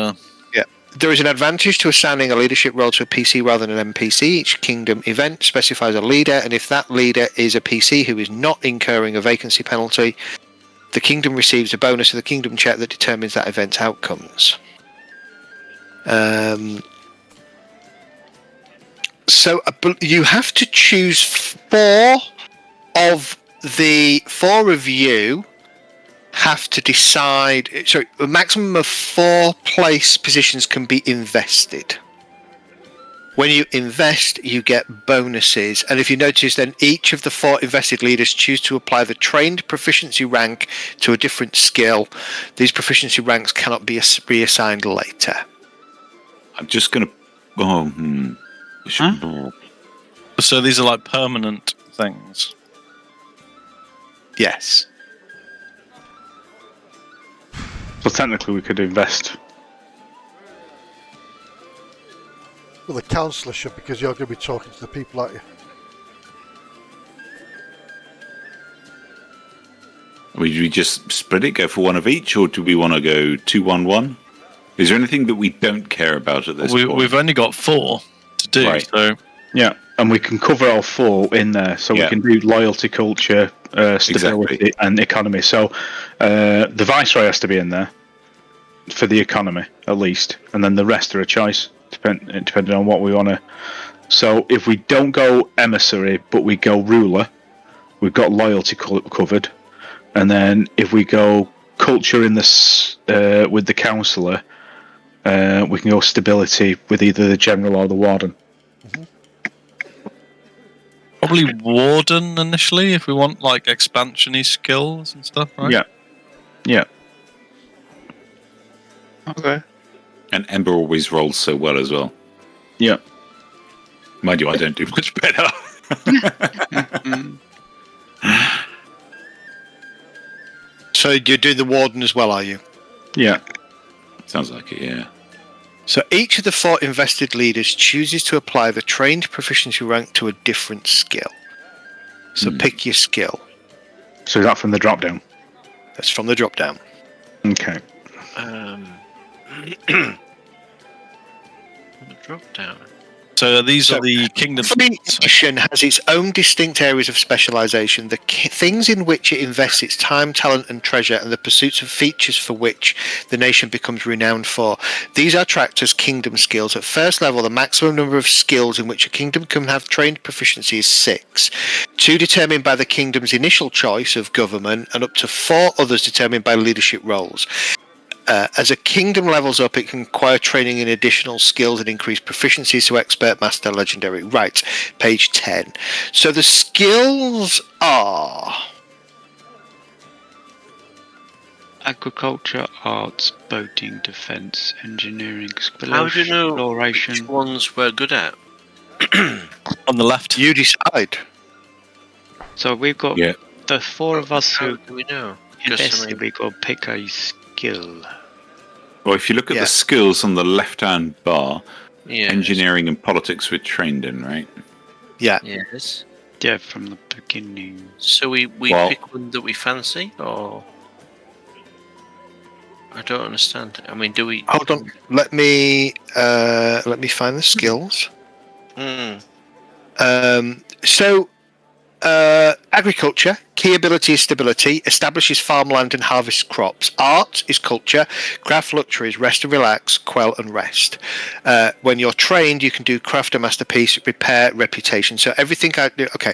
Speaker 1: there is an advantage to assigning a leadership role to a PC rather than an NPC. Each kingdom event specifies a leader, and if that leader is a PC who is not incurring a vacancy penalty, the kingdom receives a bonus to the kingdom check that determines that event's outcomes. So you have to choose 4 of you have to decide. So a maximum of 4 place positions can be invested. When you invest, you get bonuses, and if you notice, then each of the 4 invested leaders choose to apply the trained proficiency rank to a different skill. These proficiency ranks cannot be reassigned later.
Speaker 4: I'm just going to...
Speaker 5: So these are like permanent things.
Speaker 1: Yes.
Speaker 6: So technically we could invest.
Speaker 2: Well, the councillor should, because you're going to be talking to the people, aren't you?
Speaker 4: We just split it, go for one of each, or do we want to go 2-1-1? Is there anything that we don't care about at this point?
Speaker 5: We've only got 4 to do,
Speaker 4: Right.
Speaker 5: so...
Speaker 6: Yeah, and we can cover all 4 in there. So we can do loyalty, culture, stability, and economy. So the Viceroy has to be in there for the economy, at least. And then the rest are a choice, depending on what we want to... So if we don't go emissary, but we go ruler, we've got loyalty covered. And then if we go culture in this with the councillor, we can go stability with either the general or the warden.
Speaker 5: Probably warden initially, if we want like expansion-y skills and stuff, right?
Speaker 6: Yeah.
Speaker 7: Okay.
Speaker 4: And Ember always rolls so well as well.
Speaker 6: Yeah.
Speaker 4: Mind you, I don't do much better.
Speaker 1: So you do the warden as well, are you?
Speaker 6: Yeah.
Speaker 4: Sounds like it, yeah.
Speaker 1: So each of the 4 invested leaders chooses to apply the trained proficiency rank to a different skill. So pick your skill.
Speaker 6: So is that from the drop down?
Speaker 1: That's from the drop down.
Speaker 6: Okay.
Speaker 3: The drop down.
Speaker 5: So these are the kingdom.
Speaker 1: Every nation has its own distinct areas of specialization, the things in which it invests its time, talent, and treasure, and the pursuits of features for which the nation becomes renowned for. These are tracked as kingdom skills. At first level, the maximum number of skills in which a kingdom can have trained proficiency is 6. 2 determined by the kingdom's initial choice of government, and up to 4 others determined by leadership roles. As a kingdom levels up, it can acquire training in additional skills and increase proficiencies to expert, master, legendary. Right, page 10. So the skills are...
Speaker 7: Agriculture, arts, boating, defence, engineering,
Speaker 3: How do you know
Speaker 7: exploration.
Speaker 3: which ones we're good at?
Speaker 5: On the left.
Speaker 1: You decide.
Speaker 7: So we've got
Speaker 4: Yeah.
Speaker 7: the four of us
Speaker 3: How
Speaker 7: who
Speaker 3: do we know?
Speaker 7: invested. We've got to pick a skill.
Speaker 4: Well, if you look at
Speaker 1: Yeah.
Speaker 4: the skills on the left-hand bar,
Speaker 3: Yes.
Speaker 4: engineering and politics we're trained in, right?
Speaker 1: Yeah.
Speaker 3: Yes.
Speaker 7: Yeah, from the beginning.
Speaker 3: So we
Speaker 4: Well-
Speaker 3: pick one that we fancy, or I don't understand. I mean, do we?
Speaker 1: Hold on. Let me find the skills. So agriculture, key ability is stability, establishes farmland and harvests crops. Art is culture, craft luxuries, rest and relax, quell and rest. When you're trained, you can do craft a masterpiece, repair, reputation. So everything I do, okay.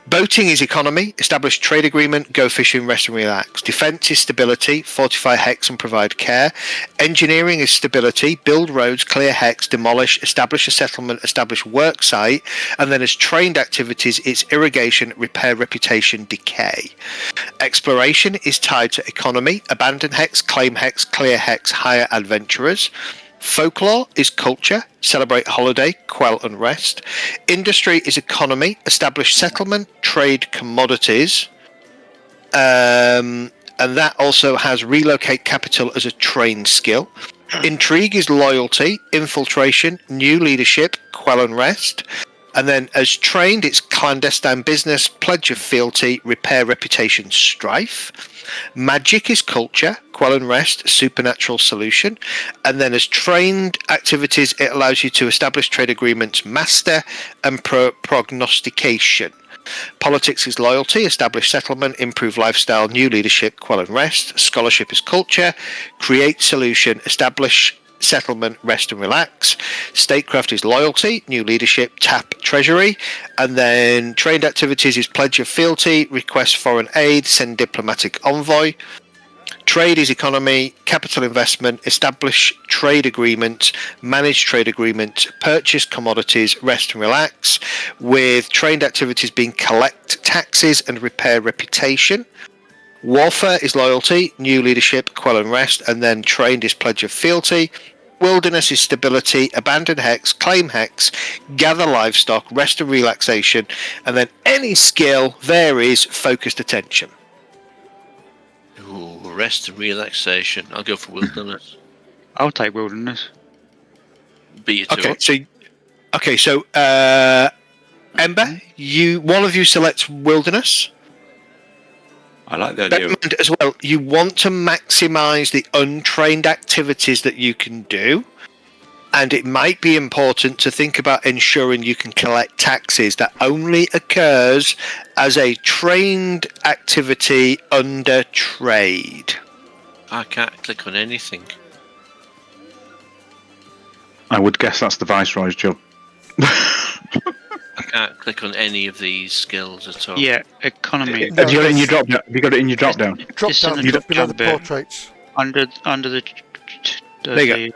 Speaker 1: Boating is economy, establish trade agreement, go fishing, rest and relax. Defense is stability, fortify hex and provide care. Engineering is stability, build roads, clear hex, demolish, establish a settlement, establish work site. And then as trained activities, it's irrigation, repair, reputation, decay. Exploration is tied to economy, abandon hex, claim hex, clear hex, hire adventurers. Folklore is culture, celebrate holiday, quell and rest. Industry is economy, establish settlement, trade commodities. And that also has relocate capital as a trained skill. Intrigue is loyalty, infiltration, new leadership, quell and rest. And then as trained, it's clandestine business, pledge of fealty, repair, reputation, strife. Magic is culture, quell and rest, supernatural solution. And then as trained activities, it allows you to establish trade agreements, master, and prognostication. Politics is loyalty, establish settlement, improve lifestyle, new leadership, quell and rest. Scholarship is culture, create solution, establish settlement, rest and relax. Statecraft is loyalty, new leadership, tap treasury. And then trained activities is pledge of fealty, request foreign aid, send diplomatic envoy. Trade is economy, capital investment, establish trade agreements, manage trade agreements, purchase commodities, rest and relax, with trained activities being collect taxes and repair reputation. Warfare is loyalty, new leadership, quell and rest, and then trained is pledge of fealty. Wilderness is stability, abandon hex, claim hex, gather livestock, rest and relaxation, and then any skill varies focused attention.
Speaker 3: Ooh, rest and relaxation. I'll go for wilderness.
Speaker 7: I'll take wilderness.
Speaker 3: Beat you to it.
Speaker 1: So Ember, one of you selects wilderness.
Speaker 4: I like the
Speaker 1: Bear
Speaker 4: idea
Speaker 1: in
Speaker 4: of
Speaker 1: mind as well, you want to maximize the untrained activities that you can do, and it might be important to think about ensuring you can collect taxes. That only occurs as a trained activity under trade.
Speaker 3: I can't click on anything.
Speaker 6: I would guess that's the Viceroy's job.
Speaker 3: I can't click on any of these skills at all.
Speaker 7: Yeah, economy.
Speaker 2: No,
Speaker 6: Have you got it in your
Speaker 2: there's-
Speaker 6: drop down? Have you got it in your drop down?
Speaker 2: Drop
Speaker 7: Just in
Speaker 2: down
Speaker 7: the
Speaker 2: just below the
Speaker 7: drop-down bit.
Speaker 2: portraits.
Speaker 7: Under the.
Speaker 1: There you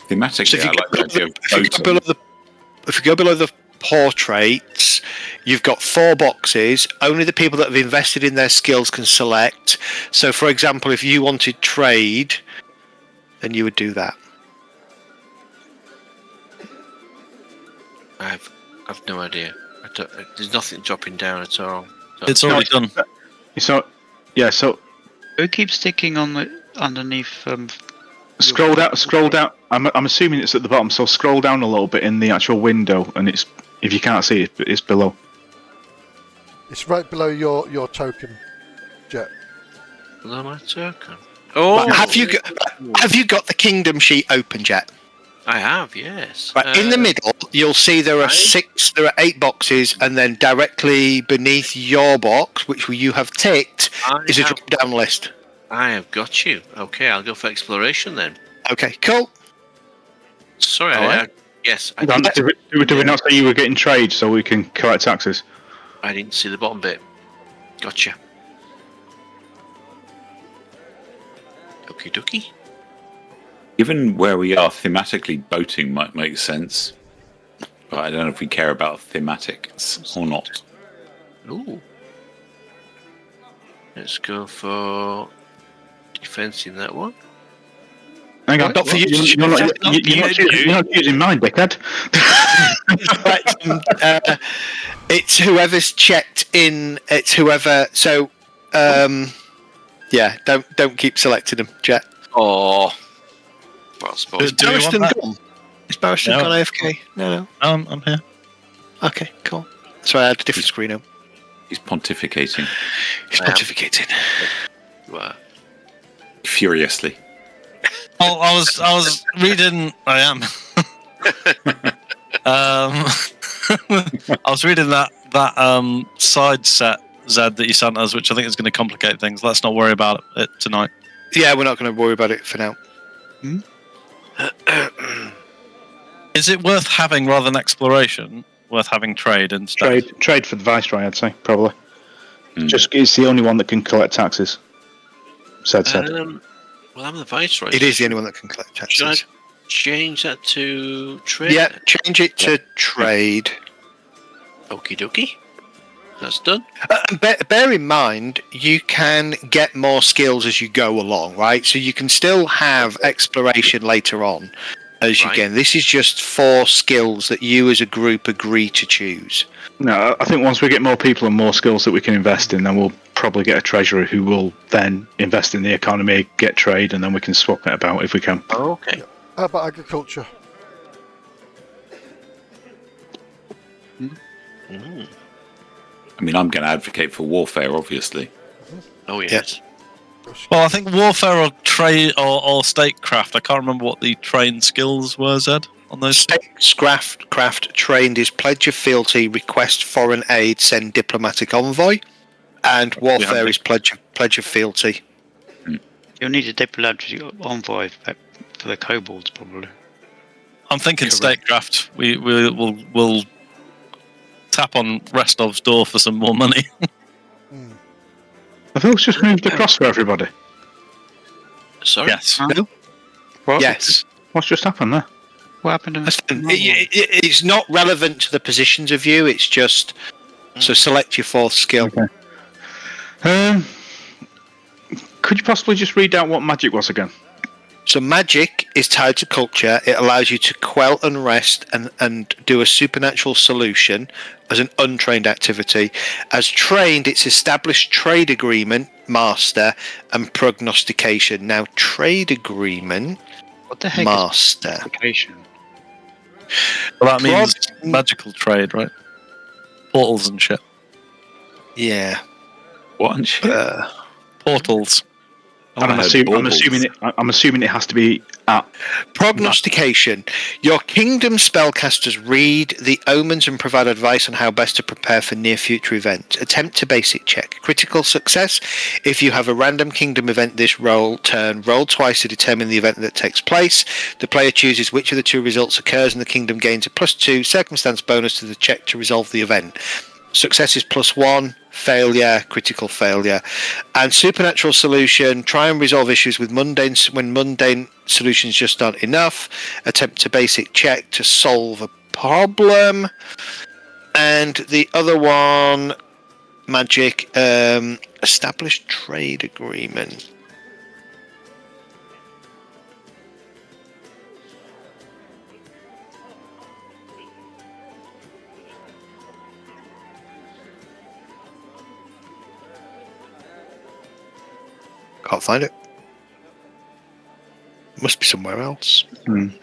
Speaker 4: thematically.
Speaker 1: So if you,
Speaker 4: I like the idea of
Speaker 1: if you go
Speaker 4: boating.
Speaker 1: below the portraits, you've got 4 boxes. Only the people that have invested in their skills can select. So, for example, if you wanted trade, then you would do that.
Speaker 3: I've no idea. There's nothing dropping down at all. So
Speaker 5: It's already done.
Speaker 6: So, yeah. So
Speaker 7: Who keeps sticking on the underneath?
Speaker 6: scroll down. I'm assuming it's at the bottom. So scroll down a little bit in the actual window, and it's if you can't see it, it's below.
Speaker 2: It's right below your token, Jet.
Speaker 3: below my token. Oh,
Speaker 1: Have you got the kingdom sheet open yet?
Speaker 3: I have, yes.
Speaker 1: Right, in the middle, you'll see there are
Speaker 3: right.
Speaker 1: there are 8 boxes, and then directly beneath your box, which you have ticked, is a drop-down list.
Speaker 3: I have got you. Okay, I'll go for exploration then.
Speaker 1: Okay, cool.
Speaker 3: Sorry,
Speaker 1: All right.
Speaker 3: yes, I
Speaker 6: Do we not say you were getting trade so we can collect taxes?
Speaker 3: didn't see the bottom bit. Gotcha. Okie dokie.
Speaker 4: Given where we are thematically, boating might make sense. But I don't know if we care about thematics or not.
Speaker 3: Ooh. Let's go for defense in that one.
Speaker 6: Hang on.
Speaker 1: Not for you.
Speaker 6: You're not using mine, dickhead.
Speaker 1: It's whoever's checked in. It's whoever. So, yeah. Don't keep selecting them, Jet.
Speaker 3: Oh. Well, I suppose.
Speaker 5: Do we want that?
Speaker 1: gone? Is Barristan
Speaker 5: No.
Speaker 1: gone AFK? No.
Speaker 5: I'm here.
Speaker 1: Okay, cool. Sorry, I had a different screen up.
Speaker 4: He's pontificating
Speaker 1: He's pontificating.
Speaker 3: Wow.
Speaker 4: furiously.
Speaker 5: Oh, I was reading. I am. I was reading that side set Zed that you sent us, which I think is going to complicate things. Let's not worry about it tonight.
Speaker 1: Yeah, we're not going to worry about it for now.
Speaker 5: Is it worth having rather than exploration? Worth having trade instead?
Speaker 6: Trade for the Viceroy, I'd say, probably.
Speaker 4: Mm.
Speaker 6: Just it's the only one that can collect taxes. Said.
Speaker 3: Well, I'm the Viceroy.
Speaker 1: It is the only one that can collect
Speaker 3: Should I
Speaker 1: taxes.
Speaker 3: change that to trade?
Speaker 1: Yeah, change it to trade.
Speaker 3: Okie dokie. That's done.
Speaker 1: And bear in mind, you can get more skills as you go along, right? So you can still have exploration later on as you get. This is just 4 skills that you as a group agree to choose.
Speaker 6: No, I think once we get more people and more skills that we can invest in, then we'll probably get a treasurer who will then invest in the economy, get trade, and then we can swap it about if we can.
Speaker 3: Oh, okay.
Speaker 2: How about agriculture?
Speaker 3: Mm.
Speaker 4: I mean, I'm going to advocate for warfare, obviously.
Speaker 3: Oh, yes.
Speaker 5: Well, I think warfare or trade or statecraft. I can't remember what the trained skills were, Zed, on those.
Speaker 1: Statecraft trained is pledge of fealty, request foreign aid, send diplomatic envoy, and warfare is pledge of fealty.
Speaker 7: You'll need a diplomatic envoy for the kobolds, probably.
Speaker 5: I'm thinking statecraft. We'll tap on Restov's door for some more money.
Speaker 6: Have those just moved across for everybody?
Speaker 3: Sorry?
Speaker 5: Yes.
Speaker 6: What?
Speaker 1: Yes.
Speaker 6: What's just happened there?
Speaker 7: What happened to
Speaker 1: It's not relevant to the positions of you. It's just so select your 4th skill.
Speaker 6: Okay. Could you possibly just read out what magic was again?
Speaker 1: So magic is tied to culture. It allows you to quell unrest and do a supernatural solution as an untrained activity. As trained, it's established trade agreement, master, and prognostication. Now, trade agreement,
Speaker 7: what the heck
Speaker 1: master.
Speaker 7: Is prognostication?
Speaker 5: Well, that means magical trade, right? Portals and shit.
Speaker 1: Yeah.
Speaker 4: What and shit?
Speaker 5: Portals.
Speaker 6: And I'm assuming it has to be at
Speaker 1: Prognostication. Your kingdom spellcasters read the omens and provide advice on how best to prepare for near future events. Attempt to basic check. Critical success. If you have a random kingdom event this turn, roll twice to determine the event that takes place. The player chooses which of the 2 results occurs and the kingdom gains a +2 circumstance bonus to the check to resolve the event. Success is +1, failure, critical failure. And supernatural solution, try and resolve issues with mundane solutions just aren't enough. Attempt to basic check to solve a problem. And the other one, magic, established trade agreement. Can't find it. Must be somewhere else. Hang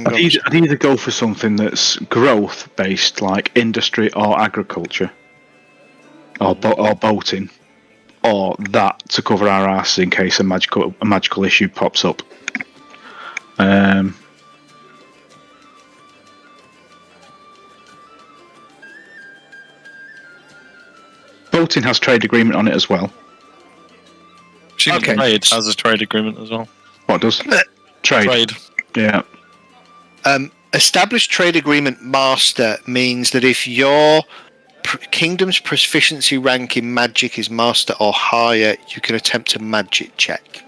Speaker 1: on.
Speaker 6: I'd either go for something that's growth based, like industry or agriculture, or boating, or that to cover our asses in case a magical issue pops up. Boating has trade agreement on it as well.
Speaker 5: Trade has a trade agreement as well.
Speaker 6: What does? Trade. Yeah.
Speaker 1: Established trade agreement master means that if your kingdom's proficiency rank in magic is master or higher, you can attempt a magic check.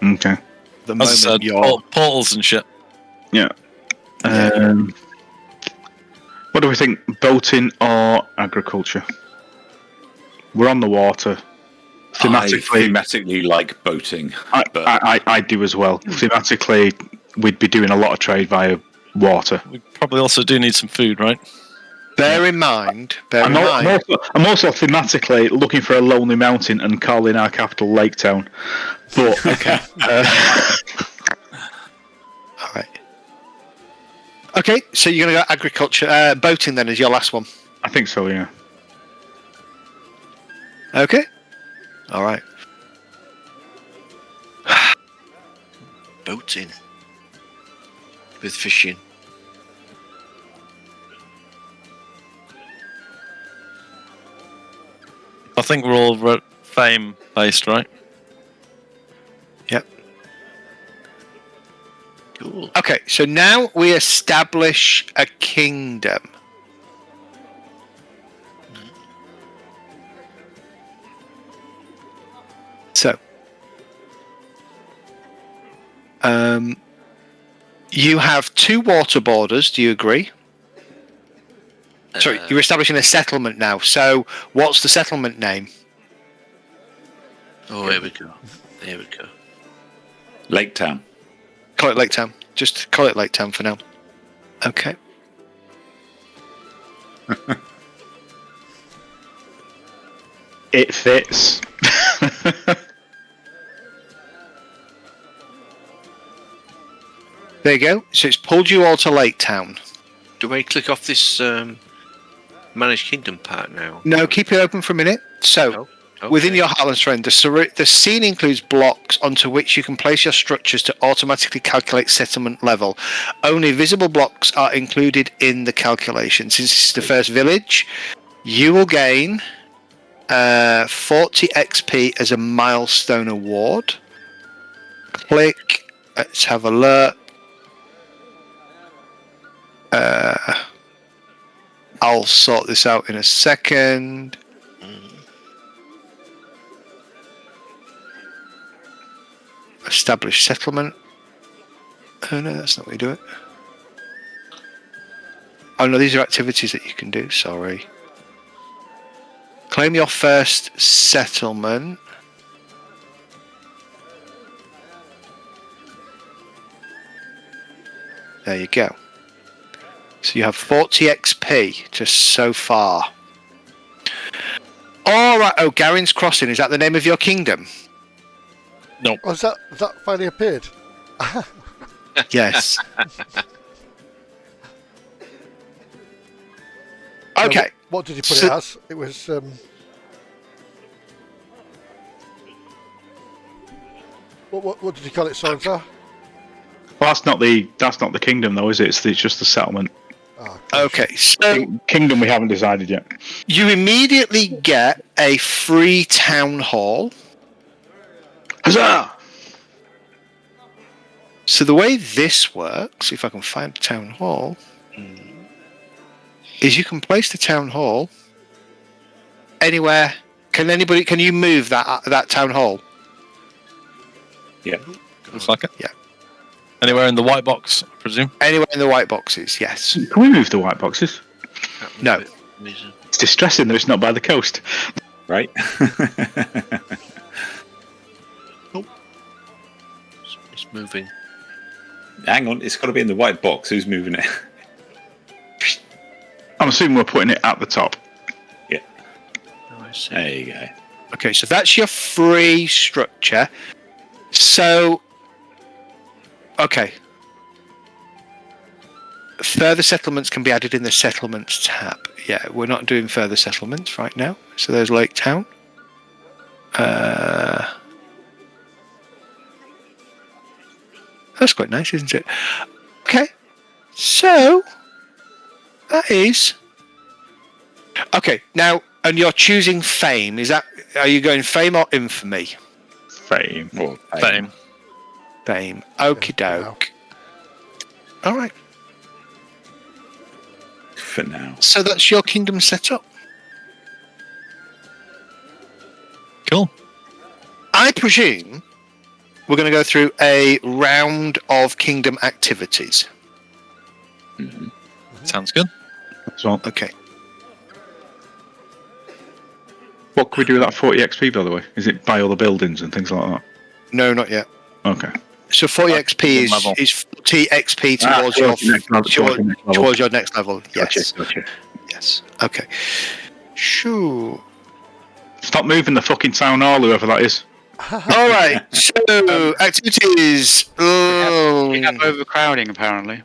Speaker 6: Okay.
Speaker 1: The moment
Speaker 5: portals and shit.
Speaker 6: Yeah. What do we think? Boating or agriculture? We're on the water.
Speaker 4: thematically like boating.
Speaker 6: I do as well. Thematically, we'd be doing a lot of trade via water.
Speaker 5: We probably also do need some food, right?
Speaker 1: Bear in mind.
Speaker 6: I'm also thematically looking for a lonely mountain and calling our capital Lake Town. But
Speaker 1: Okay. All right. Okay, so you're going to go agriculture. Boating then is your last one.
Speaker 6: I think so, yeah.
Speaker 1: Okay. All right.
Speaker 3: Boating. With fishing.
Speaker 5: I think we're all fame based, right?
Speaker 1: Yep.
Speaker 3: Cool.
Speaker 1: Okay, so now we establish a kingdom. So, you have 2 water borders. Do you agree? Sorry, you're establishing a settlement now. So, what's the settlement name?
Speaker 3: Oh, here we go. There we go.
Speaker 4: Lake Town.
Speaker 1: Call it Lake Town. Just call it Lake Town for now. Okay.
Speaker 6: It fits.
Speaker 1: There you go. So it's pulled you all to Lake Town.
Speaker 3: Do I click off this Managed Kingdom part now?
Speaker 1: No, keep it open for a minute. So,
Speaker 3: Okay.
Speaker 1: within your Heartlands terrain, the scene includes blocks onto which you can place your structures to automatically calculate settlement level. Only visible blocks are included in the calculation. Since this is the first village, you will gain 40 XP as a milestone award. Click. Let's have a look. I'll sort this out in a second. Establish settlement. Oh no, that's not how we do it. Oh no, these are activities that you can do. Sorry. Claim your first settlement. There you go. So you have 40 XP just so far. Alright, oh, Garin's Crossing, is that the name of your kingdom?
Speaker 5: No.
Speaker 2: Oh, has that finally appeared?
Speaker 1: Yes. Okay.
Speaker 2: What did you put it as? It was. What did you call it, so-and-so?
Speaker 6: Well, that's not the kingdom though, is it? It's just the settlement.
Speaker 2: Oh,
Speaker 1: Okay, so
Speaker 6: Kingdom we haven't decided yet.
Speaker 1: you immediately get a free town hall.
Speaker 6: Huzzah!
Speaker 1: So the way this works, if I can find a town hall, is you can place the town hall anywhere. Can you move that town hall?
Speaker 4: Yeah.
Speaker 5: Looks like it.
Speaker 1: Yeah.
Speaker 5: Anywhere in the white box, I presume?
Speaker 1: Anywhere in the white boxes, yes.
Speaker 6: Can we move the white boxes?
Speaker 1: No.
Speaker 6: It's distressing that it's not by the coast.
Speaker 4: Right.
Speaker 3: It's moving.
Speaker 4: Hang on, it's got to be in the white box. Who's moving it?
Speaker 6: I'm assuming we're putting it at the top.
Speaker 4: Yeah.
Speaker 3: Oh, I see.
Speaker 4: There you go.
Speaker 1: Okay, so that's your free structure. So, okay. Further settlements can be added in the settlements tab. Yeah, we're not doing further settlements right now. So there's Lake Town. That's quite nice, isn't it? Okay. So, that is... Okay, now, and you're choosing fame. Are you going fame or infamy?
Speaker 6: Fame.
Speaker 4: Or
Speaker 5: Fame.
Speaker 1: Fame. Okie doke. All right.
Speaker 4: For now.
Speaker 1: So that's your kingdom set up.
Speaker 5: Cool.
Speaker 1: I presume we're going to go through a round of kingdom activities.
Speaker 5: Sounds good.
Speaker 6: So
Speaker 1: Okay.
Speaker 6: What can we do with that 40 XP, by the way? Is it buy all the buildings and things like that?
Speaker 1: No, not yet.
Speaker 6: Okay.
Speaker 1: So 40 XP
Speaker 5: level.
Speaker 1: is 40 XP towards your towards your next level. Yes.
Speaker 6: Gotcha.
Speaker 1: Yes. Okay. Sure.
Speaker 6: Stop moving the fucking town hall, whoever that is.
Speaker 1: All right. So activities.
Speaker 7: We have overcrowding, apparently.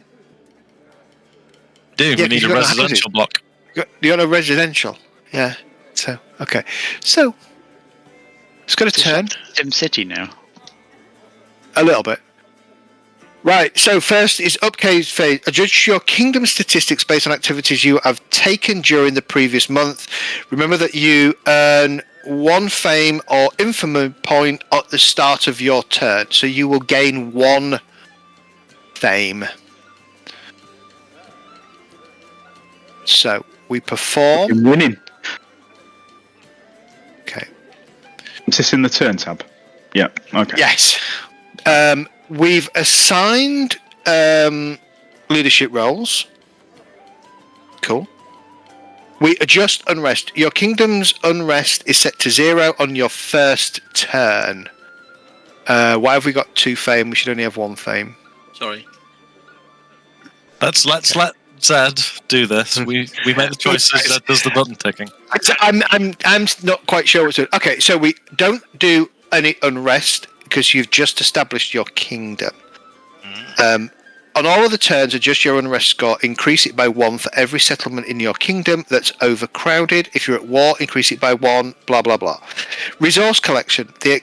Speaker 5: Do
Speaker 1: Yeah,
Speaker 5: we
Speaker 1: 'cause
Speaker 5: need
Speaker 1: you
Speaker 5: a
Speaker 1: got no
Speaker 5: residential
Speaker 1: houses.
Speaker 5: block?
Speaker 1: You're on a residential. Yeah. So okay. So it's got a turn.
Speaker 7: Sim City now.
Speaker 1: A little bit. Right, so first is upgrade phase. Adjust your kingdom statistics based on activities you have taken during the previous month. Remember that you earn 1 fame or infamy point at the start of your turn. So you will gain 1 fame. So we perform.
Speaker 6: You're winning.
Speaker 1: Okay.
Speaker 6: Is this in the turn tab? Yeah, okay.
Speaker 1: Yes. We've assigned leadership roles. Cool. We adjust unrest. Your kingdom's unrest is set to 0 on your first turn. Why have we got 2 fame? We should only have 1 fame.
Speaker 3: Sorry.
Speaker 5: Let's let Zed do this. We make the choices. Zed does the button ticking.
Speaker 1: I'm not quite sure what to do. Okay, so we don't do any unrest because you've just established your kingdom. On all of the turns, adjust your unrest score. Increase it by 1 for every settlement in your kingdom that's overcrowded. If you're at war, increase it by 1. Blah blah blah. Resource collection. The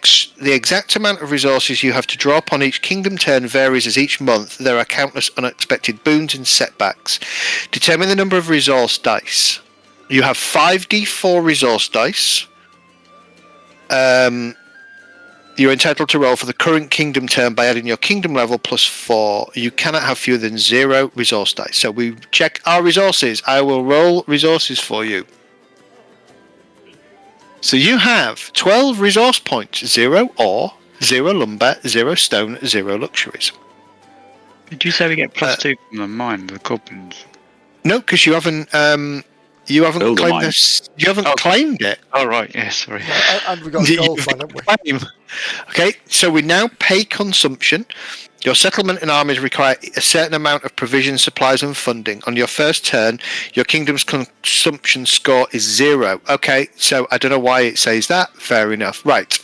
Speaker 1: exact amount of resources you have to draw upon each kingdom turn varies as each month there are countless unexpected boons and setbacks. Determine the number of resource dice. You have 5d4 resource dice. You're entitled to roll for the current kingdom turn by adding your kingdom level plus 4. You cannot have fewer than 0 resource dice. So we check our resources. I will roll resources for you. So you have 12 resource points. 0 ore, 0 lumber, 0 stone, 0 luxuries.
Speaker 7: Did you say we get +2 from the mine, the goblins?
Speaker 1: No, because you haven't
Speaker 4: Build a
Speaker 1: claimed
Speaker 4: mine.
Speaker 1: this. You haven't claimed it.
Speaker 7: Oh, right, yeah, sorry.
Speaker 2: And we got a gold mine, haven't we?
Speaker 1: Claim. Okay, so we now pay consumption. Your settlement and armies require a certain amount of provision, supplies, and funding. On your first turn, your kingdom's consumption score is 0. Okay, so I don't know why it says that. Fair enough. Right.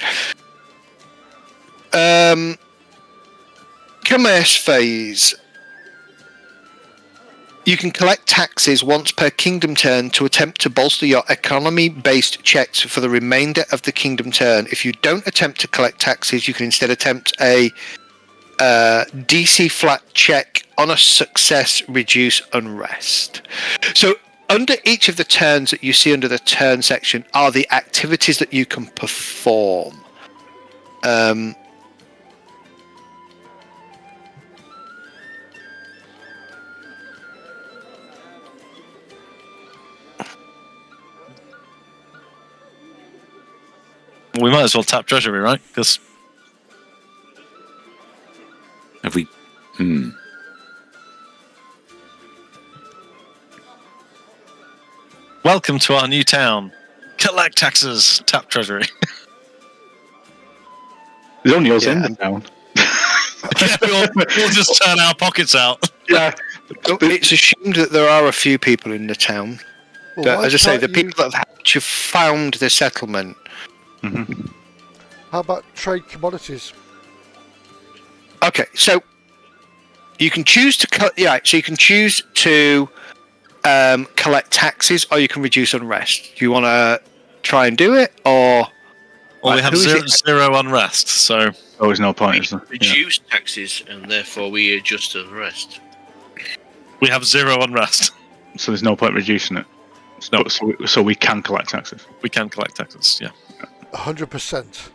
Speaker 1: Commerce phase. You can collect taxes once per kingdom turn to attempt to bolster your economy-based checks for the remainder of the kingdom turn. If you don't attempt to collect taxes, you can instead attempt a DC flat check. On a success, reduce unrest. So under each of the turns that you see under the turn section are the activities that you can perform.
Speaker 5: We might as well tap treasury, right? Because
Speaker 4: Have we?
Speaker 5: welcome to our new town. Collect taxes, tap treasury.
Speaker 6: There's only us in
Speaker 1: Yeah.
Speaker 6: the town.
Speaker 5: Yeah, we'll just turn our pockets out.
Speaker 6: Yeah.
Speaker 1: It's assumed that there are a few people in the town.
Speaker 2: Well,
Speaker 1: But
Speaker 2: why
Speaker 1: as I say,
Speaker 2: can't
Speaker 1: the
Speaker 2: you-
Speaker 1: people that have actually found the settlement.
Speaker 2: How about trade commodities?
Speaker 1: Okay, so you can choose to so you can choose to collect taxes, or you can reduce unrest. Do you want to try and do it, or
Speaker 5: Well, we have
Speaker 1: who is
Speaker 5: zero unrest, so
Speaker 6: Always no point, is there? Yeah.
Speaker 3: Reduce taxes and therefore we adjust the rest.
Speaker 5: we have 0 unrest.
Speaker 6: So there's no point reducing it.
Speaker 5: No.
Speaker 6: So we can collect taxes.
Speaker 5: We can collect taxes, yeah.
Speaker 2: 100%.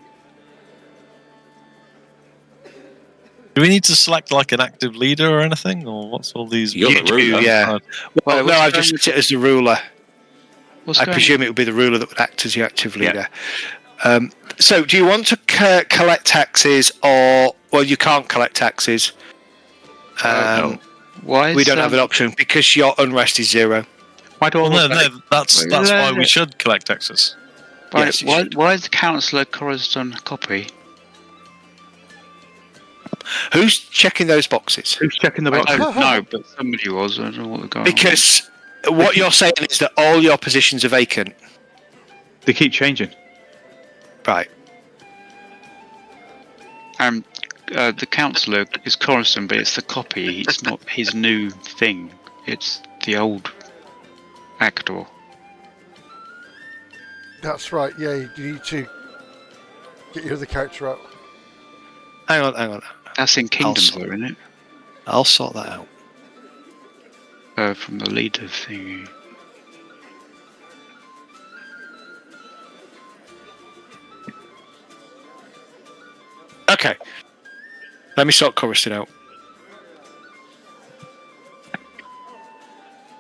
Speaker 5: Do we need to select like an active leader or anything, or what's all these?
Speaker 4: You're the
Speaker 1: do,
Speaker 4: ruler.
Speaker 1: yeah. Well, no, I've just set it as the ruler. I presume it would be the ruler that would act as your active leader. So, do you want to collect taxes, or you can't collect taxes?
Speaker 7: Why is,
Speaker 1: We don't have an option because your unrest is 0.
Speaker 6: Why do all
Speaker 5: Well,
Speaker 6: those
Speaker 5: no, that's why we should collect taxes.
Speaker 7: Right,
Speaker 1: Yes, it
Speaker 7: why,
Speaker 1: should.
Speaker 7: why is the councillor Coriston copy?
Speaker 1: Who's checking those boxes?
Speaker 6: Who's checking the
Speaker 7: I
Speaker 6: boxes?
Speaker 7: don't know, but somebody was. I don't know what the guy
Speaker 1: Because what you're saying is that all your positions are vacant.
Speaker 6: They keep changing.
Speaker 1: Right.
Speaker 7: The councillor is Coriston, but it's the copy. It's not his new thing. It's the old actor.
Speaker 2: That's right. Yeah, you need to get your other character out.
Speaker 1: Hang on.
Speaker 7: That's in Kingdoms,
Speaker 1: I'll-
Speaker 7: though, isn't it?
Speaker 1: I'll sort that out.
Speaker 7: From the leader thingy.
Speaker 1: Okay. Let me sort Coriston out.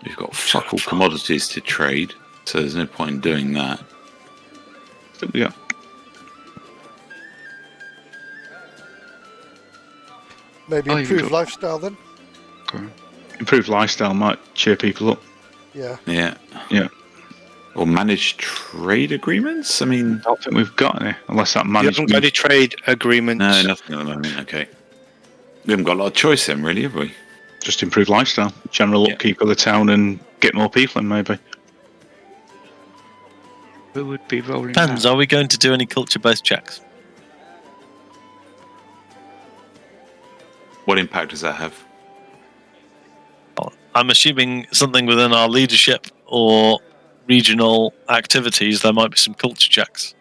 Speaker 4: You've got fuck all commodities to trade, so there's no point in doing that.
Speaker 6: Yeah.
Speaker 2: Maybe
Speaker 7: Oh, you've
Speaker 2: improve
Speaker 7: got-
Speaker 2: lifestyle then.
Speaker 7: Okay.
Speaker 6: Improved lifestyle might cheer people up.
Speaker 2: Yeah.
Speaker 4: Yeah.
Speaker 6: Yeah.
Speaker 4: Or manage trade agreements? I mean,
Speaker 6: I don't think we've got any, unless that
Speaker 1: You haven't
Speaker 6: management.
Speaker 1: got any trade agreements.
Speaker 4: no, nothing at the moment. Okay. We haven't got a lot of choice then, really, have we?
Speaker 6: Just improve lifestyle, general
Speaker 4: Yeah.
Speaker 6: upkeep of the town, and get more people in, maybe.
Speaker 7: Who would be rolling
Speaker 5: Depends.
Speaker 7: that?
Speaker 5: Are we going to do any culture-based checks?
Speaker 4: What impact does that have?
Speaker 5: I'm assuming something within our leadership or regional activities, there might be some culture checks.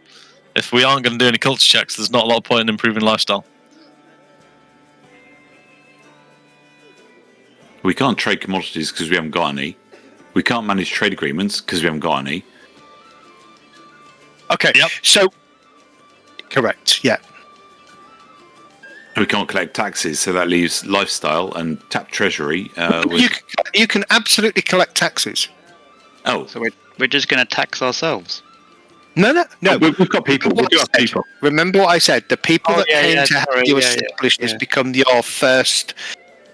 Speaker 5: If we aren't going to do any culture checks, there's not a lot of point in improving lifestyle.
Speaker 4: We can't trade commodities because we haven't got any. We can't manage trade agreements because we haven't got any.
Speaker 1: Okay.
Speaker 5: Yep.
Speaker 1: So, correct. Yeah.
Speaker 4: We can't collect taxes, so that leaves lifestyle and tap treasury.
Speaker 1: You can absolutely collect taxes.
Speaker 4: Oh,
Speaker 7: So we're just going to tax ourselves.
Speaker 1: No.
Speaker 6: We've got people. We do have people.
Speaker 1: Remember what I said. The people
Speaker 7: Oh,
Speaker 1: that
Speaker 7: yeah,
Speaker 1: came
Speaker 7: yeah,
Speaker 1: to help
Speaker 7: sorry,
Speaker 1: you
Speaker 7: yeah,
Speaker 1: establish this
Speaker 7: yeah.
Speaker 1: become your first.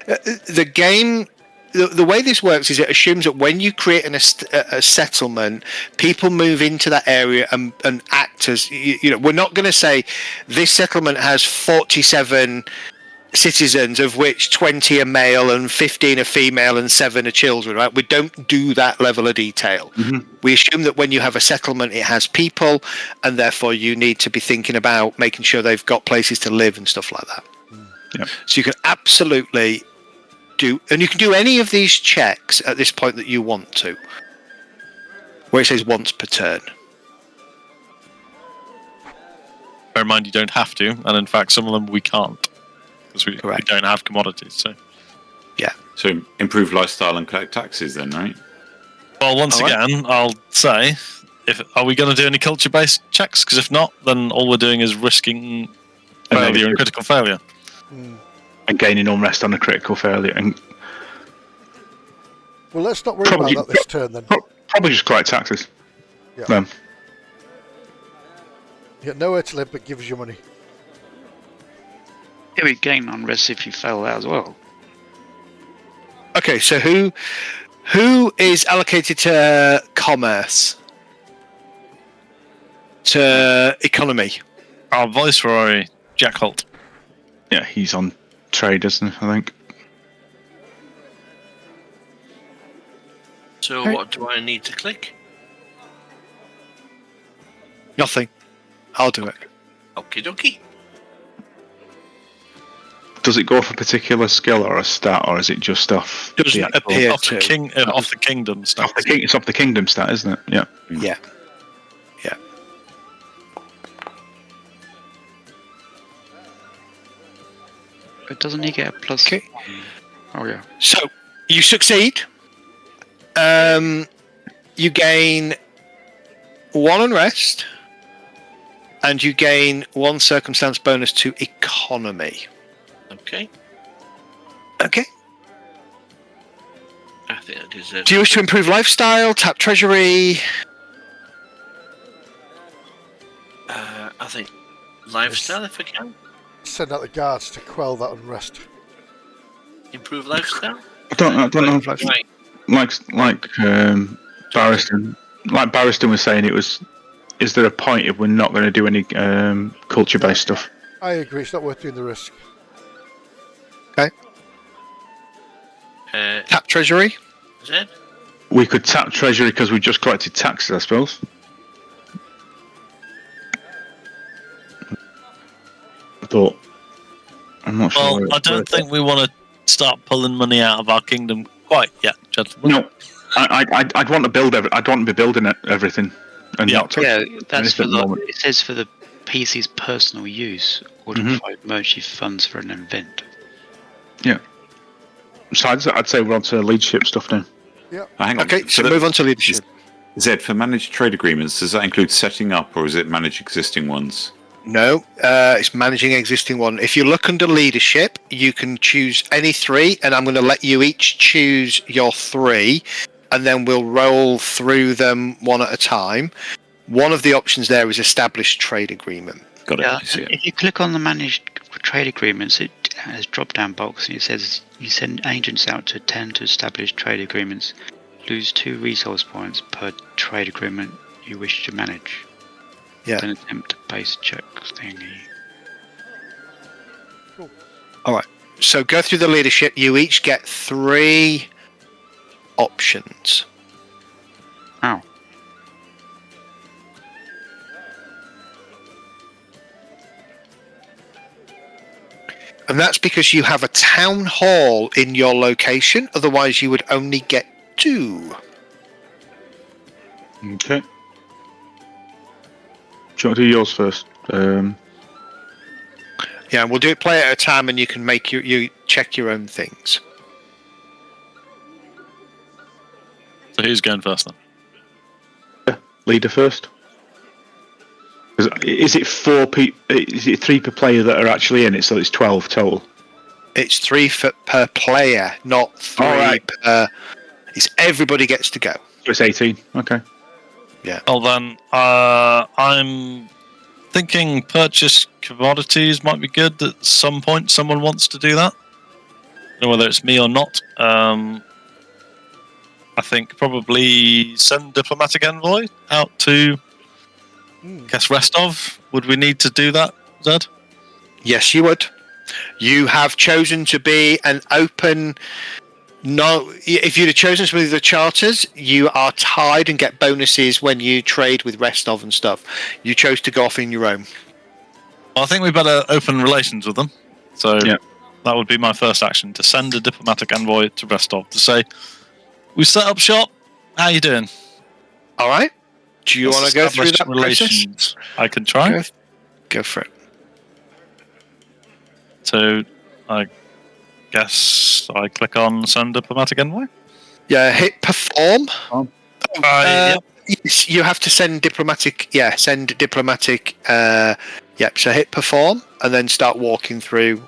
Speaker 1: The game. The way this works is it assumes that when you create a settlement, people move into that area and act as you know. We're not going to say this settlement has 47 citizens, of which 20 are male and 15 are female and 7 are children. Right? We don't do that level of detail.
Speaker 6: Mhm.
Speaker 1: We assume that when you have a settlement, it has people, and therefore you need to be thinking about making sure they've got places to live and stuff like that.
Speaker 6: Yeah.
Speaker 1: So you can absolutely do, and you can do any of these checks at this point that you want to, where it says once per turn.
Speaker 5: Bear in mind, you don't have to, and in fact, some of them we can't because we
Speaker 1: Correct.
Speaker 5: don't have commodities. So,
Speaker 4: improve lifestyle and collect taxes then, right?
Speaker 5: well, once
Speaker 1: All right.
Speaker 5: again, I'll say, are we going to do any culture-based checks? Because if not, then all we're doing is risking failure and critical failure.
Speaker 6: And gaining unrest on a critical failure. And
Speaker 2: Well, let's not worry
Speaker 6: Probably-
Speaker 2: about that this turn then.
Speaker 6: probably just collect taxes.
Speaker 2: Yeah.
Speaker 6: Then.
Speaker 2: You get nowhere to live, but give us your money.
Speaker 7: Yeah, we gain unrest if you fail that as well.
Speaker 1: Okay, so who is allocated to commerce, to economy?
Speaker 5: Our Viceroy, Jack Holt.
Speaker 6: Yeah, he's on trade, isn't he? I think.
Speaker 3: So
Speaker 1: Right.
Speaker 3: what do I need to click?
Speaker 1: Nothing. I'll do it.
Speaker 3: Okie dokie.
Speaker 6: Does it go off a particular skill or a stat, or is it just off?
Speaker 1: Doesn't
Speaker 6: the actual-
Speaker 1: appear
Speaker 5: Off the,
Speaker 1: to.
Speaker 5: off the kingdom stuff.
Speaker 6: Off the king, it's off the kingdom stat, isn't it? Yeah.
Speaker 1: Yeah.
Speaker 7: But doesn't he get a plus?
Speaker 1: Okay.
Speaker 7: Oh yeah.
Speaker 1: So you succeed. You gain 1 unrest, and you gain 1 circumstance bonus to economy.
Speaker 3: Okay.
Speaker 1: Okay.
Speaker 3: I think I deserve.
Speaker 1: Do you wish to improve lifestyle, tap treasury?
Speaker 3: I think lifestyle if I can.
Speaker 2: Send out the guards to quell that unrest.
Speaker 3: Improve lifestyle.
Speaker 6: I don't know.
Speaker 3: Right.
Speaker 6: Like Barristan was saying, it was is there a point if we're not going to do any culture-based stuff?
Speaker 2: I agree. It's not worth doing the risk.
Speaker 1: Tap treasury.
Speaker 8: Is it?
Speaker 6: We could tap treasury because we just collected taxes, I suppose. But I'm not sure.
Speaker 5: Well, I don't think we want to start pulling money out of our kingdom quite yet, gentlemen.
Speaker 6: No, I'd want to build. I'd want to be building everything, and not touch
Speaker 7: that's for
Speaker 6: anything at the
Speaker 7: the.
Speaker 6: moment.
Speaker 7: It says for the PC's personal use or to provide emergency funds for an event.
Speaker 6: Yeah. So I'd say we're on to leadership stuff now.
Speaker 2: Yeah.
Speaker 4: Hang on.
Speaker 1: Okay, so move on to leadership.
Speaker 4: Zed, for managed trade agreements, does that include setting up, or is it manage existing ones?
Speaker 1: No, it's managing existing one. If you look under leadership, you can choose any 3, and I'm going to let you each choose your 3, and then we'll roll through them one at a time. One of the options there is established trade agreement.
Speaker 4: Got it.
Speaker 7: Yeah,
Speaker 4: I see it.
Speaker 7: if you click on the managed trade agreements, it has a drop-down box and it says you send agents out to attend to established trade agreements. Lose 2 resource points per trade agreement you wish to manage.
Speaker 1: Yeah.
Speaker 7: Then attempt base check thingy.
Speaker 1: So go through the leadership. You each get 3 options.
Speaker 7: Ow.
Speaker 1: And that's because you have a town hall in your location. Otherwise, you would only get 2.
Speaker 6: Okay. Do you want to do yours first?
Speaker 1: Yeah, we'll do it play at a time, and you can make you check your own things.
Speaker 5: So who's going first then?
Speaker 6: Leader first. Is it 4 people? Is it 3 per player that are actually in it? So it's 12 total.
Speaker 1: It's 3 per player, not 3
Speaker 6: All right.
Speaker 1: per. It's everybody gets to go.
Speaker 6: So it's 18. Okay.
Speaker 5: Well then, I'm thinking purchase commodities might be good. At some point, someone wants to do that. I don't know whether it's me or not. I think probably send diplomatic envoy out to, I guess, Restov. Would we need to do that, Zed?
Speaker 1: Yes, you would. You have chosen to be an open. No, if you'd have chosen some of the charters, you are tied and get bonuses when you trade with Restov and stuff. You chose to go off in your own.
Speaker 5: Well, I think we better open relations with them. So
Speaker 6: Yeah.
Speaker 5: that would be my first action, to send a diplomatic envoy to Restov to say, we set up shop, how you doing?
Speaker 1: All right. Do you want to go through that process?
Speaker 5: Relations. I can try.
Speaker 1: Go for it.
Speaker 5: So I guess I click on send diplomatic envoy.
Speaker 1: Yeah, hit perform.
Speaker 5: Yep.
Speaker 1: Yes, you have to send diplomatic. Yeah, send diplomatic. Yep. So hit perform and then start walking through.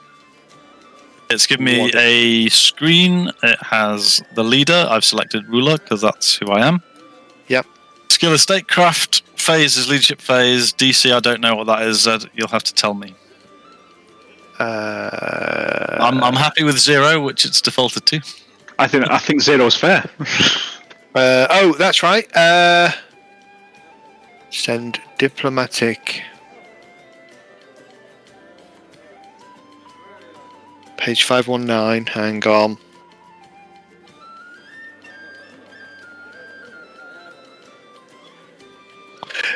Speaker 5: It's given me a screen. It has the leader. I've selected ruler because that's who I am.
Speaker 1: Yep.
Speaker 5: Skill is statecraft. Phase is leadership phase. DC, I don't know what that is. You'll have to tell me. I'm happy with 0, which it's defaulted to.
Speaker 6: I think 0's fair.
Speaker 1: Oh, that's right. Send diplomatic. Page 519. Hang on.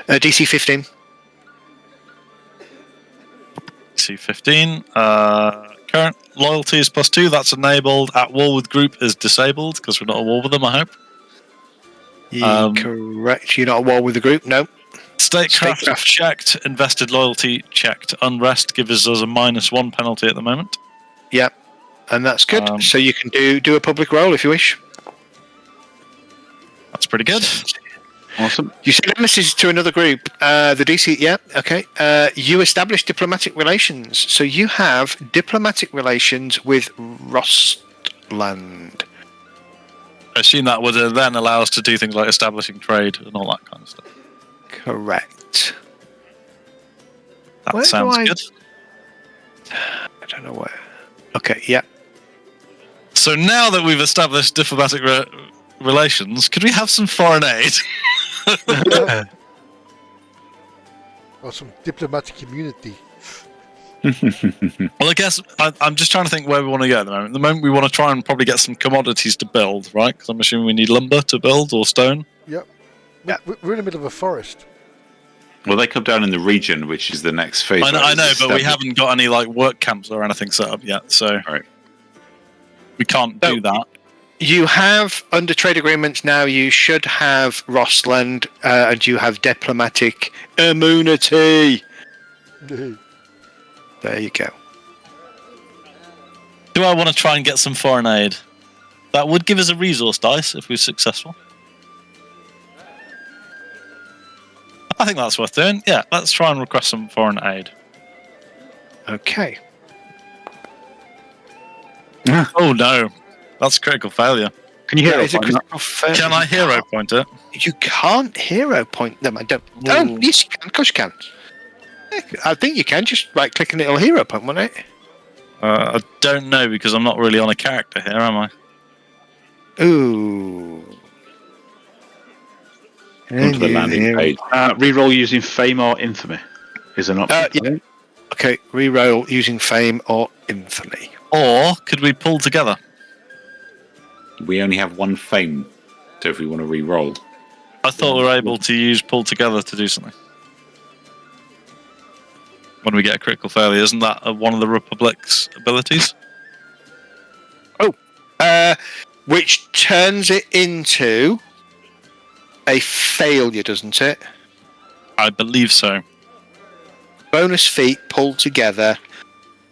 Speaker 1: DC 15.
Speaker 5: DC 15. Current loyalty is +2. That's enabled. At war with group is disabled because we're not at war with them, I hope.
Speaker 1: Correct. You're not at war with the group? No.
Speaker 5: Statecraft checked. Invested loyalty checked. Unrest gives us a -1 penalty at the moment.
Speaker 1: Yep. And that's good. So you can do a public roll if you wish.
Speaker 5: That's pretty good.
Speaker 6: Awesome.
Speaker 1: You send a message to another group. The DC, yeah, okay. You establish diplomatic relations. So you have diplomatic relations with Rostland.
Speaker 5: I assume that would then allow us to do things like establishing trade and all that kind of stuff.
Speaker 1: Correct.
Speaker 5: That
Speaker 1: Where
Speaker 5: sounds
Speaker 1: do I-
Speaker 5: good.
Speaker 1: I don't know where. Okay, yeah.
Speaker 5: So now that we've established diplomatic relations, could we have some foreign aid?
Speaker 2: Or some diplomatic immunity.
Speaker 5: Well, I guess I'm just trying to think where we want to go at the moment. At the moment, we want to try and probably get some commodities to build, right? Because I'm assuming we need lumber to build or stone.
Speaker 2: Yep.
Speaker 1: Yeah.
Speaker 2: We're in the middle of a forest.
Speaker 4: Well, they come down in the region, which is the next phase.
Speaker 5: I know, but we haven't got any like work camps or anything set up yet, so we can't do that.
Speaker 1: You have, under trade agreements now, you should have Rossland, and you have diplomatic immunity. There you go.
Speaker 5: Do I want to try and get some foreign aid? That would give us a resource dice if we're successful. I think that's worth doing. Yeah, let's try and request some foreign aid.
Speaker 1: Okay.
Speaker 5: Oh no, that's a critical failure.
Speaker 6: Can you hear
Speaker 1: It's a
Speaker 6: it?
Speaker 1: critical failure.
Speaker 5: Can I hero point it?
Speaker 1: You can't hero point them. I don't. Oh, yes, you can. Of course you can. I think you can. Just right click and it'll hero point, won't it?
Speaker 5: I don't know because I'm not really on a character here, am I?
Speaker 1: Ooh.
Speaker 4: Onto the landing page.
Speaker 6: Reroll using fame or infamy is an option.
Speaker 1: Yeah. Okay, reroll using fame or infamy.
Speaker 5: Or could we pull together?
Speaker 4: We only have one fame, so if we want to re-roll.
Speaker 5: I thought we were able to use pull together to do something. When we get a critical failure, isn't that one of the Republic's abilities?
Speaker 1: Which turns it into a failure, doesn't it?
Speaker 5: I believe so.
Speaker 1: Bonus feat pulled together.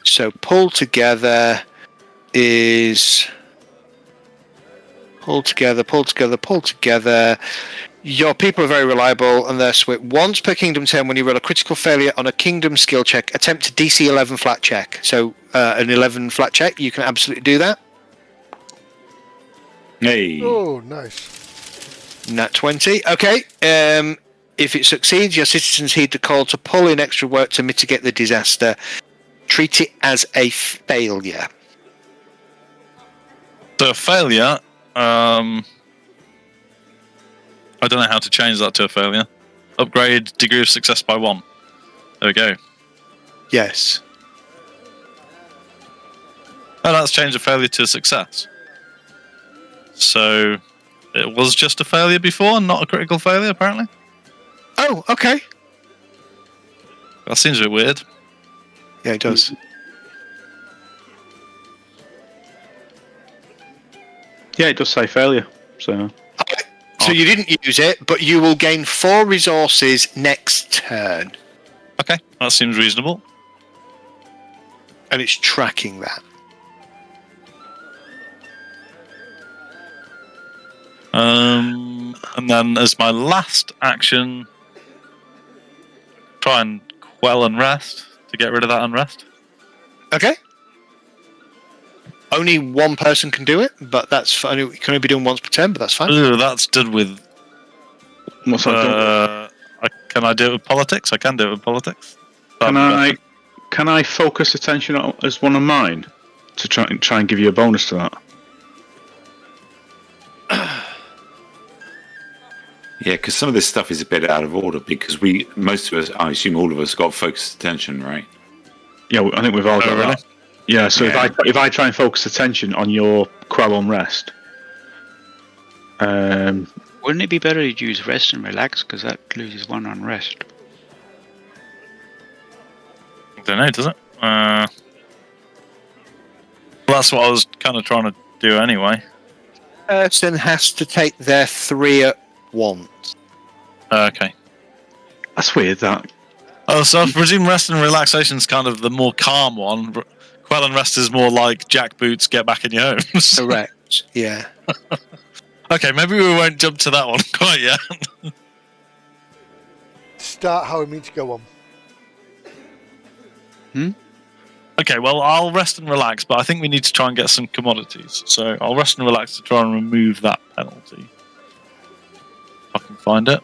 Speaker 1: So pull together is pull together. Your people are very reliable and they're swift. Once per kingdom turn, when you roll a critical failure on a kingdom skill check, attempt a DC 11 flat check. So an 11 flat check, you can absolutely do that.
Speaker 4: Hey.
Speaker 2: Oh, nice.
Speaker 1: Nat 20. Okay. If it succeeds, your citizens heed the call to pull in extra work to mitigate the disaster. Treat it as a failure.
Speaker 5: So a failure, I don't know how to change that to a failure. Upgrade degree of success by 1. There we go.
Speaker 1: Yes.
Speaker 5: Oh, that's changed a failure to a success. So it was just a failure before, not a critical failure, apparently.
Speaker 1: Oh, okay.
Speaker 5: That seems a bit weird.
Speaker 1: Yeah, it does.
Speaker 6: Yeah, it does say failure. So
Speaker 1: Okay. So you didn't use it, but you will gain 4 resources next turn.
Speaker 5: Okay, that seems reasonable.
Speaker 1: And it's tracking that.
Speaker 5: And then as my last action, try and quell unrest to get rid of that unrest.
Speaker 1: Okay. Only one person can do it, but that's only it can only be done once per turn, but that's fine.
Speaker 5: Ooh, that's done with.
Speaker 6: what's that?
Speaker 5: Can I do it with politics? I can do it with politics.
Speaker 6: Can I focus attention as one of mine to try and give you a bonus to that?
Speaker 4: Yeah, because some of this stuff is a bit out of order because most of us, I assume all of us, got focused attention, right?
Speaker 6: Yeah, I think we've all got
Speaker 5: really?
Speaker 6: that. Yeah, so
Speaker 4: Yeah.
Speaker 6: if I try and focus attention on your quell unrest,
Speaker 7: Wouldn't it be better to use rest and relax because that loses 1 on rest?
Speaker 5: I don't know, does it? Well, that's what I was kind of trying to do anyway.
Speaker 1: Person has to take their 3 at once.
Speaker 5: Okay.
Speaker 6: that's weird. That
Speaker 5: Oh, so I presume rest and relaxation is kind of the more calm one. Quell and rest is more like jackboots, get back in your homes.
Speaker 1: Correct. Yeah.
Speaker 5: Okay, maybe we won't jump to that one quite yet.
Speaker 2: Start how we mean to go on.
Speaker 5: Okay, well, I'll rest and relax, but I think we need to try and get some commodities. So I'll rest and relax to try and remove that penalty. If I can find it.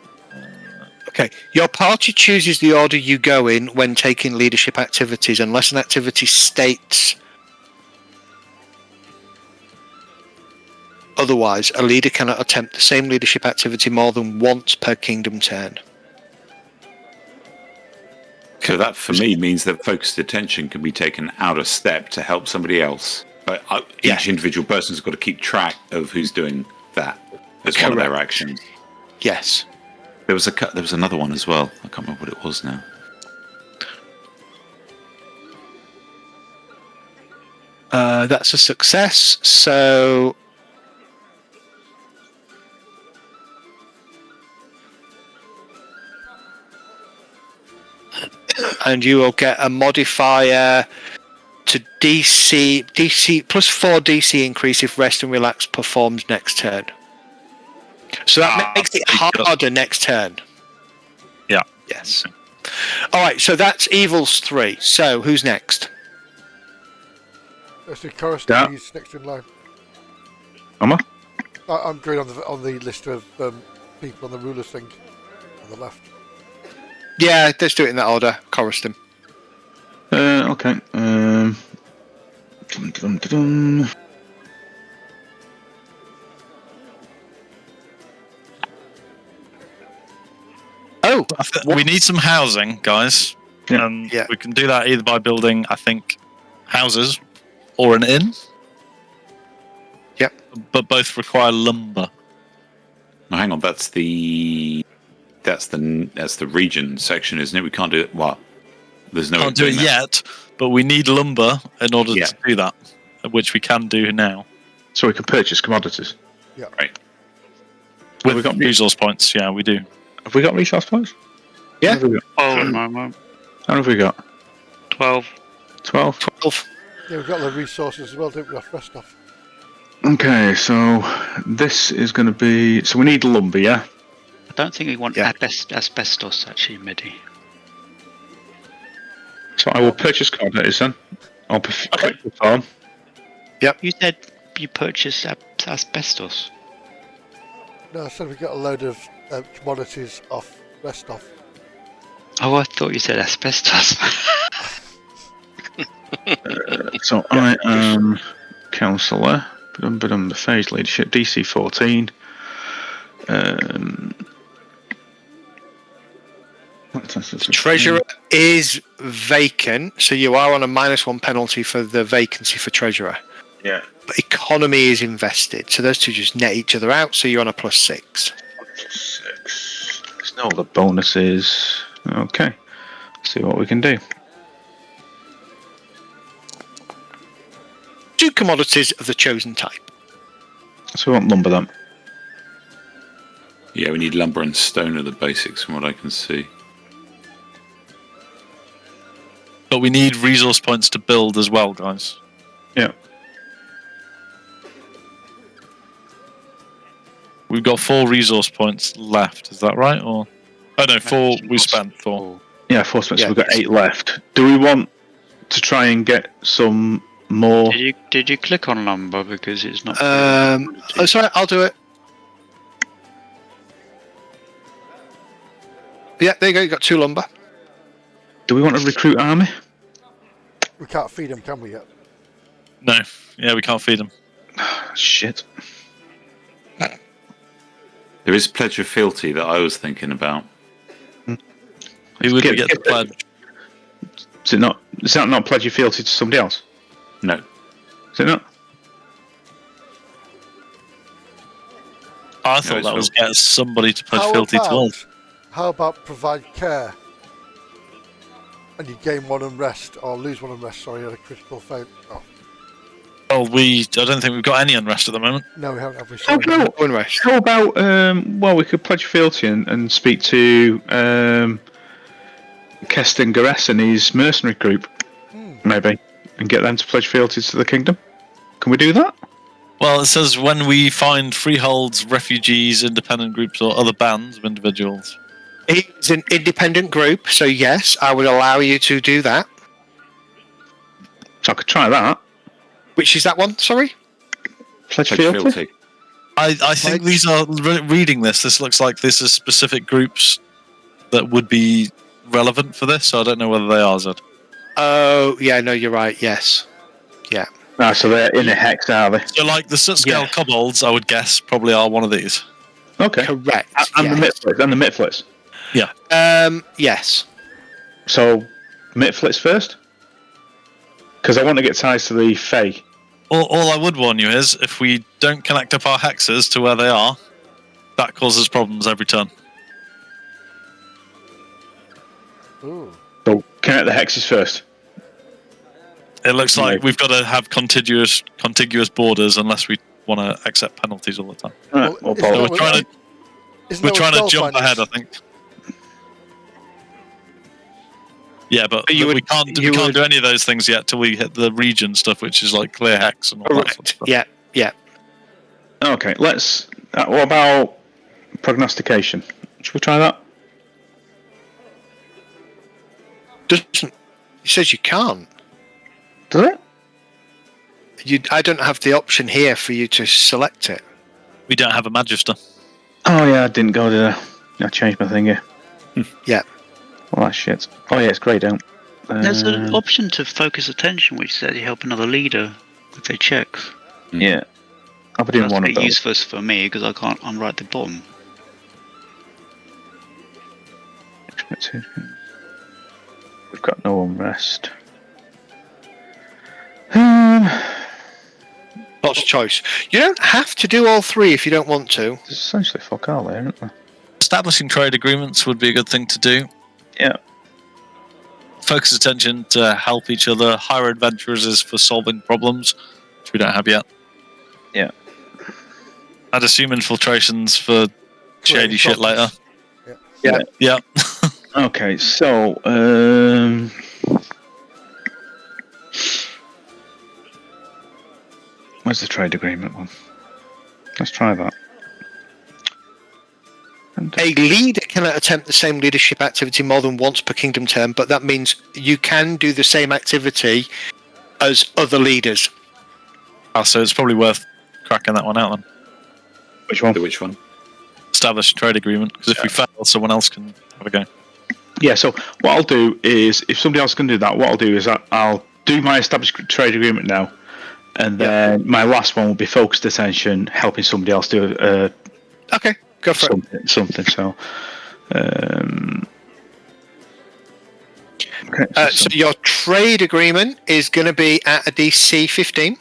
Speaker 1: Okay. Your party chooses the order you go in when taking leadership activities, unless an activity states otherwise. A leader cannot attempt the same leadership activity more than once per kingdom turn.
Speaker 2: Okay.
Speaker 4: So that, for me, means that focused attention can be taken out a step to help somebody else. But each individual person's got to keep track of who's doing that as one of their actions.
Speaker 1: Yes.
Speaker 4: There was another one as well. I can't remember what it was now.
Speaker 1: That's a success. So and you will get a modifier to DC plus 4 DC increase if rest and relax performs next turn. So that makes it harder next turn.
Speaker 5: Yeah.
Speaker 1: Yes. All right. So that's evils 3. So who's next?
Speaker 2: Let's do Coruscant. He's next in line.
Speaker 6: Am I?
Speaker 2: I'm going on the list of people on the ruler thing on the left.
Speaker 1: Yeah, let's do it in that order. Coruscant.
Speaker 6: Okay.
Speaker 1: Oh,
Speaker 5: we need some housing, guys.
Speaker 6: Yeah.
Speaker 1: Yeah.
Speaker 5: We can do that either by building, I think, houses or an inn.
Speaker 1: Yep.
Speaker 5: But both require lumber.
Speaker 4: No, hang on. That's the region section, isn't it? We can't do it. What? There's no.
Speaker 5: Can't do it yet, but we need lumber in order to do that, which we can do now.
Speaker 6: So we can purchase commodities.
Speaker 2: Yeah.
Speaker 4: Right.
Speaker 5: With we got resource points, yeah, we do.
Speaker 6: Have we got resource points?
Speaker 1: Yeah.
Speaker 6: How
Speaker 7: Oh,
Speaker 6: How have we got?
Speaker 7: 12.
Speaker 6: 12.
Speaker 1: 12.
Speaker 2: Yeah, we've got the resources as well, don't we? Off rest off.
Speaker 6: Okay, so this is going to be. So we need lumber, yeah?
Speaker 7: I don't think we want asbestos, actually, Midi.
Speaker 6: So I will purchase commodities then. I'll quick farm.
Speaker 7: You said you purchased asbestos.
Speaker 2: No, I said we got a load of commodities off rest off.
Speaker 7: Oh, I thought you said asbestos.
Speaker 6: So I am councillor. The phase leadership DC 14.
Speaker 1: Treasurer is vacant, so you are on a -1 penalty for the vacancy for treasurer.
Speaker 6: Yeah.
Speaker 1: But economy is invested, so those two just net each other out. So you're on a +6.
Speaker 6: 6. There's no other bonuses. Okay. Let's see what we can do.
Speaker 1: 2 commodities of the chosen type.
Speaker 6: So we want lumber then.
Speaker 4: Yeah, we need lumber and stone are the basics from what I can see.
Speaker 5: But we need resource points to build as well, guys.
Speaker 6: Yeah.
Speaker 5: We've got 4 resource points left, is that right? Or oh no, 4 we spent 4.
Speaker 6: Yeah, 4 spent, so we've got 8 left. Do we want to try and get some more?
Speaker 7: Did you click on lumber because it's not?
Speaker 1: Oh, sorry, I'll do it. Yeah, there you go. You got 2 lumber.
Speaker 6: Do we want to recruit army?
Speaker 2: We can't feed them, can we yet?
Speaker 5: No, yeah, we can't feed them.
Speaker 6: Shit.
Speaker 4: There is pledge of fealty that I was thinking about.
Speaker 5: Who would we get the pledge?
Speaker 6: Is that not pledge your fealty to somebody else?
Speaker 4: No.
Speaker 6: Is it not?
Speaker 5: I thought that was get somebody to pledge fealty to us.
Speaker 2: How about provide care? And you gain 1 unrest, or lose 1 unrest, sorry, at a critical fail. Oh.
Speaker 5: Well, I don't think we've got any unrest at the moment.
Speaker 2: No, we haven't, have we?
Speaker 6: How about, well, we could pledge fealty and speak to Keston Gares and his mercenary group, maybe, and get them to pledge fealty to the kingdom. Can we do that?
Speaker 5: Well, it says when we find freeholds, refugees, independent groups, or other bands of individuals.
Speaker 1: It's an independent group, so yes, I would allow you to do that.
Speaker 6: So I could try that.
Speaker 1: Which is that one? Sorry?
Speaker 6: Pledge fealty.
Speaker 5: I think these are reading this. This looks like this is specific groups that would be relevant for this. So I don't know whether they are, Zed.
Speaker 1: Oh, yeah, no, you're right. Yes. Yeah.
Speaker 6: Ah, so they're in a hex, are they?
Speaker 5: So, like the Sutscale kobolds, I would guess probably are one of these.
Speaker 6: Okay.
Speaker 1: Correct.
Speaker 6: And the Mitflits.
Speaker 5: Yeah.
Speaker 1: Yes.
Speaker 6: So Mitflits first? Because I want to get ties to the Fae.
Speaker 5: All I would warn you is, if we don't connect up our hexes to where they are, that causes problems every turn.
Speaker 2: Ooh.
Speaker 6: So connect the hexes first.
Speaker 5: It looks like we've got to have contiguous borders unless we want to accept penalties all the time.
Speaker 6: Right,
Speaker 2: Well,
Speaker 6: well,
Speaker 2: isn't
Speaker 5: So we're trying to jump ahead, I think. Yeah, but we can't do any of those things yet till we hit the region stuff, which is like clear hex and all that sort of stuff.
Speaker 1: Yeah.
Speaker 6: Okay, let's. What about prognostication? Should we try that?
Speaker 1: It says you can't.
Speaker 6: Does it?
Speaker 1: I don't have the option here for you to select it.
Speaker 5: We don't have a Magister.
Speaker 6: Oh yeah, I didn't go to. I changed my thing here.
Speaker 1: Yeah.
Speaker 6: Well, that's shit. Oh yeah, it's grey down.
Speaker 7: There's an option to focus attention, which says you help another leader with their checks.
Speaker 6: Yeah, I'll be doing
Speaker 7: That's
Speaker 6: one of
Speaker 7: a bit
Speaker 6: those.
Speaker 7: useless for me because I can't. I'm right at the bottom.
Speaker 6: We've got no unrest.
Speaker 1: Lots of choice. You don't have to do all three if you don't want to.
Speaker 6: There's essentially fuck all there, isn't there?
Speaker 5: Establishing trade agreements would be a good thing to do.
Speaker 6: Yeah.
Speaker 5: Focus attention to help each other. Hire adventurers is for solving problems, which we don't have yet.
Speaker 6: Yeah.
Speaker 5: I'd assume infiltrations for shady shit later. Yeah.
Speaker 6: Okay, so where's the trade agreement one? Let's try that.
Speaker 1: A leader cannot attempt the same leadership activity more than once per kingdom term, but that means you can do the same activity as other leaders.
Speaker 5: So it's probably worth cracking that one out then.
Speaker 6: Which one?
Speaker 4: Which one?
Speaker 5: Establish a trade agreement, because if we fail, someone else can have a go.
Speaker 6: Yeah, so what I'll do is, if somebody else can do that, what I'll do is I'll do my established trade agreement now, and then my last one will be focused attention, helping somebody else do
Speaker 1: Okay, go for it.
Speaker 6: something. So, okay,
Speaker 1: So your trade agreement is going to be at a DC 15.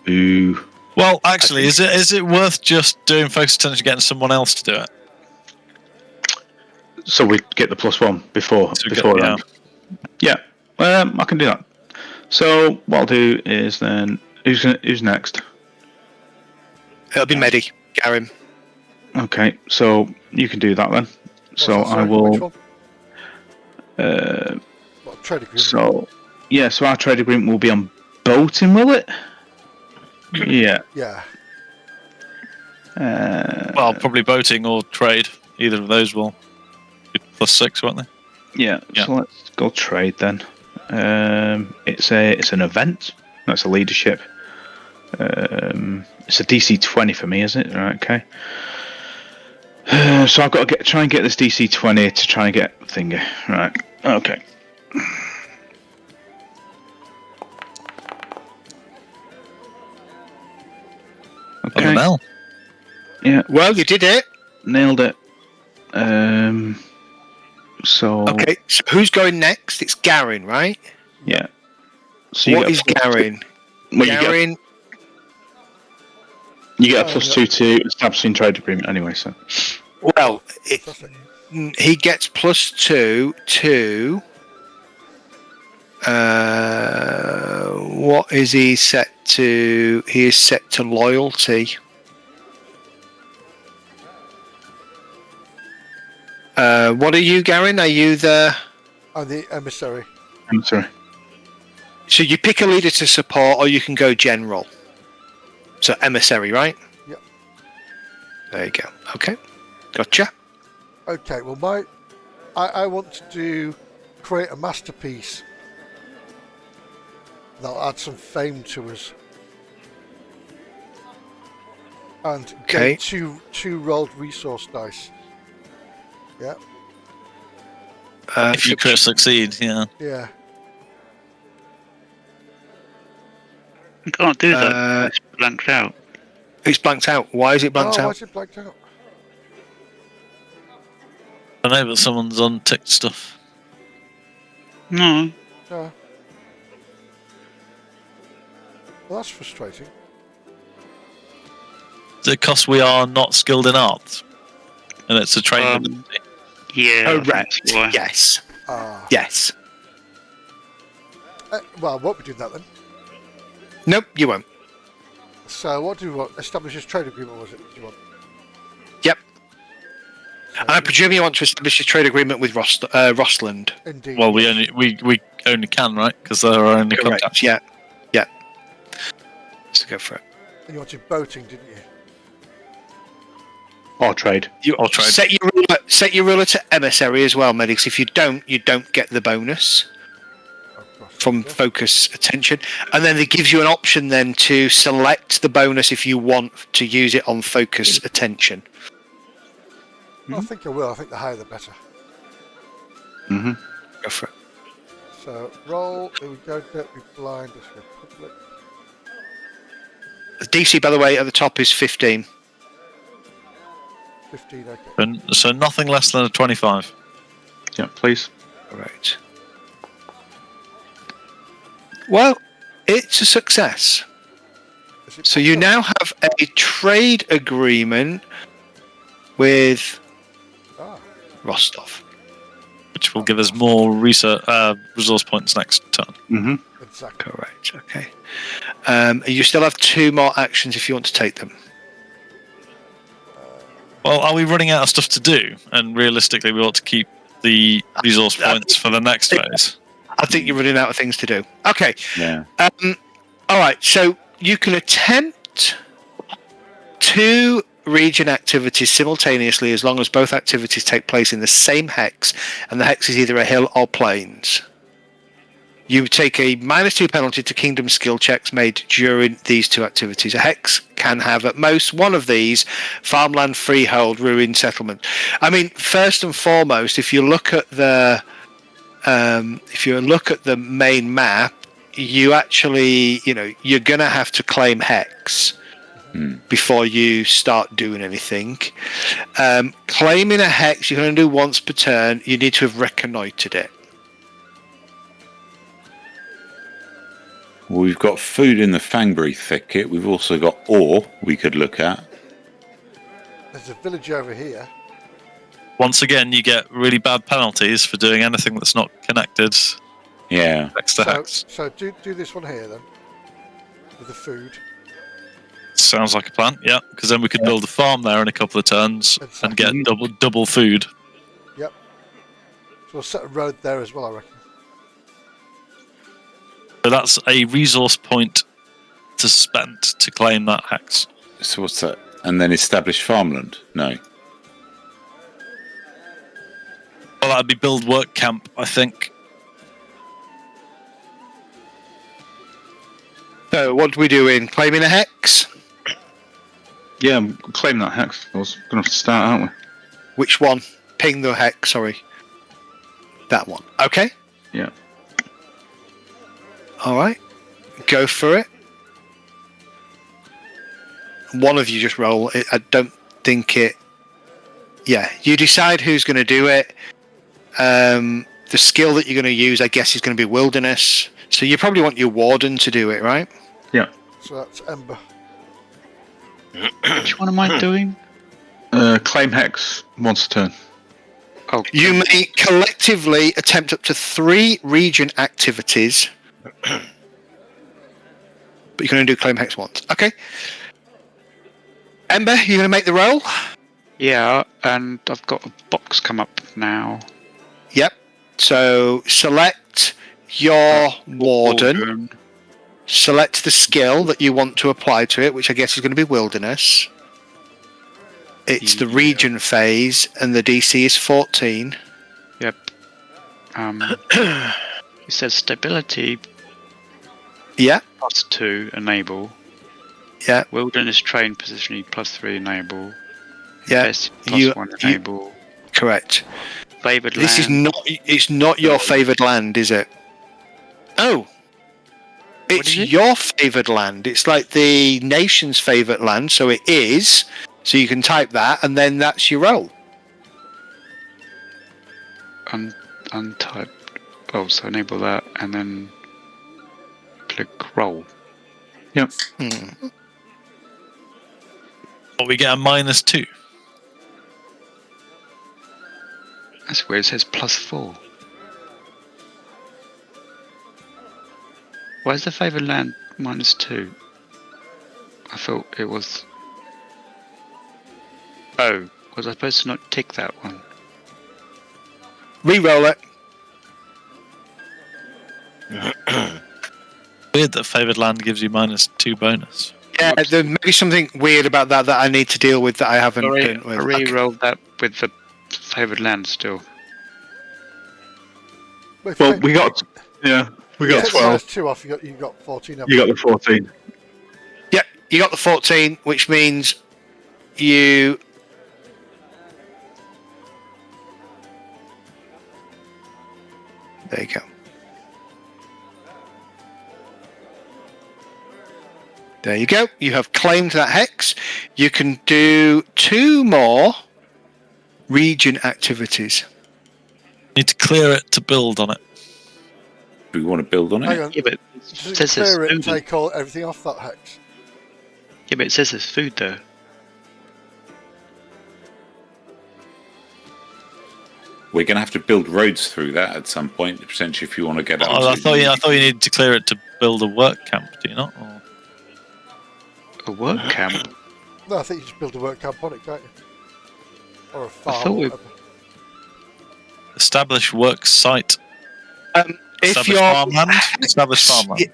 Speaker 6: Ooh.
Speaker 5: Well, actually, is it worth just doing focus attention getting someone else to do it?
Speaker 6: So we get the +1 before
Speaker 5: yeah.
Speaker 6: Yeah, I can do that. So what I'll do is then who's next?
Speaker 1: It'll be Medi, Garin.
Speaker 6: Okay, so you can do that then. So I will.
Speaker 2: What, trade agreement?
Speaker 6: So our trade agreement will be on boating, will it? Yeah.
Speaker 2: Yeah.
Speaker 5: Well, probably boating or trade. Either of those will be +6, won't they?
Speaker 6: Yeah. So let's go trade then. It's an event. That's a leadership. It's a DC 20 for me, isn't it? Right. Okay. So I've got to try and get this DC 20 to try and get thingy. Right. Okay. Okay.
Speaker 5: Well,
Speaker 6: Yeah.
Speaker 1: Well, you did it.
Speaker 6: Nailed it. So.
Speaker 1: Okay, so who's going next? It's Garin, right?
Speaker 6: Yeah. So
Speaker 1: What is Garin?
Speaker 6: Well,
Speaker 1: Garin.
Speaker 6: you get a +2 to establishing trade agreement anyway. So.
Speaker 1: Well, he gets +2 to. What is he set to? He is set to loyalty. What are you, Garin? Are you the?
Speaker 2: I'm the emissary.
Speaker 6: I'm sorry.
Speaker 1: So you pick a leader to support, or you can go general. So emissary, right?
Speaker 2: Yep.
Speaker 1: There you go. Okay, gotcha.
Speaker 2: Okay, well, I want to create a masterpiece that'll add some fame to us. And
Speaker 1: Okay.
Speaker 2: get two rolled resource dice. Yeah.
Speaker 5: if you could succeed, yeah.
Speaker 2: Yeah.
Speaker 7: You can't do that. It's blanked out.
Speaker 1: It's blanked out. Why is it blanked
Speaker 2: Why
Speaker 1: out?
Speaker 2: is it blanked out?
Speaker 5: I know, but someone's unticked stuff.
Speaker 7: No.
Speaker 2: No. Well, that's frustrating.
Speaker 5: Because we are not skilled in arts, and it's a training ability.
Speaker 7: Yeah. I think
Speaker 1: Correct.
Speaker 7: that's why.
Speaker 1: Yes.
Speaker 2: Ah.
Speaker 1: Yes.
Speaker 2: Well, I won't be doing that then.
Speaker 1: Nope, you won't.
Speaker 2: So, what do you want? Establish a trade agreement, was it? Do you want?
Speaker 1: Yep.
Speaker 2: So,
Speaker 1: And I presume you want to establish a trade agreement with Rosland.
Speaker 2: indeed.
Speaker 5: Well,
Speaker 2: yes.
Speaker 5: we only can, right? Because they're our only
Speaker 1: Correct.
Speaker 5: contact.
Speaker 1: Yeah. Yeah. Let's go for it.
Speaker 2: And you wanted boating, didn't you?
Speaker 6: Or trade.
Speaker 5: Or trade.
Speaker 1: Set your ruler to emissary as well, medics. If you don't get the bonus
Speaker 2: Oh, gosh.
Speaker 1: from
Speaker 2: Yeah.
Speaker 1: focus attention, and then it gives you an option then to select the bonus if you want to use it on focus attention.
Speaker 2: I think I will. I think the higher the better.
Speaker 6: Mm-hmm.
Speaker 1: Go for it.
Speaker 2: So, roll. Here we go. Don't be blind. As Republic.
Speaker 1: The DC, by the way, at the top is 15.
Speaker 2: 15, okay.
Speaker 5: So nothing less than a 25.
Speaker 6: Yeah, please.
Speaker 1: Correct. Well, it's a success.
Speaker 2: Is it
Speaker 1: So you
Speaker 2: possible?
Speaker 1: now have a trade agreement with
Speaker 2: Ah,
Speaker 1: Rostov.
Speaker 5: Which will give us more resource points next turn.
Speaker 6: Mm-hmm.
Speaker 2: exactly.
Speaker 1: Correct. Okay. You still have 2 more actions if you want to take them.
Speaker 5: Well, are we running out of stuff to do? And realistically, we ought to keep the resource points for the next phase.
Speaker 1: I think you're running out of things to do. Okay.
Speaker 4: Yeah.
Speaker 1: All right. So you can attempt 2 region activities simultaneously as long as both activities take place in the same hex, and the hex is either a hill or plains. You take a -2 penalty to kingdom skill checks made during these 2 activities. A hex can have at most one of these: farmland, freehold, ruined settlement. I mean, first and foremost, if you look at the main map, you actually, you're gonna have to claim hex before you start doing anything. Claiming a hex you can only do once per turn. You need to have reconnoitered it.
Speaker 4: Well, we've got food in the Fangbury thicket. We've also got ore we could look at.
Speaker 2: There's a village over here.
Speaker 5: Once again, you get really bad penalties for doing anything that's not connected
Speaker 4: Yeah.
Speaker 5: next to
Speaker 2: So,
Speaker 5: hex.
Speaker 2: so do this one here then. With the food.
Speaker 5: Sounds like a plan, yeah. Because then we could build a farm there in a couple of turns and get double food.
Speaker 2: Yep. So we'll set a road there as well, I reckon.
Speaker 5: So that's a resource point to spend to claim that hex.
Speaker 4: So what's that? And then establish farmland? No.
Speaker 5: Well, that'd be build work camp, I think.
Speaker 1: So what do we do in claiming a hex?
Speaker 6: Yeah, claim that hex. I was going to have to start, aren't we?
Speaker 1: Which one? Ping the hex, sorry. That one. Okay.
Speaker 6: Yeah.
Speaker 1: All right. Go for it. One of you just roll it. I don't think it... Yeah, you decide who's going to do it. The skill that you're going to use, I guess, is going to be wilderness. So you probably want your warden to do it, right?
Speaker 6: Yeah.
Speaker 2: So that's Ember.
Speaker 7: Which one am I doing?
Speaker 6: Claim hex once a turn.
Speaker 7: Oh,
Speaker 1: You may collectively attempt up to 3 region activities. But you can only do claim hex once. Okay. Ember, you going to make the roll?
Speaker 7: yeah, and I've got a box come up now.
Speaker 1: Yep. So select your warden. Select the skill that you want to apply to it, which I guess is going to be wilderness. It's the region phase, and the DC is 14.
Speaker 7: Yep. It says stability
Speaker 1: Yeah.
Speaker 7: +2 enable.
Speaker 1: Yeah.
Speaker 7: Wilderness train positioning +3 enable.
Speaker 1: Yeah.
Speaker 7: Best +1 enable.
Speaker 1: Correct.
Speaker 7: Favoured
Speaker 1: This is
Speaker 7: land.
Speaker 1: not. It's not your favoured land, is it? Oh. It's
Speaker 7: is it?
Speaker 1: your favoured land. It's like the nation's favourite land, so it is. So you can type that, and then that's your roll.
Speaker 7: Untyped. Oh, so enable that and then click roll.
Speaker 1: Hmm.
Speaker 5: But we get a -2.
Speaker 7: That's weird. It says +4. Why is the favoured land -2? I thought it was. Oh, was I supposed to not tick that one?
Speaker 1: Re-roll it.
Speaker 5: Weird that favoured land gives you -2 bonus.
Speaker 1: Yeah,
Speaker 7: Whoops.
Speaker 1: there may be something weird about that I need to deal with that I haven't
Speaker 7: Sorry,
Speaker 1: done with.
Speaker 7: I re-rolled that with the favoured land still.
Speaker 6: Well, we got
Speaker 2: we got
Speaker 6: got 12.
Speaker 2: -2 off. You got 14.
Speaker 6: You got the 14.
Speaker 1: Yeah, you got the 14, which means you. There you go. There you go. You have claimed that hex. You can do 2 more region activities.
Speaker 5: Need to clear it to build on it.
Speaker 4: Do we want to build on
Speaker 2: Hang
Speaker 4: it?
Speaker 2: on.
Speaker 7: Yeah, but
Speaker 2: Does
Speaker 7: it
Speaker 2: it
Speaker 7: says there's
Speaker 2: clear it and
Speaker 7: food.
Speaker 2: take everything off that hex?
Speaker 7: Yeah, but it says there's food there.
Speaker 4: We're going to have to build roads through that at some point, potentially, if you want to get out.
Speaker 5: I thought you needed to clear it to build a work camp. Do you not? Or...
Speaker 7: A work camp.
Speaker 2: No, I think you just build a work camp on it, can't you? Or a farm.
Speaker 7: thought
Speaker 2: Or
Speaker 7: we-
Speaker 2: whatever.
Speaker 5: Establish work site.
Speaker 1: If
Speaker 5: Establish
Speaker 1: you're
Speaker 5: farmland. Establish farmland.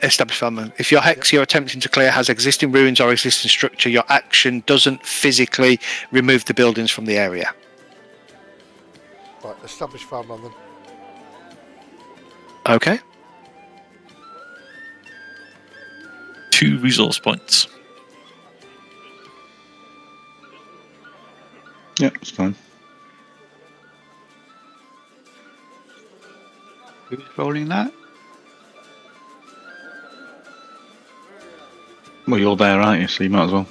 Speaker 1: Established farmland. If your hex you're attempting to clear has existing ruins or existing structure, your action doesn't physically remove the buildings from the area.
Speaker 2: Right, establish farmland then.
Speaker 1: Okay.
Speaker 5: 2 resource points.
Speaker 6: Yeah, it's fine.
Speaker 7: Who's rolling that?
Speaker 6: Well, you're there, aren't you? So you might as well.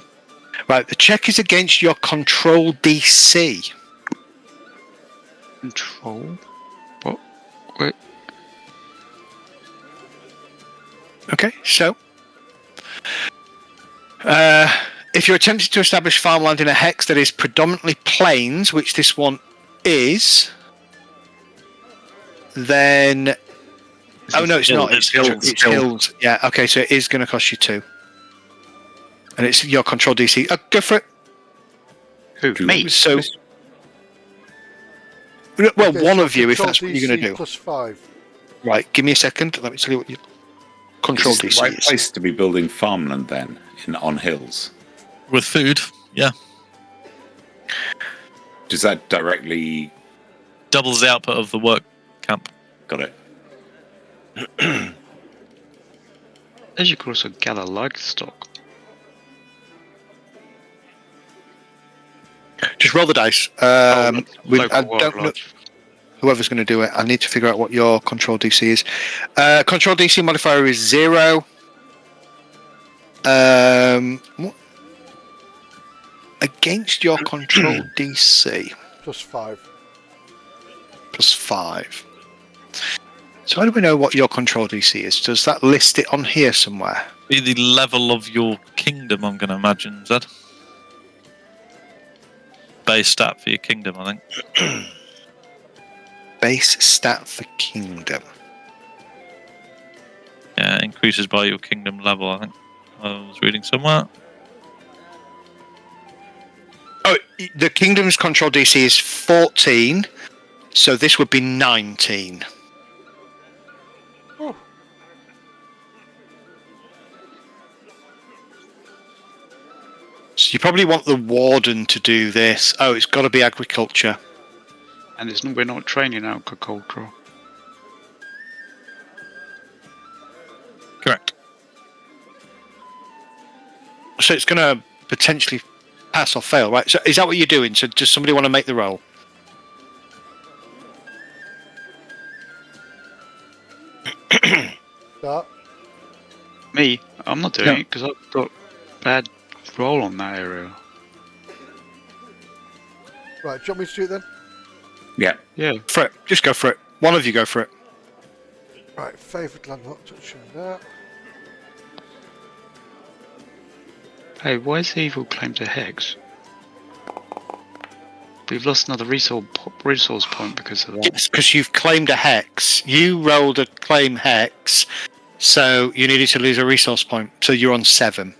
Speaker 1: Right, the check is against your control DC.
Speaker 7: Control? What? Wait.
Speaker 1: Okay, so if you're attempting to establish farmland in a hex that is predominantly plains, which this one is, then oh no, it's not. It's hills. It's hills. Yeah. Okay, so it is going to cost you 2, and it's your control DC. Go for it.
Speaker 7: Who? Me?
Speaker 1: So, well,
Speaker 2: Okay,
Speaker 1: one
Speaker 2: so
Speaker 1: of you, if
Speaker 2: control
Speaker 1: that's what you're going to
Speaker 2: DC
Speaker 1: do.
Speaker 2: +5.
Speaker 1: Right. Give me a second. Let me tell you what your control
Speaker 4: Is this
Speaker 1: DC
Speaker 4: the right
Speaker 1: is.
Speaker 4: place to be building farmland then, on hills?
Speaker 5: With food, yeah.
Speaker 4: Does that directly...
Speaker 5: Doubles the output of the work camp.
Speaker 4: Got it.
Speaker 7: As you could also gather livestock.
Speaker 1: Just roll the dice. I don't know. Whoever's going to do it, I need to figure out what your control DC is. Control DC modifier is 0. What? Against your control DC
Speaker 2: +5.
Speaker 1: +5. So how do we know what your control DC is? Does that list it on here somewhere?
Speaker 5: Be the level of your kingdom, I'm going to imagine, Zed. Base stat for your kingdom, I think.
Speaker 1: Base stat for kingdom.
Speaker 5: Yeah, it increases by your kingdom level, I think. I was reading somewhere.
Speaker 1: Oh, the kingdom's control DC is 14, so this would be 19.
Speaker 2: Oh.
Speaker 1: So you probably want the warden to do this. Oh, it's got to be agriculture.
Speaker 7: And we're not training agriculture.
Speaker 5: Correct.
Speaker 1: So it's going to potentially pass or fail, right? So is that what you're doing? So does somebody want to make the roll?
Speaker 2: Start.
Speaker 7: Me? I'm not doing it because I've got bad roll on that area.
Speaker 2: Right, do you want me to do it then?
Speaker 4: Yeah.
Speaker 7: Yeah.
Speaker 1: For it. Just go for it. One of you go for it.
Speaker 2: Right, favoured land, not touching that.
Speaker 7: Hey, why is evil claimed a hex? We've lost another resource point because of that.
Speaker 1: It's because you've claimed a hex. You rolled a claim hex, so you needed to lose a resource point. So you're on 7.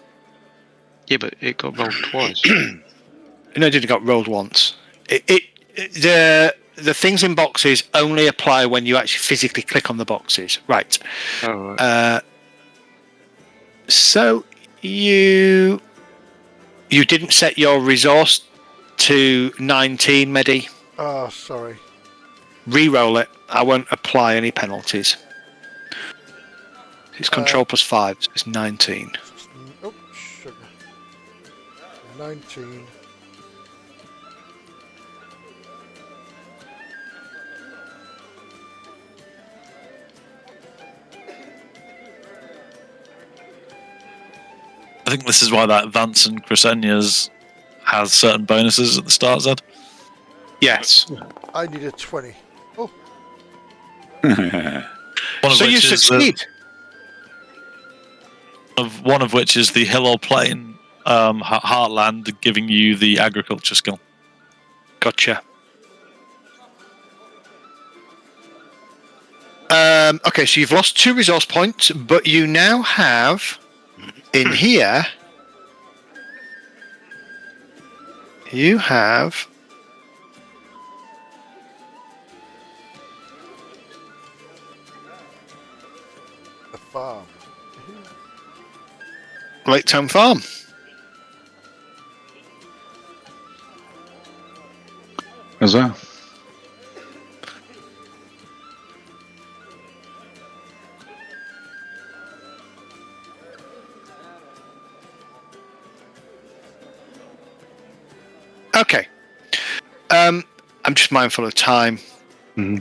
Speaker 7: Yeah, but it got rolled twice.
Speaker 1: No, it didn't got rolled once. The things in boxes only apply when you actually physically click on the boxes. Right.
Speaker 7: Oh, right.
Speaker 1: So you didn't set your resource to 19, Medi.
Speaker 2: Oh, sorry.
Speaker 1: Reroll it. I won't apply any penalties. It's control plus 5, so it's 19.
Speaker 2: Oh, sugar. 19.
Speaker 5: I think this is why that Vance and Crescenia's has certain bonuses at the start, Zed.
Speaker 1: Yes.
Speaker 2: I need a 20. Oh,
Speaker 1: So you succeed.
Speaker 5: One of which is the hill or plain heartland, giving you the agriculture skill.
Speaker 1: Gotcha. Okay, so you've lost 2 resource points, but you now have in here. You have
Speaker 2: a farm.
Speaker 1: Lake Town Farm.
Speaker 6: As well.
Speaker 1: Okay. I'm just mindful of time.
Speaker 6: Mm-hmm.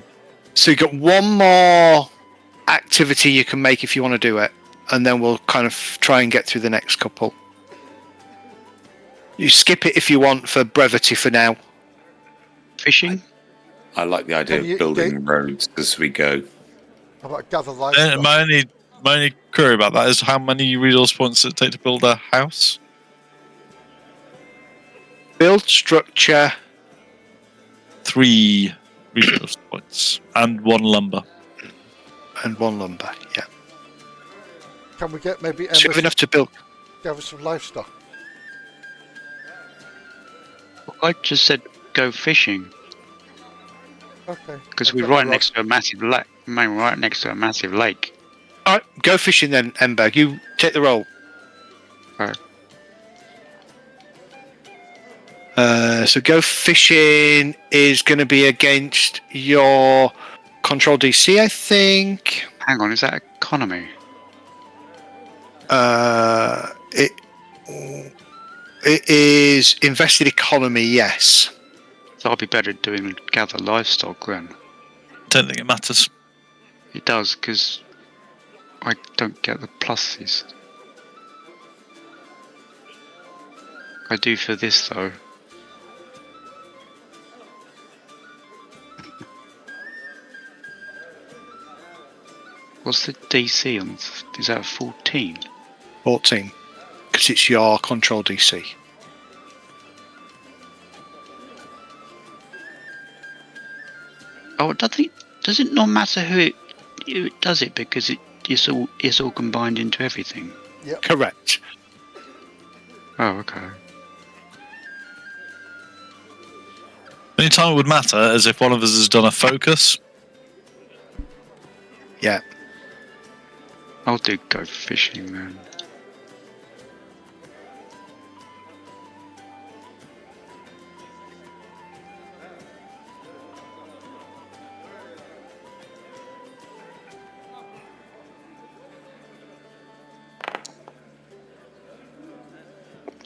Speaker 1: So you've got one more activity you can make if you want to do it, and then we'll kind of try and get through the next couple. You skip it if you want for brevity for now.
Speaker 7: Fishing?
Speaker 4: I like the idea of building roads as we go.
Speaker 2: How about gather livestock?
Speaker 5: My only query about that is how many resource points does it take to build a house?
Speaker 1: Build structure.
Speaker 5: 3 resource points and 1 lumber.
Speaker 1: And 1 lumber, yeah.
Speaker 2: Can we get maybe
Speaker 1: So you have enough to build.
Speaker 2: gather some livestock?
Speaker 7: I just said go fishing
Speaker 2: Okay.
Speaker 7: because we're right next to a massive lake. Man, right next to a massive lake.
Speaker 1: All right, go fishing then, Emberg. You take the roll.
Speaker 7: Right.
Speaker 1: So go fishing is going to be against your control DC, I think.
Speaker 7: Hang on, is that economy?
Speaker 1: It is invested economy, yes.
Speaker 7: So I'll be better at doing gather livestock then.
Speaker 5: Don't think it matters.
Speaker 7: It does because I don't get the pluses. I do for this though. What's the DC on? Is that a 14?
Speaker 1: 14, because it's your control DC.
Speaker 7: Oh, does it not matter who it does it because it's all combined into everything?
Speaker 2: Yep.
Speaker 1: Correct.
Speaker 7: Oh, okay.
Speaker 5: The only time it would matter is if one of us has done a focus.
Speaker 1: Yeah.
Speaker 7: I'll do go fishing then.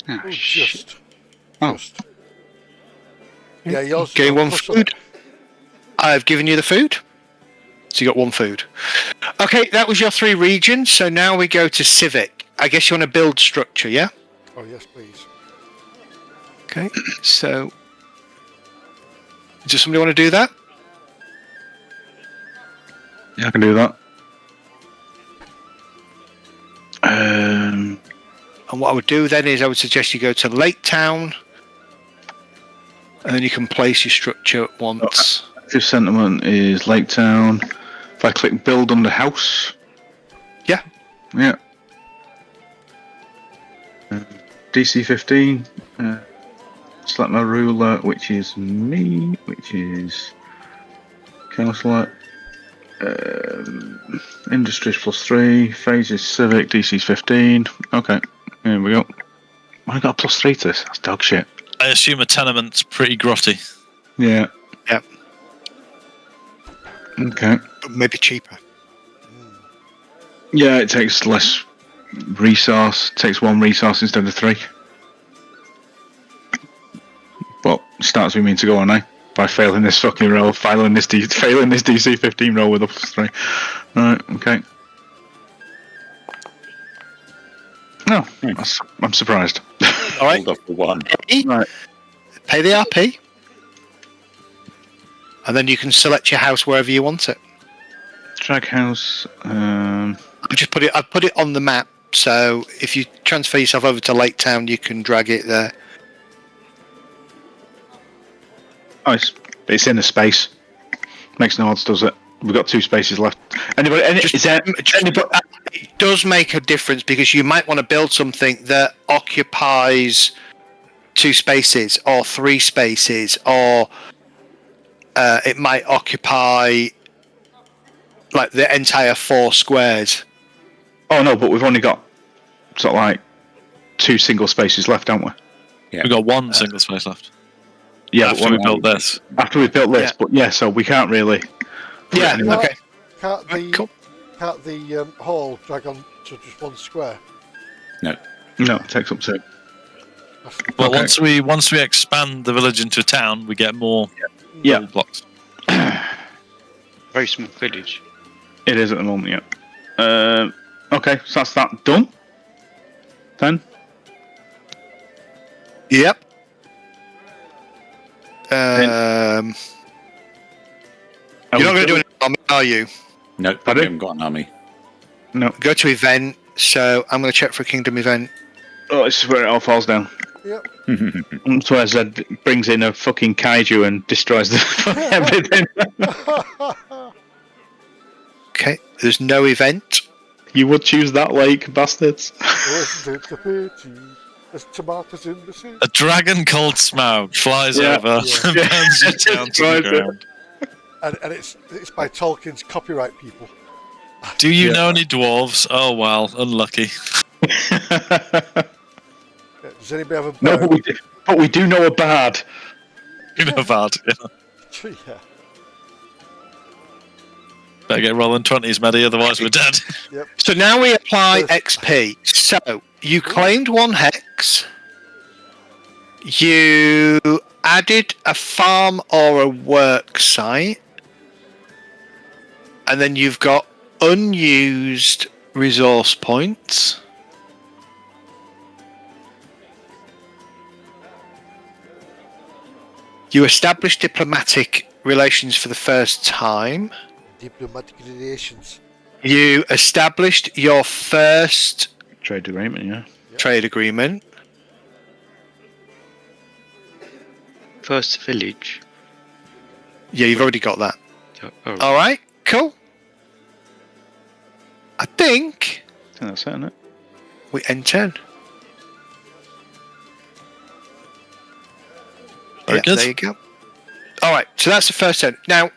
Speaker 7: Oh,
Speaker 2: Oh,
Speaker 7: shit.
Speaker 2: just.
Speaker 7: Oh.
Speaker 2: Just. Yeah, yours.
Speaker 1: Okay,
Speaker 2: got
Speaker 1: 1
Speaker 2: plus on
Speaker 1: food.
Speaker 2: it.
Speaker 1: I've given you the food. So you got 1 food. Okay, that was your 3 regions. So now we go to civic. I guess you want to build structure, yeah?
Speaker 2: Oh, yes, please.
Speaker 1: Okay, so does somebody want to do that?
Speaker 6: Yeah, I can do that.
Speaker 1: And what I would do then is I would suggest you go to Lake Town, and then you can place your structure once.
Speaker 6: Active sentiment is Lake Town. If I click build under house.
Speaker 1: Yeah.
Speaker 6: Yeah. DC 15. Select my ruler, which is me, which is councillor. Industries +3. Phases civic. DC's 15. Okay. Here we go. I got a +3 to this. That's dog shit.
Speaker 5: I assume a tenement's pretty grotty.
Speaker 6: Yeah.
Speaker 1: Yep.
Speaker 6: Okay.
Speaker 1: But maybe cheaper.
Speaker 6: Yeah, it takes less resource. It takes 1 resource instead of 3. But starts we mean to go on, eh? By failing this fucking roll, failing this DC 15 roll with a +3. Right, okay. No, I'm surprised.
Speaker 1: All right.
Speaker 4: Hold off the 1.
Speaker 6: Right.
Speaker 1: Pay the RP, and then you can select your house wherever you want it.
Speaker 6: Drag house.
Speaker 1: I put it on the map, so if you transfer yourself over to Lake Town, you can drag it there.
Speaker 6: Oh, it's in a space. Makes no odds, does it? We've got 2 spaces left. Anybody?
Speaker 1: It does make a difference because you might want to build something that occupies 2 spaces or 3 spaces, or it might occupy like the entire 4 squares.
Speaker 6: Oh no, but we've only got sort of like 2 single spaces left, haven't we?
Speaker 4: Yeah.
Speaker 5: We've got 1 single space left.
Speaker 6: Yeah,
Speaker 5: After we built this.
Speaker 6: After we've built this,
Speaker 1: Yeah.
Speaker 6: But yeah, so we can't really.
Speaker 1: Yeah. Okay.
Speaker 2: Can't the
Speaker 1: Cool.
Speaker 2: hall drag on to just 1 square?
Speaker 6: No, it takes up 2.
Speaker 5: But
Speaker 6: Okay.
Speaker 5: once we expand the village into a town, we get more
Speaker 6: Yeah.
Speaker 5: build blocks.
Speaker 7: Very small village.
Speaker 6: It is at the moment, yeah. Okay, so that's that done. Then?
Speaker 1: Yep.
Speaker 6: Are
Speaker 1: You're not
Speaker 6: we
Speaker 1: going to do anything, are you?
Speaker 4: No, we
Speaker 6: Pardon?
Speaker 4: haven't got an army.
Speaker 6: No.
Speaker 1: Go to event. So I'm going to check for a kingdom event.
Speaker 6: Oh, this is where it all falls down.
Speaker 2: Yep.
Speaker 6: That's where Zed brings in a fucking kaiju and destroys everything.
Speaker 1: Okay. There's no event.
Speaker 6: You would choose that lake, bastards.
Speaker 2: Isn't it the pity? There's tomatoes in the sea.
Speaker 5: A dragon called Smaug flies
Speaker 6: Yeah.
Speaker 5: over and burns you down to the ground.
Speaker 2: And it's by Tolkien's copyright people.
Speaker 5: Do you know any dwarves? Oh well, unlucky.
Speaker 2: Does anybody have a
Speaker 6: No,
Speaker 2: bow?
Speaker 6: but we do know a bard.
Speaker 5: You know bad. Yeah.
Speaker 2: Yeah.
Speaker 5: Better get rolling 20s, Medi, otherwise we're dead.
Speaker 1: So now we apply
Speaker 2: Yes.
Speaker 1: XP. So you claimed 1 hex. You added a farm or a work site. And then you've got unused resource points. You established diplomatic relations for the first time.
Speaker 2: Diplomatic relations.
Speaker 1: You established your first
Speaker 6: Trade agreement, yeah.
Speaker 1: trade agreement.
Speaker 7: First village.
Speaker 1: Yeah, you've already got that.
Speaker 7: Oh,
Speaker 1: All right, cool. I think
Speaker 6: I think that's it, isn't it?
Speaker 1: we end turn.
Speaker 5: Very good.
Speaker 1: There you go. All right, so that's the first turn. Now,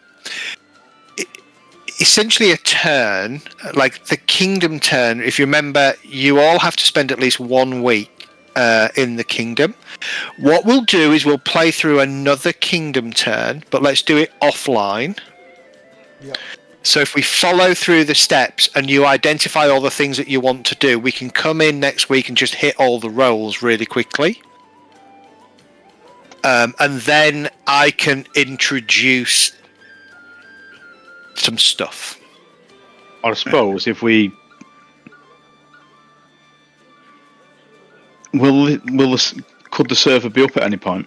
Speaker 1: essentially a turn, like the kingdom turn, if you remember, you all have to spend at least 1 week in the kingdom. What we'll do is we'll play through another kingdom turn, but let's do it offline.
Speaker 2: Yep.
Speaker 1: So if we follow through the steps and you identify all the things that you want to do, we can come in next week and just hit all the rolls really quickly. And then I can introduce some stuff.
Speaker 6: I suppose if we could the server be up at any point?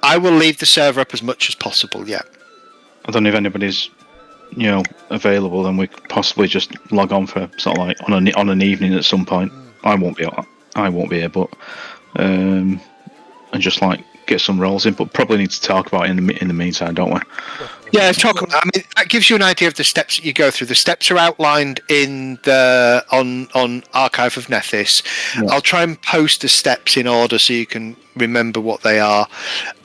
Speaker 1: I will leave the server up as much as possible, yeah.
Speaker 6: I don't know if anybody's available, then we could possibly just log on for sort of like on an evening at some point. I won't be up. I won't be here, but and just like get some rolls in. But probably need to talk about it in the meantime, don't we?
Speaker 1: Yeah, talk. I mean, that gives you an idea of the steps that you go through. The steps are outlined in the on Archive of Nethys.
Speaker 6: Yeah.
Speaker 1: I'll try and post the steps in order so you can remember what they are,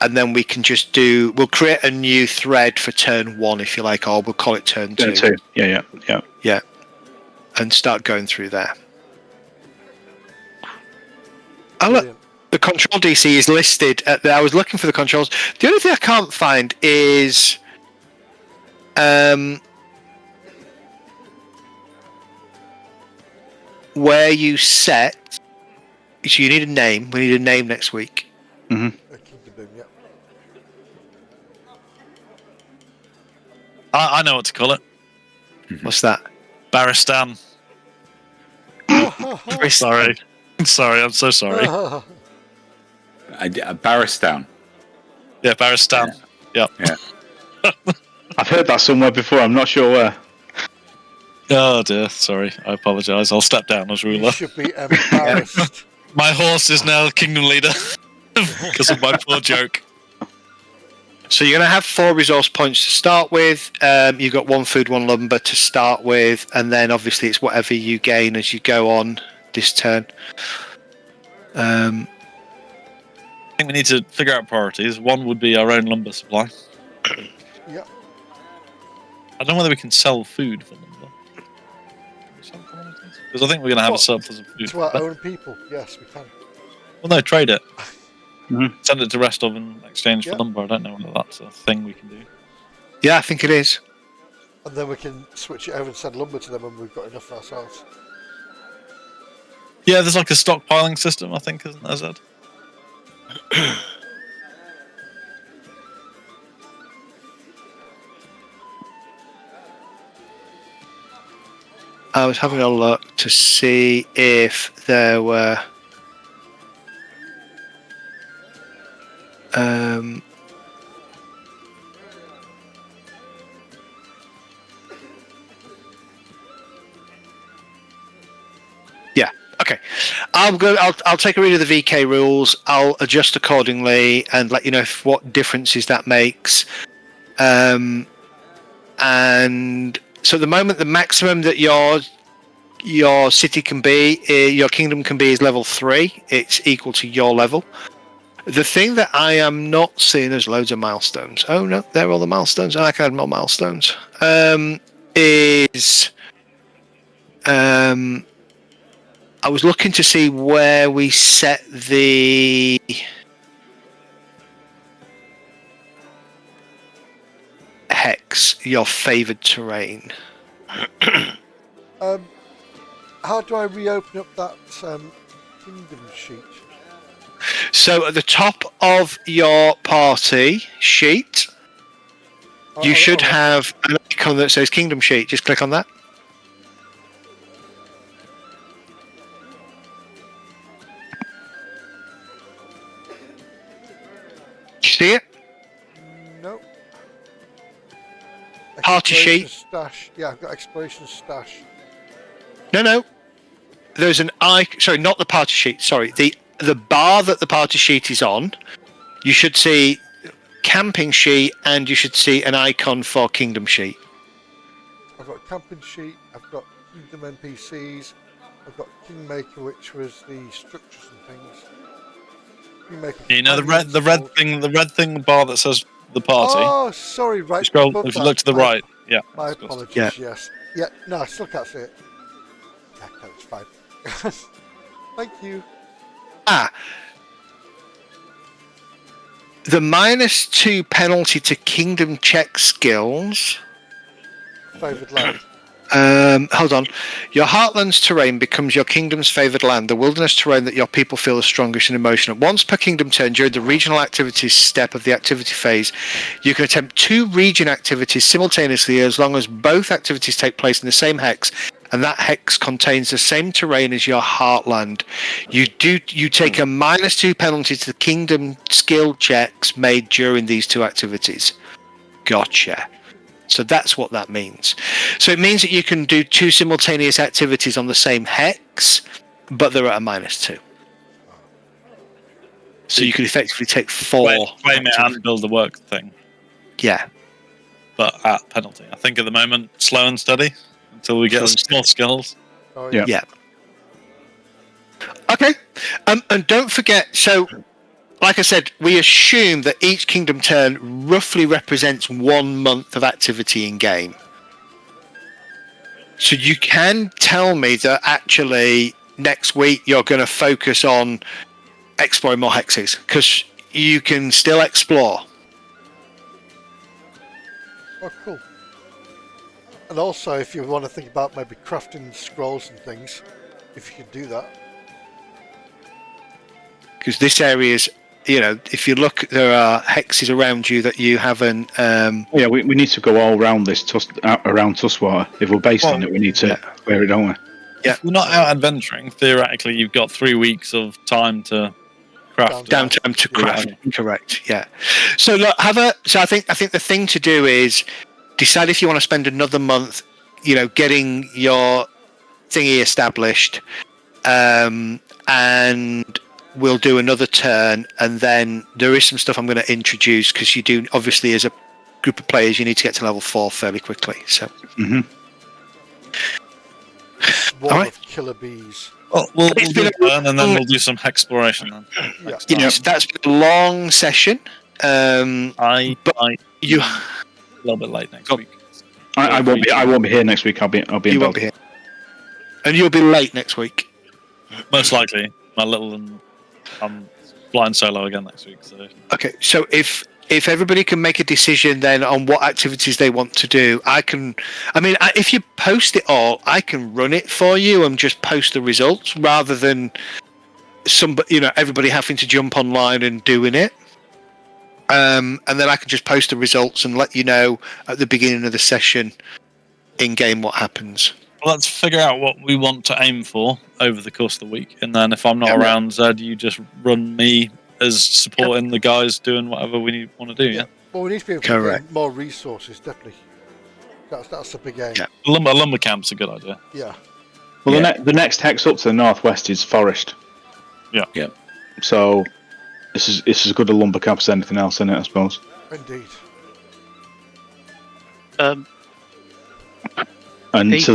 Speaker 1: and then we can just do. We'll create a new thread for turn 1, if you like, or we'll call it turn 2.
Speaker 6: Turn 2. Yeah.
Speaker 1: And start going through there. Oh, look,
Speaker 2: Brilliant.
Speaker 1: the control DC is listed. I was looking for the controls. The only thing I can't find is where you set. So you need a name. We need a name next week.
Speaker 2: Kingdom Boom, yeah.
Speaker 5: I know what to call it.
Speaker 1: What's that?
Speaker 5: Baristan. Sorry. Sorry, I'm so sorry.
Speaker 4: Barristown.
Speaker 5: Yeah, Baristan. Yeah.
Speaker 6: I've heard that somewhere before. I'm not sure where.
Speaker 5: Oh dear, sorry. I apologise. I'll step down as
Speaker 2: You
Speaker 5: ruler.
Speaker 2: should be embarrassed.
Speaker 5: My horse is now kingdom leader because of my poor joke.
Speaker 1: So you're going to have 4 resource points to start with. You've got 1 food, 1 lumber to start with, and then obviously it's whatever you gain as you go on this turn.
Speaker 5: I think we need to figure out priorities. One would be our own lumber supply.
Speaker 2: Yep.
Speaker 5: I don't know whether we can sell food for lumber. Because I think we're going to have a surplus of food.
Speaker 2: To our own people, yes, we can.
Speaker 5: Well, no, trade it.
Speaker 6: Mhm.
Speaker 5: Send it to Restov in exchange for
Speaker 2: Yep.
Speaker 5: lumber. I don't know whether that's a thing we can do.
Speaker 1: Yeah, I think it is.
Speaker 2: And then we can switch it over and send lumber to them when we've got enough ourselves.
Speaker 5: Yeah, there's like a stockpiling system, I think, isn't there, Zed?
Speaker 1: I was having a look to see if there were yeah, okay. I'll take a read of the VK rules. I'll adjust accordingly and let you know what differences that makes. And so at the moment, the maximum that your city can be, your kingdom can be, is level 3. It's equal to your level. The thing that I am not seeing is loads of milestones. Oh no, there are all the milestones. I can add more milestones. I was looking to see where we set the hex, your favoured terrain.
Speaker 2: How do I reopen up that kingdom sheet?
Speaker 1: So at the top of your party sheet, you should have an icon that says Kingdom Sheet. Just click on that. You see it?
Speaker 2: No.
Speaker 1: Party
Speaker 2: Exploration
Speaker 1: sheet.
Speaker 2: Stash. Yeah, I've got exploration stash.
Speaker 1: No. There's an icon. Sorry, not the party sheet. Sorry, the bar that the party sheet is on. You should see camping sheet, and you should see an icon for Kingdom Sheet.
Speaker 2: I've got camping sheet. I've got kingdom NPCs. I've got Kingmaker, which was the structures and things. Kingmaker.
Speaker 5: You know the red thing bar that says the party.
Speaker 2: Oh, sorry, right.
Speaker 5: You scroll.
Speaker 2: above
Speaker 5: If you
Speaker 2: that.
Speaker 5: look to the right, yeah.
Speaker 2: My
Speaker 5: of course.
Speaker 2: apologies.
Speaker 1: Yeah.
Speaker 2: Yes. Yeah. No, I still can't see it. Yeah, no, it's fine. Thank you.
Speaker 1: The -2 penalty to Kingdom check skills.
Speaker 2: Favoured land.
Speaker 1: Hold on. Your Heartland's terrain becomes your kingdom's favoured land, the wilderness terrain that your people feel the strongest in emotion. Once per kingdom turn, during the regional activities step of the activity phase, you can attempt 2 region activities simultaneously as long as both activities take place in the same hex, and that hex contains the same terrain as your Heartland. You take a -2 penalty to the kingdom skill checks made during these 2 activities. Gotcha. So that's what that means. So it means that you can do 2 simultaneous activities on the same hex, but they're at a -2. So you could effectively take 4.
Speaker 5: Claim it and build the work thing,
Speaker 1: Yeah.
Speaker 5: but at penalty. I think at the moment, slow and steady until we get some more skills.
Speaker 2: Oh,
Speaker 6: Yeah.
Speaker 1: Yeah. Okay. And don't forget, so like I said, we assume that each kingdom turn roughly represents 1 month of activity in game. So you can tell me that actually next week you're going to focus on exploring more hexes, because you can still explore.
Speaker 2: Oh, cool. And also, if you want to think about maybe crafting scrolls and things, if you could do that.
Speaker 1: Because this area is, if you look, there are hexes around you that you haven't.
Speaker 6: Yeah, we need to go all around this around Tuskwater. If we're based on it, we need to clear it, don't we?
Speaker 1: Yeah.
Speaker 5: If we're not out adventuring, theoretically, you've got 3 weeks of time to craft.
Speaker 1: Downtime to craft. Correct. Yeah. So look, I think the thing to do is decide if you want to spend another month, getting your thingy established, and we'll do another turn, and then there is some stuff I'm going to introduce, because you do, obviously, as a group of players, you need to get to level 4 fairly quickly. So.
Speaker 6: Mm-hmm.
Speaker 2: Swarm
Speaker 1: All right.
Speaker 2: of killer bees.
Speaker 5: Well, we'll do a turn, and then we'll do some exploration. Then.
Speaker 2: Yeah.
Speaker 1: Yes, that's been a long session. But you
Speaker 5: a little bit late next week.
Speaker 6: I won't be here next week. I'll be in
Speaker 1: you won't be here, and you'll be late next week.
Speaker 5: Most likely, I'm flying solo again next week. So
Speaker 1: Okay, so if everybody can make a decision then on what activities they want to do, if you post it all, I can run it for you and just post the results rather than everybody having to jump online and doing it. And then I can just post the results and let you know at the beginning of the session in game what happens.
Speaker 5: well, let's figure out what we want to aim for over the course of the week, and then if I'm not around, Zed, you just run me as supporting the guys doing whatever we want to do. Yeah.
Speaker 2: Well, we need to be able to get more resources, definitely. That's the big aim.
Speaker 1: Yeah.
Speaker 5: A lumber camp's a good idea.
Speaker 2: Yeah.
Speaker 6: Well, the next hex up to the northwest is forest.
Speaker 5: Yeah.
Speaker 4: Yeah.
Speaker 6: So this is as good a lumber camp as anything else, isn't it? I suppose.
Speaker 2: Indeed.
Speaker 6: And to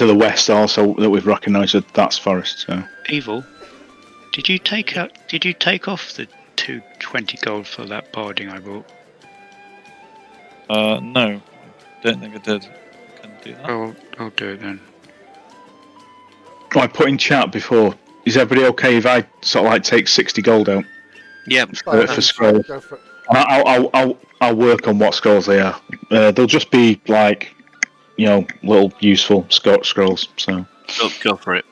Speaker 6: the west also that we've recognised that's forest. So.
Speaker 7: Evil. Did you take off the 220 gold for that barding I bought?
Speaker 5: No, don't think I did. Can do that.
Speaker 7: I'll do it then.
Speaker 6: I put in chat before. Is everybody okay if I sort of take 60 gold out?
Speaker 3: Yeah.
Speaker 6: For scrolls.
Speaker 2: Go for it.
Speaker 6: I'll work on what scrolls they are. They'll just be little useful scrolls. So
Speaker 3: Go for it.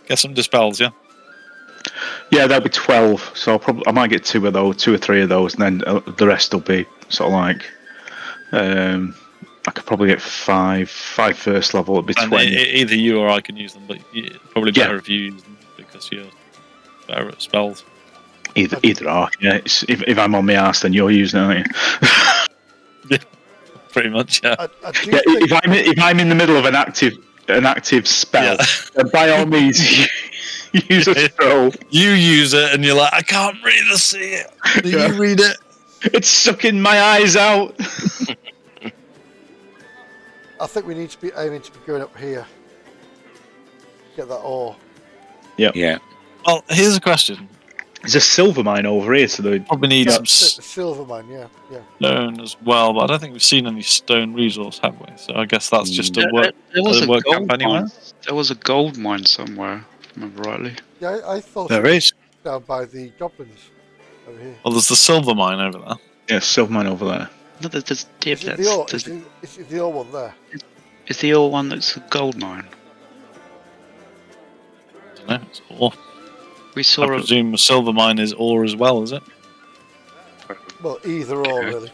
Speaker 5: Get some dispels, yeah.
Speaker 6: yeah, there'll be 12. So I might get 2 or 3 of those, and then the rest will be sort of like. I could probably get 5 first level. It'd be 20.
Speaker 5: Either you or I can use them, but probably better if you use them because you're better at spells.
Speaker 6: Either are. Yeah, if I'm on my arse, then you're using it, aren't you?
Speaker 5: Yeah, pretty much. Yeah.
Speaker 6: If I'm in the middle of an active spell, then by all means use a scroll.
Speaker 5: You use it, and you're like, I can't read or see it. Do you read it?
Speaker 6: It's sucking my eyes out.
Speaker 2: I think we need to be aiming to be going up here. Get that ore.
Speaker 6: Yep.
Speaker 4: Yeah.
Speaker 5: Well, here's a question.
Speaker 6: There's a silver mine over here, so they
Speaker 5: Probably need some
Speaker 2: Silver mine, yeah.
Speaker 5: stone as well, but I don't think we've seen any stone resource, have we? So I guess that's just a work camp anywhere.
Speaker 7: There was a gold mine somewhere, if I remember rightly.
Speaker 2: Yeah, I thought
Speaker 1: There is.
Speaker 2: down by the goblins over here.
Speaker 5: Well, there's the silver mine over there.
Speaker 6: yeah, silver mine over there.
Speaker 7: No, there's
Speaker 2: Is it the ore? Is the ore one there?
Speaker 7: Is the ore one that's a gold mine?
Speaker 5: I don't know. It's ore.
Speaker 7: We
Speaker 5: I
Speaker 7: saw a
Speaker 5: presume a silver mine is ore as well, is it?
Speaker 2: Well, either or, really.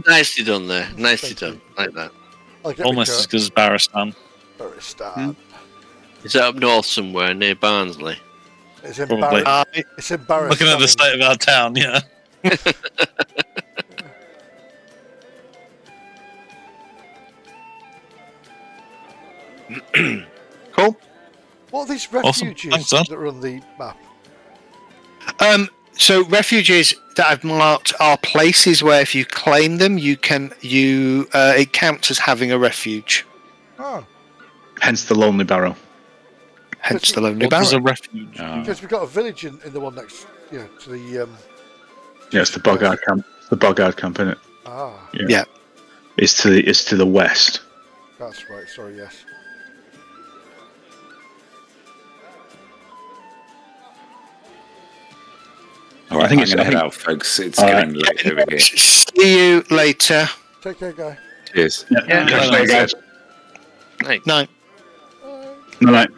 Speaker 3: Nicely done there. Nicely done. Like that.
Speaker 2: I'll get
Speaker 5: Almost as good as Barristan.
Speaker 2: Baristan.
Speaker 3: Is that up north somewhere near Barnsley?
Speaker 2: It's in
Speaker 5: Probably.
Speaker 2: It's embarrassing.
Speaker 5: Looking at the state of our town, yeah.
Speaker 1: Cool.
Speaker 2: What are these
Speaker 5: Awesome.
Speaker 2: refuges
Speaker 5: Thanks, Dan.
Speaker 2: that are on the map?
Speaker 1: So refuges that I've marked are places where if you claim them, it counts as having a refuge.
Speaker 2: Oh,
Speaker 6: Hence the Lonely Barrow.
Speaker 1: Hence the Lonely
Speaker 5: What does
Speaker 1: Barrow.
Speaker 5: a refuge
Speaker 4: Ah.
Speaker 5: do?
Speaker 2: because we've got a village in the one next, to the.
Speaker 6: Yeah, it's the Boggart camp. The Boggart camp, isn't it?
Speaker 2: Ah,
Speaker 1: Yeah.
Speaker 6: It's to the west.
Speaker 2: that's right. Sorry, yes.
Speaker 4: All right,
Speaker 6: I think
Speaker 4: I'm
Speaker 6: it's-
Speaker 4: going to
Speaker 6: I
Speaker 4: head
Speaker 6: think-
Speaker 4: out, folks. It's
Speaker 6: All
Speaker 4: getting late over here.
Speaker 1: See you later.
Speaker 2: Take care, guy.
Speaker 4: Cheers.
Speaker 3: Yeah.
Speaker 6: Catch you later, guys.
Speaker 3: Nice.
Speaker 1: Night.
Speaker 2: Bye.
Speaker 6: Night.